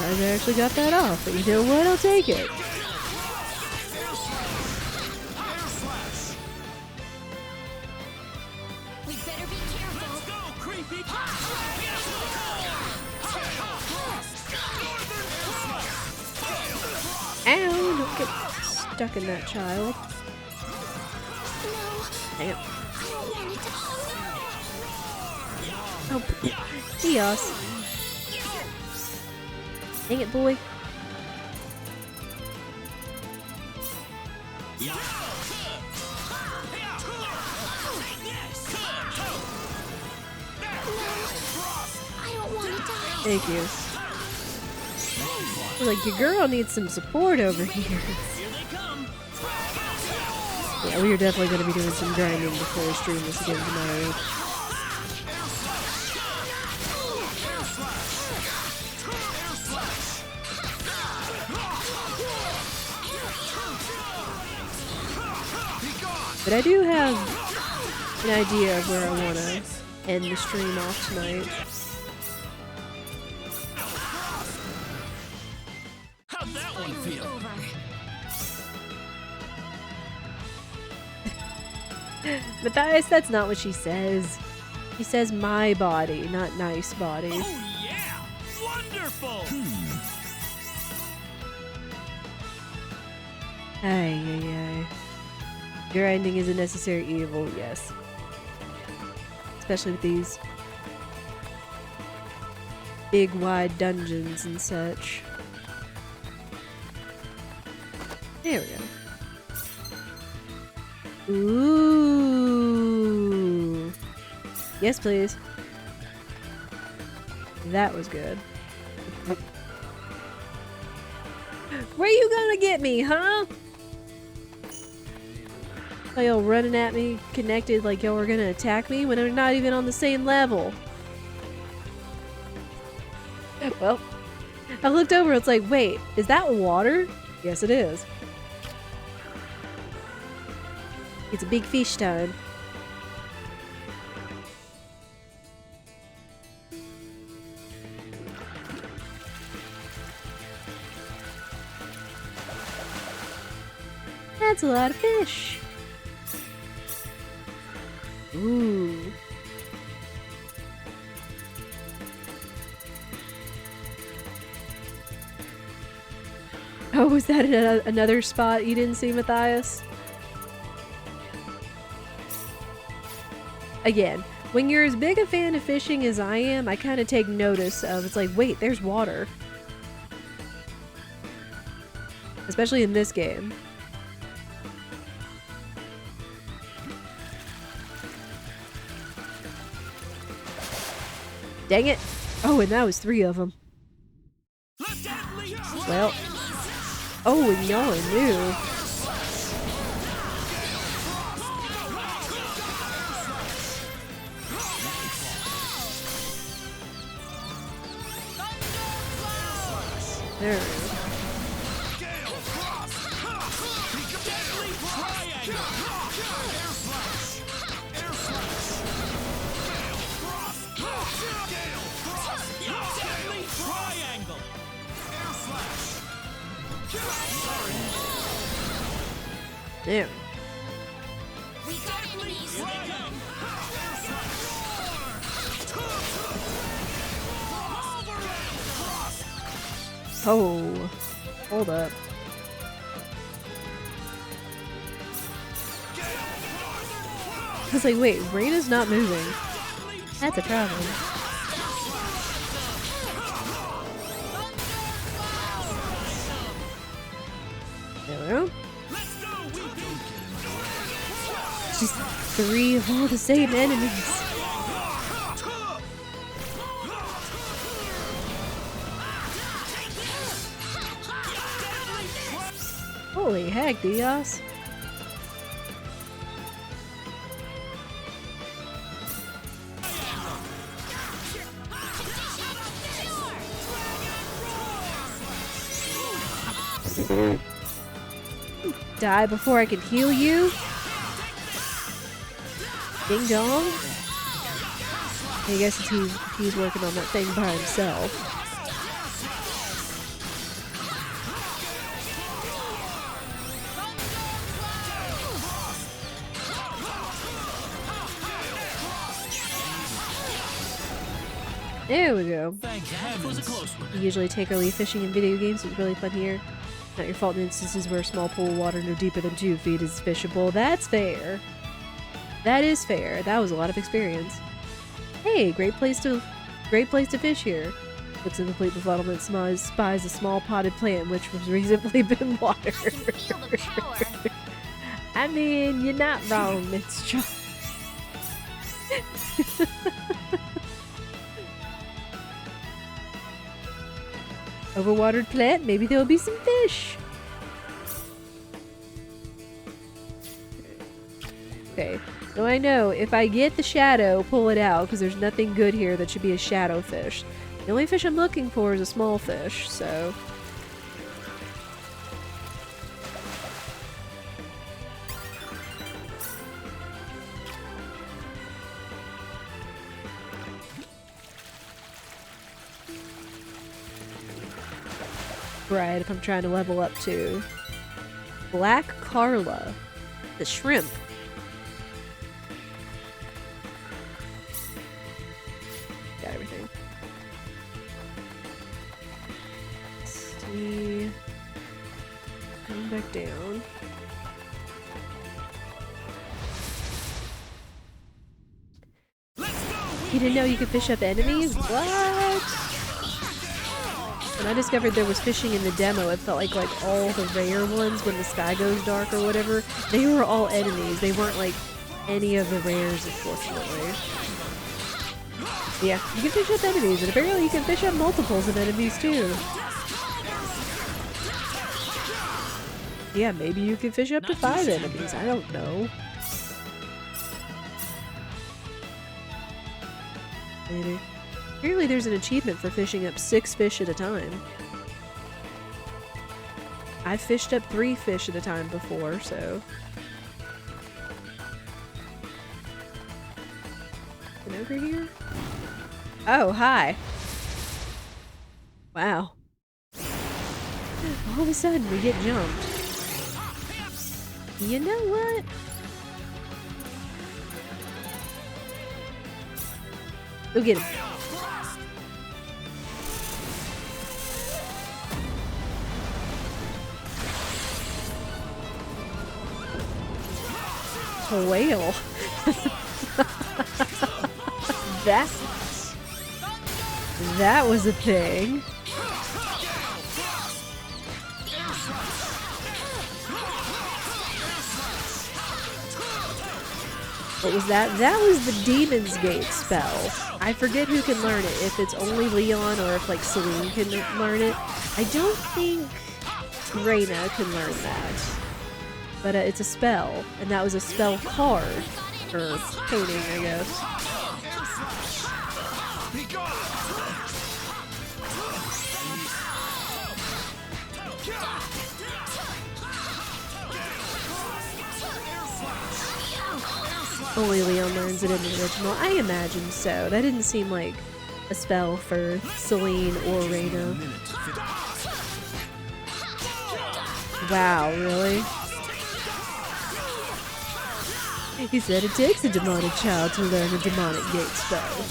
I actually got that off, but you know what? I'll take it. We better be careful. Let's go, creepy. Ow! Don't get stuck in that child. Dang it. Oh, Dios. Dang it, boy. Thank you. Like, your girl needs some support over here. Yeah, we are definitely going to be doing some grinding before we stream this again tomorrow. But I do have an idea of where I want to end the stream off tonight. How'd that one feel? Matthias, that's not what she says. She says my body, not nice body. Oh yeah! Wonderful! Ay, ay, ay. Grinding is a necessary evil, yes. Especially with these big, wide dungeons and such. There we go. Ooh. Yes, please. That was good. Where you gonna get me, huh? Are y'all running at me, connected like y'all were gonna attack me when we're not even on the same level? Well, I looked over, it's like, wait, is that water? Yes, it is. It's a big fish time. That's a lot of fish. Ooh. Oh, was that another spot you didn't see, Matthias? Again, when you're as big a fan of fishing as I am, I kind of take notice of, it's like, wait, there's water. Especially in this game. Dang it. Oh, and that was 3 of them. Well. Oh, and y'all are new. There we go. There. We got enemies. Oh, hold up. I was like, wait, Rena's not moving. That's a problem. There we go. Just 3 of all the same enemies. Holy heck, Dios. Die before I can heal you? Ding dong? I guess he's working on that thing by himself. There we go. We usually take our leave fishing in video games. It's really fun here. Not your fault in instances where a small pool of water no deeper than 2 feet is fishable. That's fair. That is fair. That was a lot of experience. Hey, great place to fish here. Looks in complete befuddlement, spies a small potted plant which was recently been watered. I mean, you're not wrong, Minstrel. Overwatered plant, maybe there'll be some fish. Okay, so I know if I get the shadow, pull it out, because there's nothing good here that should be a shadow fish. The only fish I'm looking for is a small fish, so... Right, if I'm trying to level up to Black Carla, the shrimp. Got everything. Let's see. Come back down. You didn't know you could fish up enemies? What? When I discovered there was fishing in the demo, it felt like all the rare ones when the sky goes dark or whatever, they were all enemies. They weren't like any of the rares, unfortunately. Yeah, you can fish up enemies, and apparently you can fish up multiples of enemies too. Yeah, maybe you can fish up to 5 enemies, I don't know. Maybe. Apparently there's an achievement for fishing up 6 fish at a time. I've fished up 3 fish at a time before, so... An ogre here? Oh, hi! Wow. All of a sudden we get jumped. You know what? Go get him. A whale. That was a thing. What was that? That was the Demon's Gate spell. I forget who can learn it, if it's only Leon or if like Celine can learn it. I don't think Rena can learn that. But it's a spell, and that was a spell card, or painting, I guess. Only Leon learns it in the original. I imagine so. That didn't seem like a spell for Celine or Rena. Wow, really? He said it takes a demonic child to learn a demonic gate spell.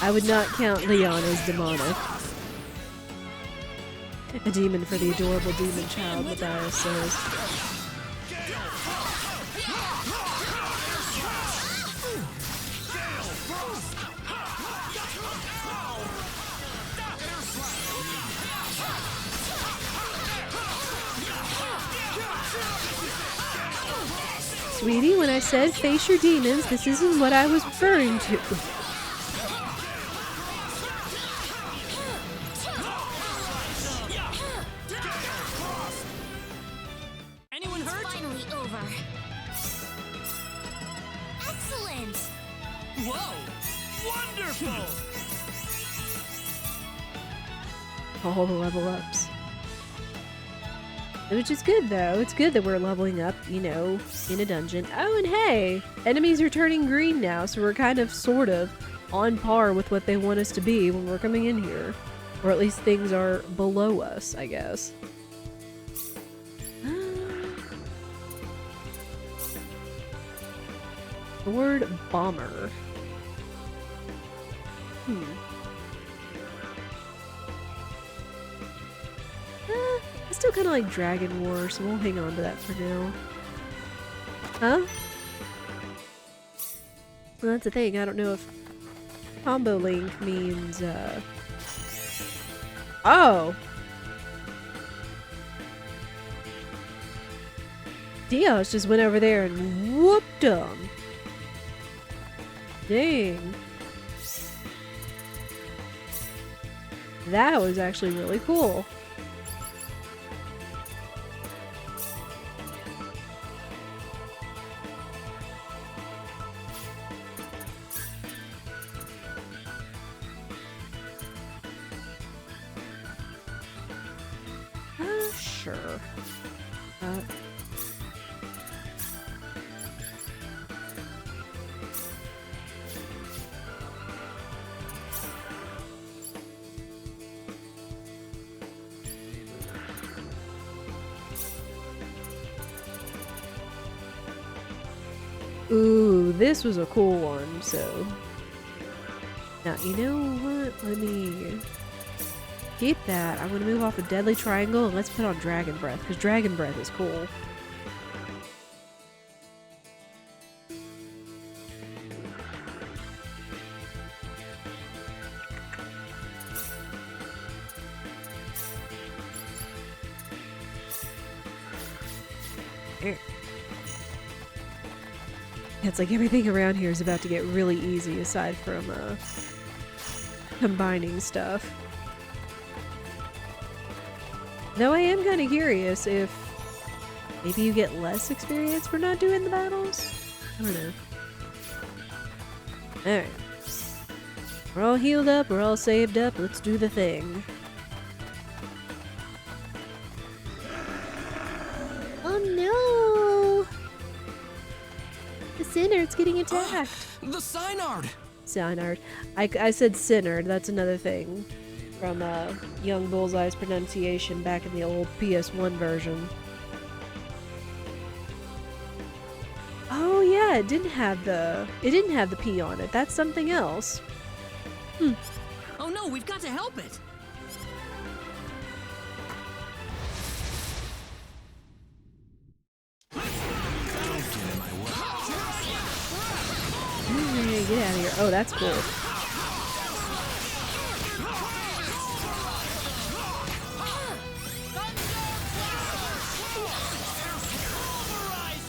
I would not count Leon as demonic. A demon for the adorable demon child, Matthias says. Sweetie, when I said face your demons, this isn't what I was referring to. Anyone hurt? Finally over. Excellent! Whoa! Wonderful! All the level ups. Which is good, though. It's good that we're leveling up, you know, in a dungeon. Oh, and hey! Enemies are turning green now, so we're kind of, sort of, on par with what they want us to be when we're coming in here. Or at least things are below us, I guess. Sword Bomber. I still kind of like Dragon War, so we'll hang on to that for now. Huh? Well, that's the thing. I don't know if combo link means, Oh! Dios just went over there and whooped them. Dang. That was actually really cool. Sure. Ooh, this was a cool one, so... Now, you know what? Let me... keep that. I'm gonna move off of Deadly Triangle and let's put on Dragon Breath, because Dragon Breath is cool. It's like everything around here is about to get really easy aside from combining stuff. Though I am kind of curious if maybe you get less experience for not doing the battles? I don't know. Alright. We're all healed up, we're all saved up, let's do the thing. Oh no! The Synard's getting attacked! The Synard! Synard. I said Synard, that's another thing. From Young Bullseye's pronunciation back in the old PS1 version. Oh yeah, it didn't have the P on it. That's something else. Oh no, we've got to help it. Get out of here. Oh, that's cool.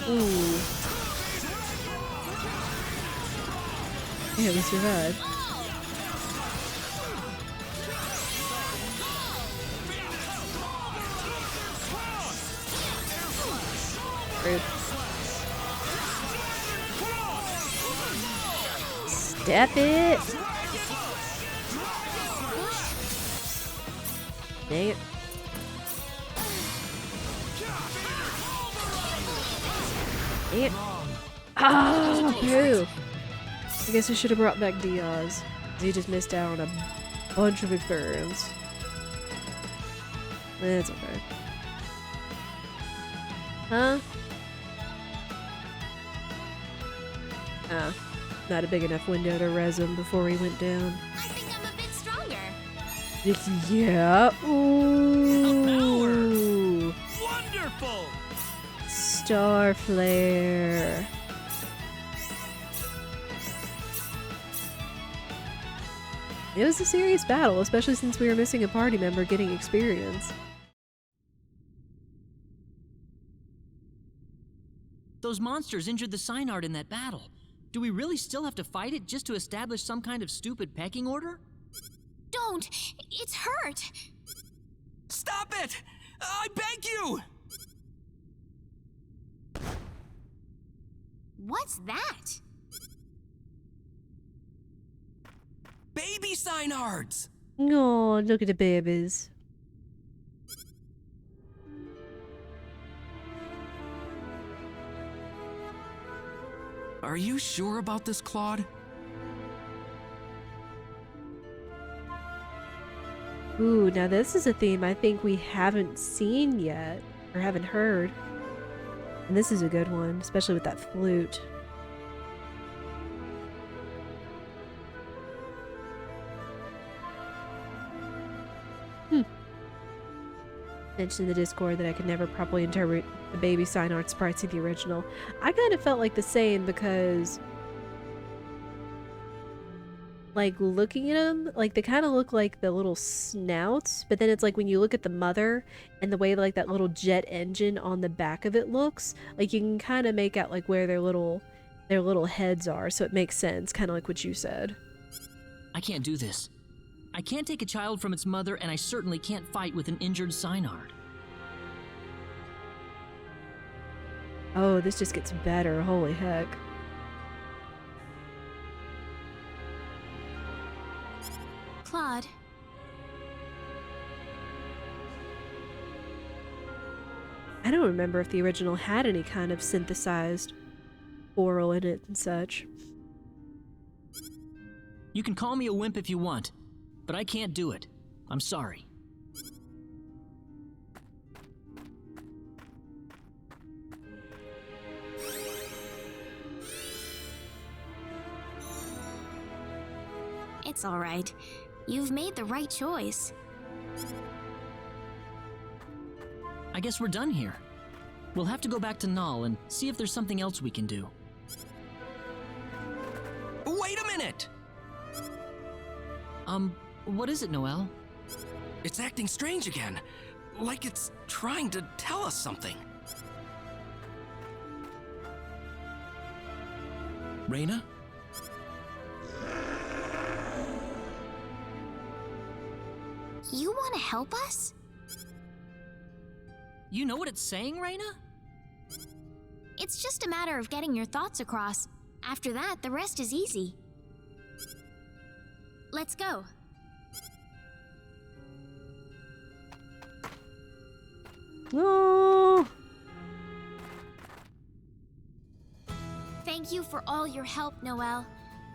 Ooh. Yeah, we survived. Rude. Step it! Dang it. Dang it. Oh, boo! I guess I should have brought back Diaz. He just missed out on a bunch of experience. That's okay. Huh? Ah. Not a big enough window to res him before he went down. I think I'm a bit stronger. Yeah. Ooh. Wonderful. Star Flare. It was a serious battle, especially since we were missing a party member getting experience. Those monsters injured the Synard in that battle. Do we really still have to fight it just to establish some kind of stupid pecking order? Don't! It's hurt! Stop it! I beg you! What's that? Baby Synards! Oh, look at the babies. Are you sure about this, Claude? Ooh, now this is a theme I think we haven't seen yet, or haven't heard. And this is a good one, especially with that flute. Mentioned in the Discord that I could never properly interpret the baby sign art sprites in the original. I kind of felt like the same because, like, looking at them, like, they kind of look like the little snouts, but then it's like when you look at the mother and the way, like, that little jet engine on the back of it looks, like, you can kind of make out, like, where their little heads are, so it makes sense, kind of like what you said. I can't do this. I can't take a child from its mother, and I certainly can't fight with an injured Synard. Oh, this just gets better. Holy heck. Claude. I don't remember if the original had any kind of synthesized oral in it and such. You can call me a wimp if you want, but I can't do it. I'm sorry. It's all right. You've made the right choice. I guess we're done here. We'll have to go back to Null and see if there's something else we can do. Wait a minute! What is it, Noelle? It's acting strange again. Like it's trying to tell us something. Rena? You want to help us? You know what it's saying, Rena? It's just a matter of getting your thoughts across. After that, the rest is easy. Let's go. No. Thank you for all your help, Noelle.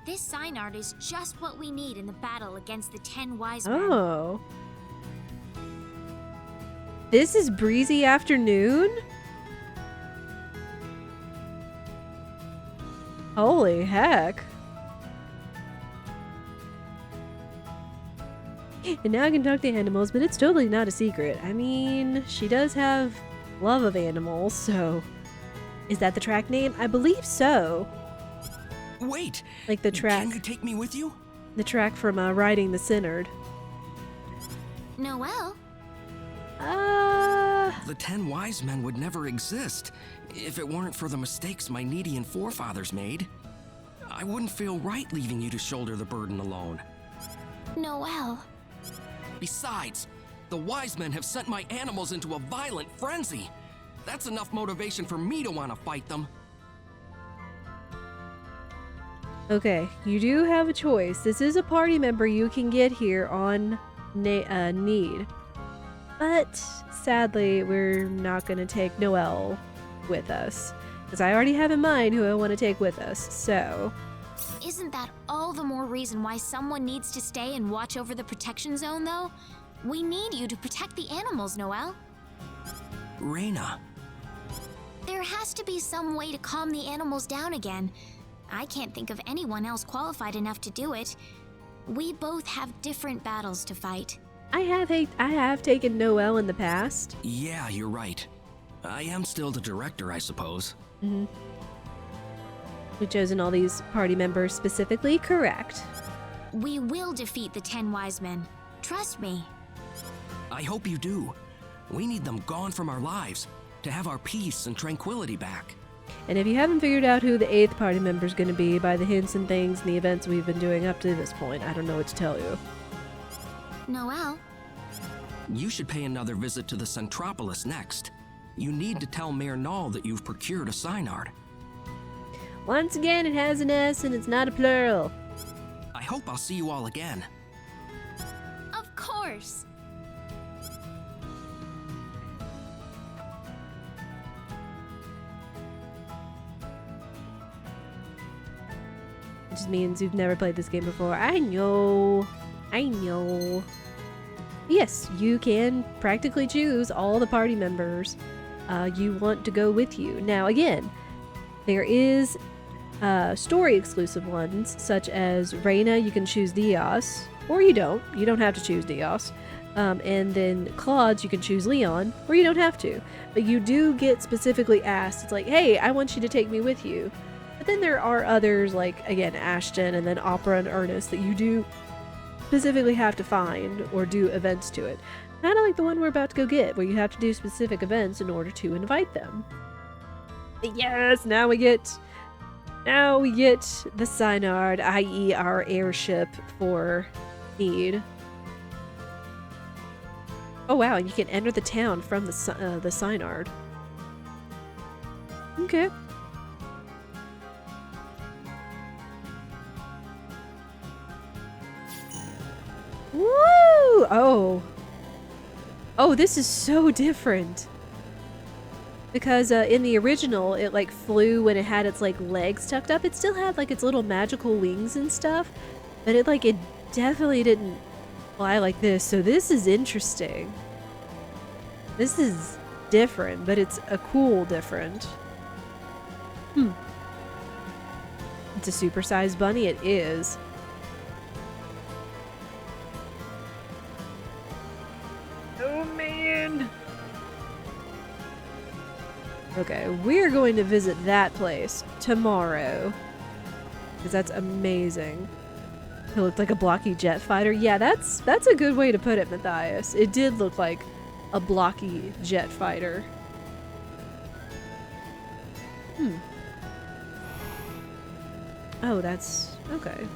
This sign art is just what we need in the battle against the 10 wise men. Oh. This is breezy afternoon? Holy heck. And now I can talk to animals, but it's totally not a secret. I mean, she does have love of animals, so... Is that the track name? I believe so. Wait! Like the track... Can you take me with you? The track from Riding the Synard. Noelle? The 10 wise men would never exist if it weren't for the mistakes my Nedean forefathers made. I wouldn't feel right leaving you to shoulder the burden alone. Noelle. Besides, the wise men have sent my animals into a violent frenzy. That's enough motivation for me to want to fight them. Okay, you do have a choice. This is a party member you can get here on Nede. But sadly, we're not going to take Noelle with us. Because I already have in mind who I want to take with us, so... Isn't that all the more reason why someone needs to stay and watch over the protection zone, though? We need you to protect the animals, Noelle. Rena. There has to be some way to calm the animals down again. I can't think of anyone else qualified enough to do it. We both have different battles to fight. I have taken Noelle in the past. Yeah, you're right. I am still the director, I suppose. Mm-hmm. We've chosen all these party members specifically, correct. We will defeat the 10 wise men. Trust me. I hope you do. We need them gone from our lives to have our peace and tranquility back. And if you haven't figured out who the 8th party member is going to be by the hints and things and the events we've been doing up to this point, I don't know what to tell you. Noelle? You should pay another visit to the Centropolis next. You need to tell Mayor Null that you've procured a Synard. Once again, it has an S and it's not a plural. I hope I'll see you all again. Of course. Which just means you've never played this game before. I know. I know. Yes, you can practically choose all the party members you want to go with you. Now, again, there is story exclusive ones, such as Rena, you can choose Diaz, or you don't. You don't have to choose Diaz. And then Claude's, you can choose Leon, or you don't have to. But you do get specifically asked, it's like, hey, I want you to take me with you. But then there are others, like, again, Ashton, and then Opera and Ernest, that you do specifically have to find or do events to it. Kind of like the one we're about to go get, where you have to do specific events in order to invite them. Yes, now we get the Synard, i.e. our airship for Nede. Oh wow, and you can enter the town from the Synard. Okay. Woo! Oh. Oh, this is so different. Because in the original, it like flew when it had its like legs tucked up. It still had like its little magical wings and stuff, but it definitely didn't fly like this. So this is interesting. This is different, but it's a cool different. It's a supersized bunny. It is. Oh man. Okay, we're going to visit that place tomorrow. Because that's amazing. It looked like a blocky jet fighter. Yeah, that's a good way to put it, Matthias. It did look like a blocky jet fighter. Oh, that's... okay.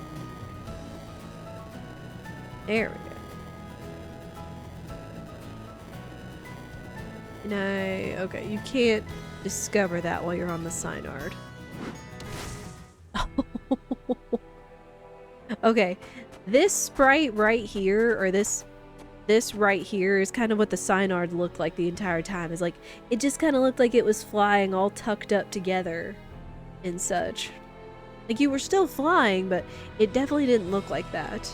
There we go. And okay, you can't discover that while you're on the Synard. Okay, this sprite right here, or this right here, is kind of what the Synard looked like the entire time. Is like, it just kind of looked like it was flying all tucked up together and such. Like, you were still flying, but it definitely didn't look like that.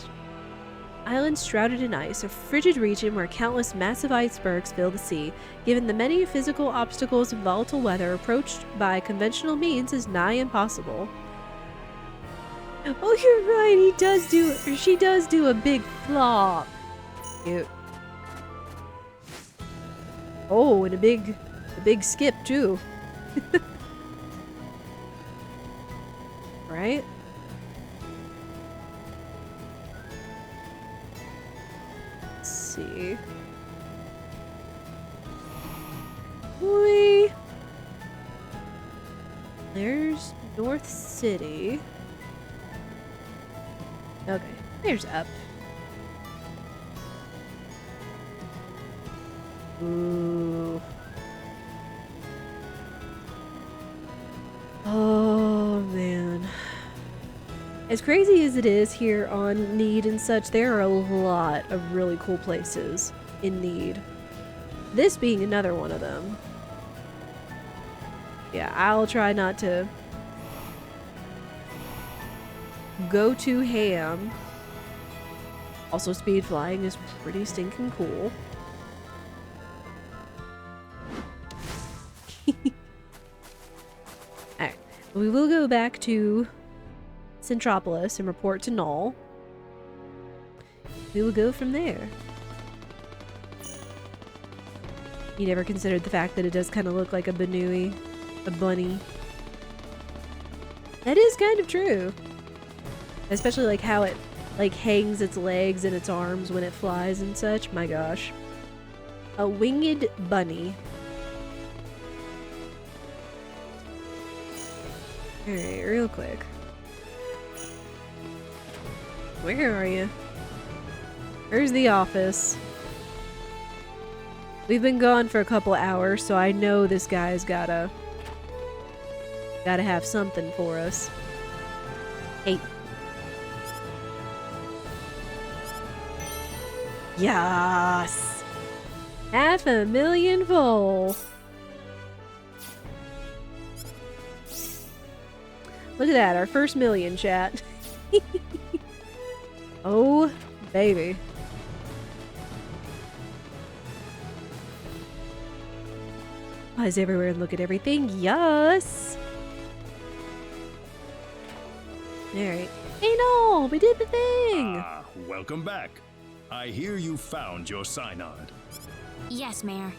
Island shrouded in ice, a frigid region where countless massive icebergs fill the sea. Given the many physical obstacles and volatile weather, approached by conventional means is nigh impossible. Oh, you're right, he does do, or she does do a big flop. Cute. Oh, and a big skip too. Right? Let's see. Whee! There's North City. Okay, there's up. Ooh. Oh, man. As crazy as it is here on Nede and such, there are a lot of really cool places in Nede. This being another one of them. Yeah, I'll try not to go too ham. Also, speed flying is pretty stinking cool. Alright, we will go back to Centropolis and report to Null. We will go from there. You never considered the fact that it does kind of look like a Banui, a bunny. That is kind of true. Especially like how it like hangs its legs and its arms when it flies and such. My gosh. A winged bunny. Alright, real quick. Where are you? Where's the office? We've been gone for a couple hours, so I know this guy's gotta have something for us. Hey. Yes! 500,000 full! Look at that, our first million, chat. Oh, baby. Eyes everywhere and look at everything. Yes! Alright. Hey, no! We did the thing! Ah, welcome back. I hear you found your Synard. Yes, Mayor.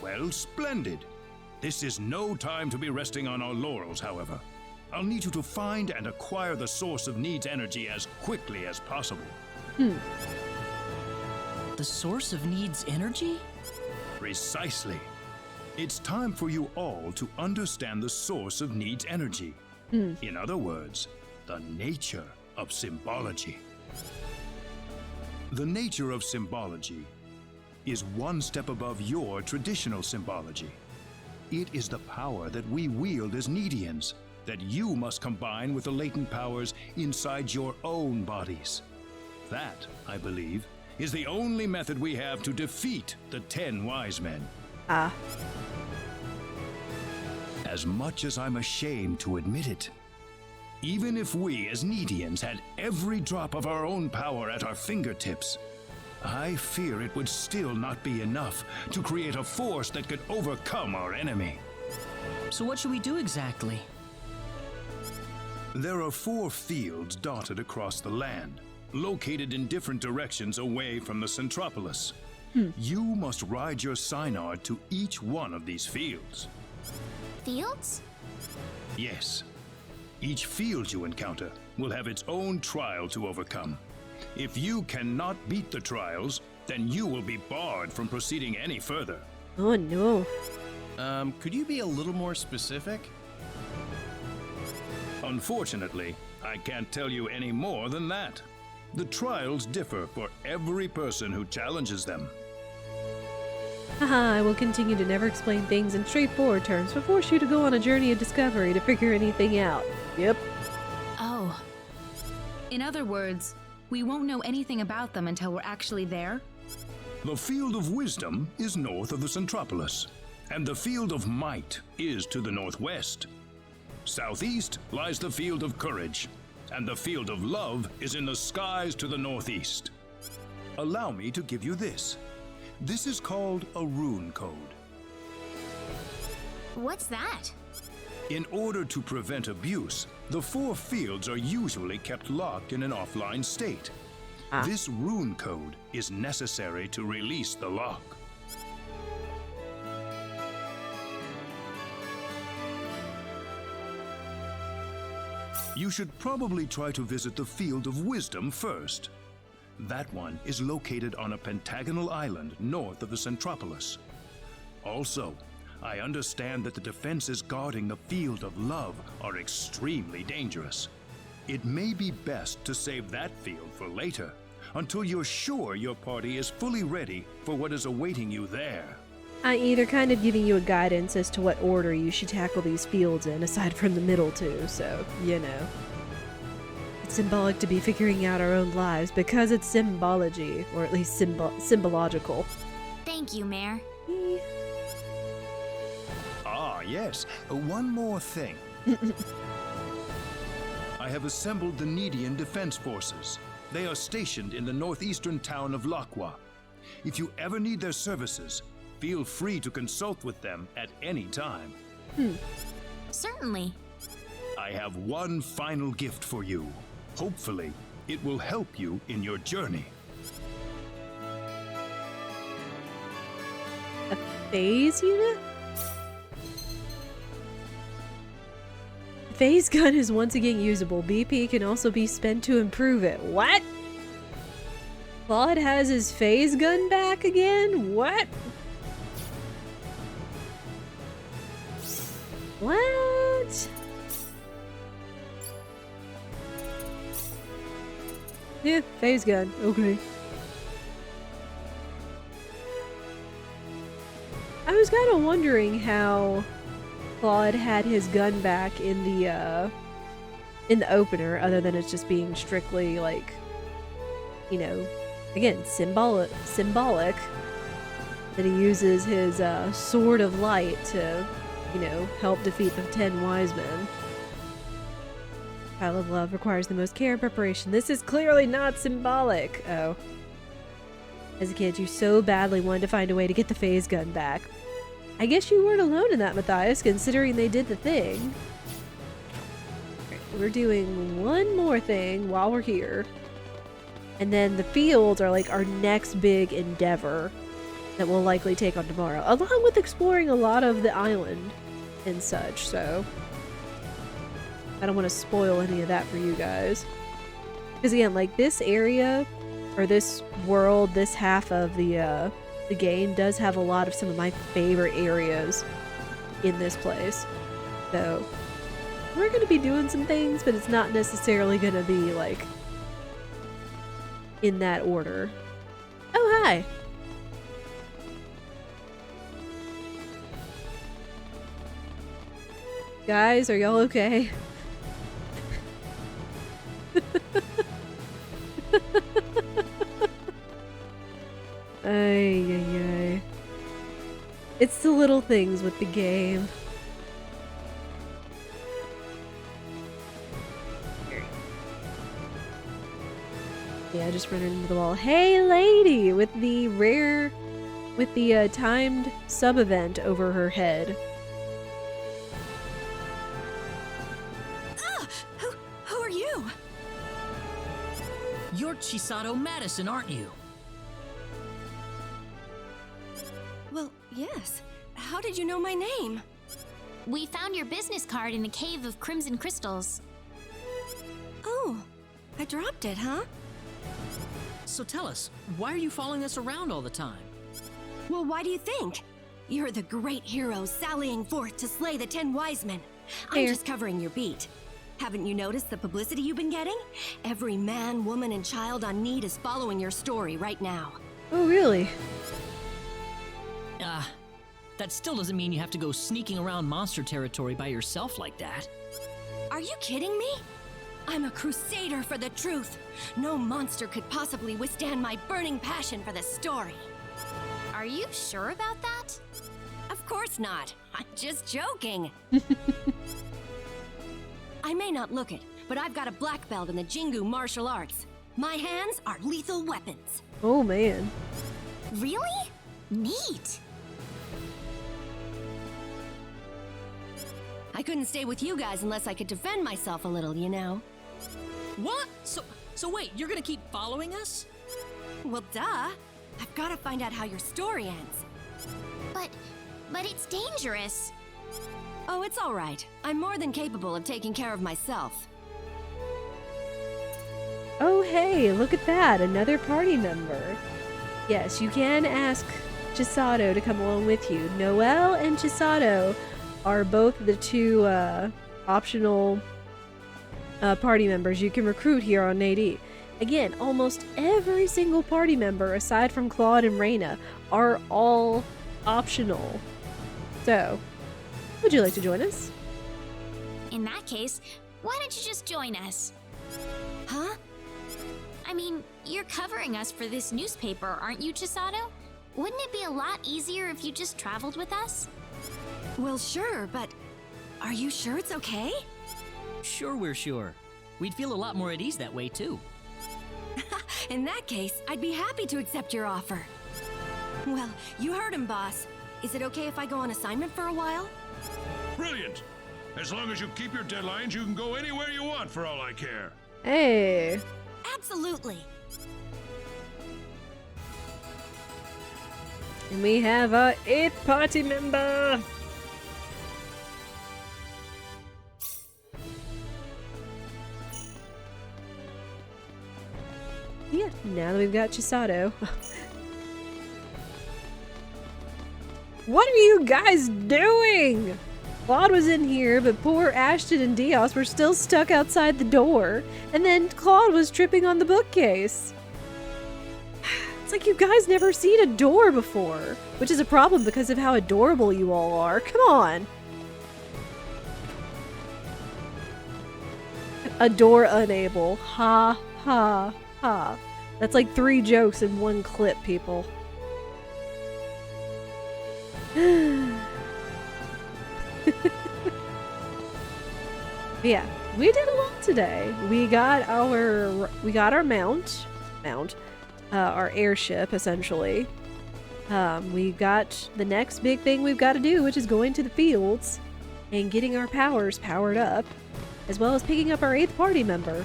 Well, splendid. This is no time to be resting on our laurels, however. I'll need you to find and acquire the source of Nede's energy as quickly as possible. The source of Nede's energy? Precisely. It's time for you all to understand the source of Nede's energy. In other words, the nature of symbology. The nature of symbology is one step above your traditional symbology. It is the power that we wield as Nedians, that you must combine with the latent powers inside your own bodies. That, I believe, is the only method we have to defeat the 10 wise men. As much as I'm ashamed to admit it, even if we as Nedians had every drop of our own power at our fingertips, I fear it would still not be enough to create a force that could overcome our enemy. So what should we do exactly? There are 4 fields dotted across the land, located in different directions away from the Centropolis. You must ride your Synard to each one of these fields. Fields? Yes. Each field you encounter will have its own trial to overcome. If you cannot beat the trials, then you will be barred from proceeding any further. Oh no. Could you be a little more specific? Unfortunately, I can't tell you any more than that. The trials differ for every person who challenges them. Haha, I will continue to never explain things in straightforward terms, but force you to go on a journey of discovery to figure anything out. Yep. Oh. In other words, we won't know anything about them until we're actually there? The Field of Wisdom is north of the Centropolis, and the Field of Might is to the northwest. Southeast lies the Field of Courage, and the Field of Love is in the skies to the northeast. Allow me to give you this. This is called a rune code. What's that? In order to prevent abuse, the 4 fields are usually kept locked in an offline state. This rune code is necessary to release the lock. You should probably try to visit the Field of Wisdom first. That one is located on a pentagonal island north of the Centropolis. Also, I understand that the defenses guarding the Field of Love are extremely dangerous. It may be best to save that field for later, until you're sure your party is fully ready for what is awaiting you there. I'm either kind of giving you a guidance as to what order you should tackle these fields in, aside from the middle two, so, you know. It's symbolic to be figuring out our own lives because it's symbology, or at least symbological. Thank you, Mayor. Ah, yes. One more thing. I have assembled the Nedian Defense Forces. They are stationed in the northeastern town of Lakwa. If you ever need their services, feel free to consult with them at any time. Certainly. I have one final gift for you. Hopefully, it will help you in your journey. A phase unit? Phase gun is once again usable. BP can also be spent to improve it. What? Claude has his phase gun back again? What? What? Yeah, phase gun. Okay. I was kind of wondering how Claude had his gun back in the opener, other than it's just being strictly like, you know, again, symbolic that he uses his sword of light to, you know, help defeat the 10 wise men. Pile of love requires the most care and preparation. This is clearly not symbolic. Oh. As a kid, you so badly wanted to find a way to get the phase gun back. I guess you weren't alone in that, Matthias, considering they did the thing. Right, we're doing one more thing while we're here. And then the fields are like our next big endeavor that we'll likely take on tomorrow, along with exploring a lot of the island and such, so I don't want to spoil any of that for you guys. Because again, like this area, or this world, this half of the game does have a lot of some of my favorite areas in this place. So we're going to be doing some things, but it's not necessarily going to be like in that order. Oh, hi! Guys, are y'all okay? Ay, ay, ay. It's the little things with the game. Yeah, just running into the wall. Hey, lady! With the rare... with the timed sub-event over her head. Who are you? You're Chisato Madison, aren't you? Well, yes. How did you know my name? We found your business card in a cave of crimson crystals. Oh, I dropped it, huh? So tell us, why are you following us around all the time? Well, why do you think? You're the great hero sallying forth to slay the 10 wise men. I'm just covering your beat. Haven't you noticed the publicity you've been getting? Every man, woman, and child on Nede is following your story right now. Oh, really? That still doesn't mean you have to go sneaking around monster territory by yourself like that. Are you kidding me? I'm a crusader for the truth. No monster could possibly withstand my burning passion for the story. Are you sure about that? Of course not. I'm just joking. I may not look it, but I've got a black belt in the Jingu martial arts. My hands are lethal weapons. Oh, man. Really? Neat. I couldn't stay with you guys unless I could defend myself a little, you know. What? So wait, you're gonna keep following us? Well, duh. I've got to find out how your story ends. But it's dangerous. Oh, it's all right. I'm more than capable of taking care of myself. Oh, hey, look at that. Another party member. Yes, you can ask Chisato to come along with you. Noelle and Chisato are both the two optional party members you can recruit here on Nede. Again, almost every single party member, aside from Claude and Rena, are all optional. So, would you like to join us? In that case, why don't you just join us? Huh? I mean, you're covering us for this newspaper, aren't you, Chisato? Wouldn't it be a lot easier if you just traveled with us? Well, sure, but are you sure it's okay? Sure, we're sure. We'd feel a lot more at ease that way, too. In that case, I'd be happy to accept your offer. Well, you heard him, boss. Is it okay if I go on assignment for a while? Brilliant! As long as you keep your deadlines, you can go anywhere you want for all I care. Hey. Absolutely. And we have our 8th party member. Yeah, now that we've got Chisato. What are you guys doing? Claude was in here, but poor Ashton and Dios were still stuck outside the door. And then Claude was tripping on the bookcase. It's like you guys never seen a door before, which is a problem because of how adorable you all are. Come on. A door unable. Ha, ha, ha. That's like 3 jokes in one clip, people. Yeah, we did a lot today. We got our our airship essentially. We got the next big thing we've got to do, which is going to the fields and getting our powers powered up, as well as picking up our 8th party member.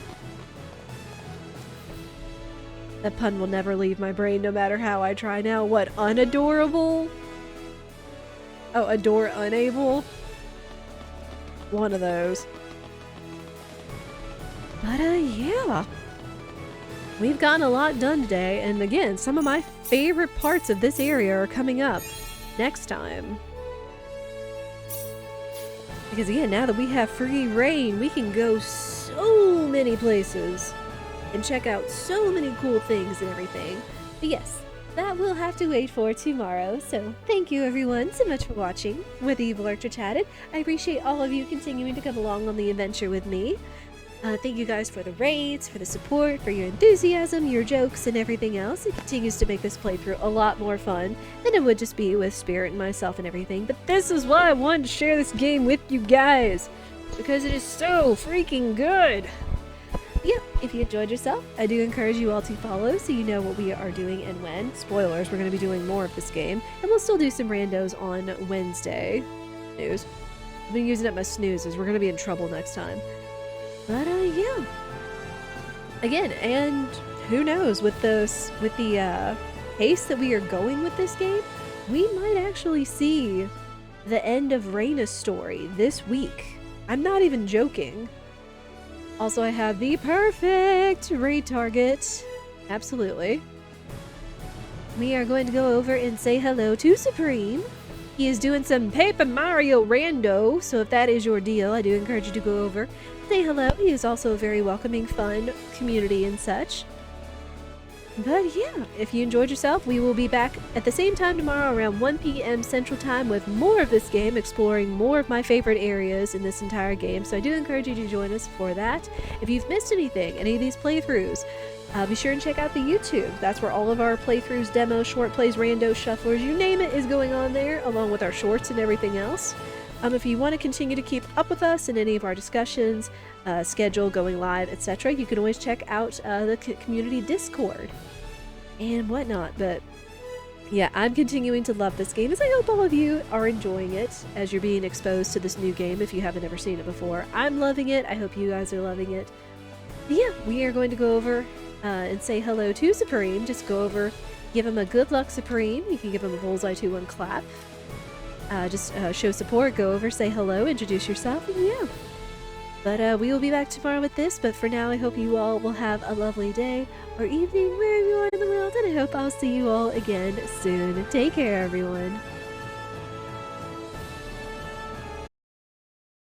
That pun will never leave my brain no matter how I try now. What, unadorable? Oh, adore unable? One of those. But yeah. We've gotten a lot done today, and again, some of my favorite parts of this area are coming up next time. Because again, now that we have free reign, we can go so many places and check out so many cool things and everything. But yes, that will have to wait for tomorrow. So thank you everyone so much for watching. Whether you've lurked or chatted, I appreciate all of you continuing to come along on the adventure with me. Thank you guys for the raids, for the support, for your enthusiasm, your jokes, and everything else. It continues to make this playthrough a lot more fun than it would just be with Spirit and myself and everything. But this is why I wanted to share this game with you guys, because it is so freaking good. Yep, if you enjoyed yourself, I do encourage you all to follow so you know what we are doing and when. Spoilers, we're going to be doing more of this game, and we'll still do some randos on Wednesday. Snooze. I've been using up my snoozes. We're going to be in trouble next time. But yeah. Again, and who knows, with the pace that we are going with this game, we might actually see the end of Rena's story this week. I'm not even joking. Also, I have the perfect raid target. Absolutely. We are going to go over and say hello to Supreme. He is doing some Paper Mario rando, so if that is your deal, I do encourage you to go over, say hello. He is also a very welcoming, fun community and such. But yeah, if you enjoyed yourself, we will be back at the same time tomorrow around 1 p.m. Central Time with more of this game, exploring more of my favorite areas in this entire game. So I do encourage you to join us for that. If you've missed anything, any of these playthroughs, be sure and check out the YouTube. That's where all of our playthroughs, demos, short plays, randos, shufflers, you name it, is going on there, along with our shorts and everything else. If you want to continue to keep up with us in any of our discussions, schedule, going live, etc., you can always check out the community Discord and whatnot. But yeah, I'm continuing to love this game, as I hope all of you are enjoying it as you're being exposed to this new game if you haven't ever seen it before. I'm loving it. I hope you guys are loving it. But yeah, we are going to go over and say hello to Supreme. Just go over, give him a good luck, Supreme. You can give him a bullseye 2-1 clap. Just show support, go over, say hello, introduce yourself, and yeah. But we will be back tomorrow with this, but for now I hope you all will have a lovely day or evening wherever you are in the world, and I hope I'll see you all again soon. Take care, everyone.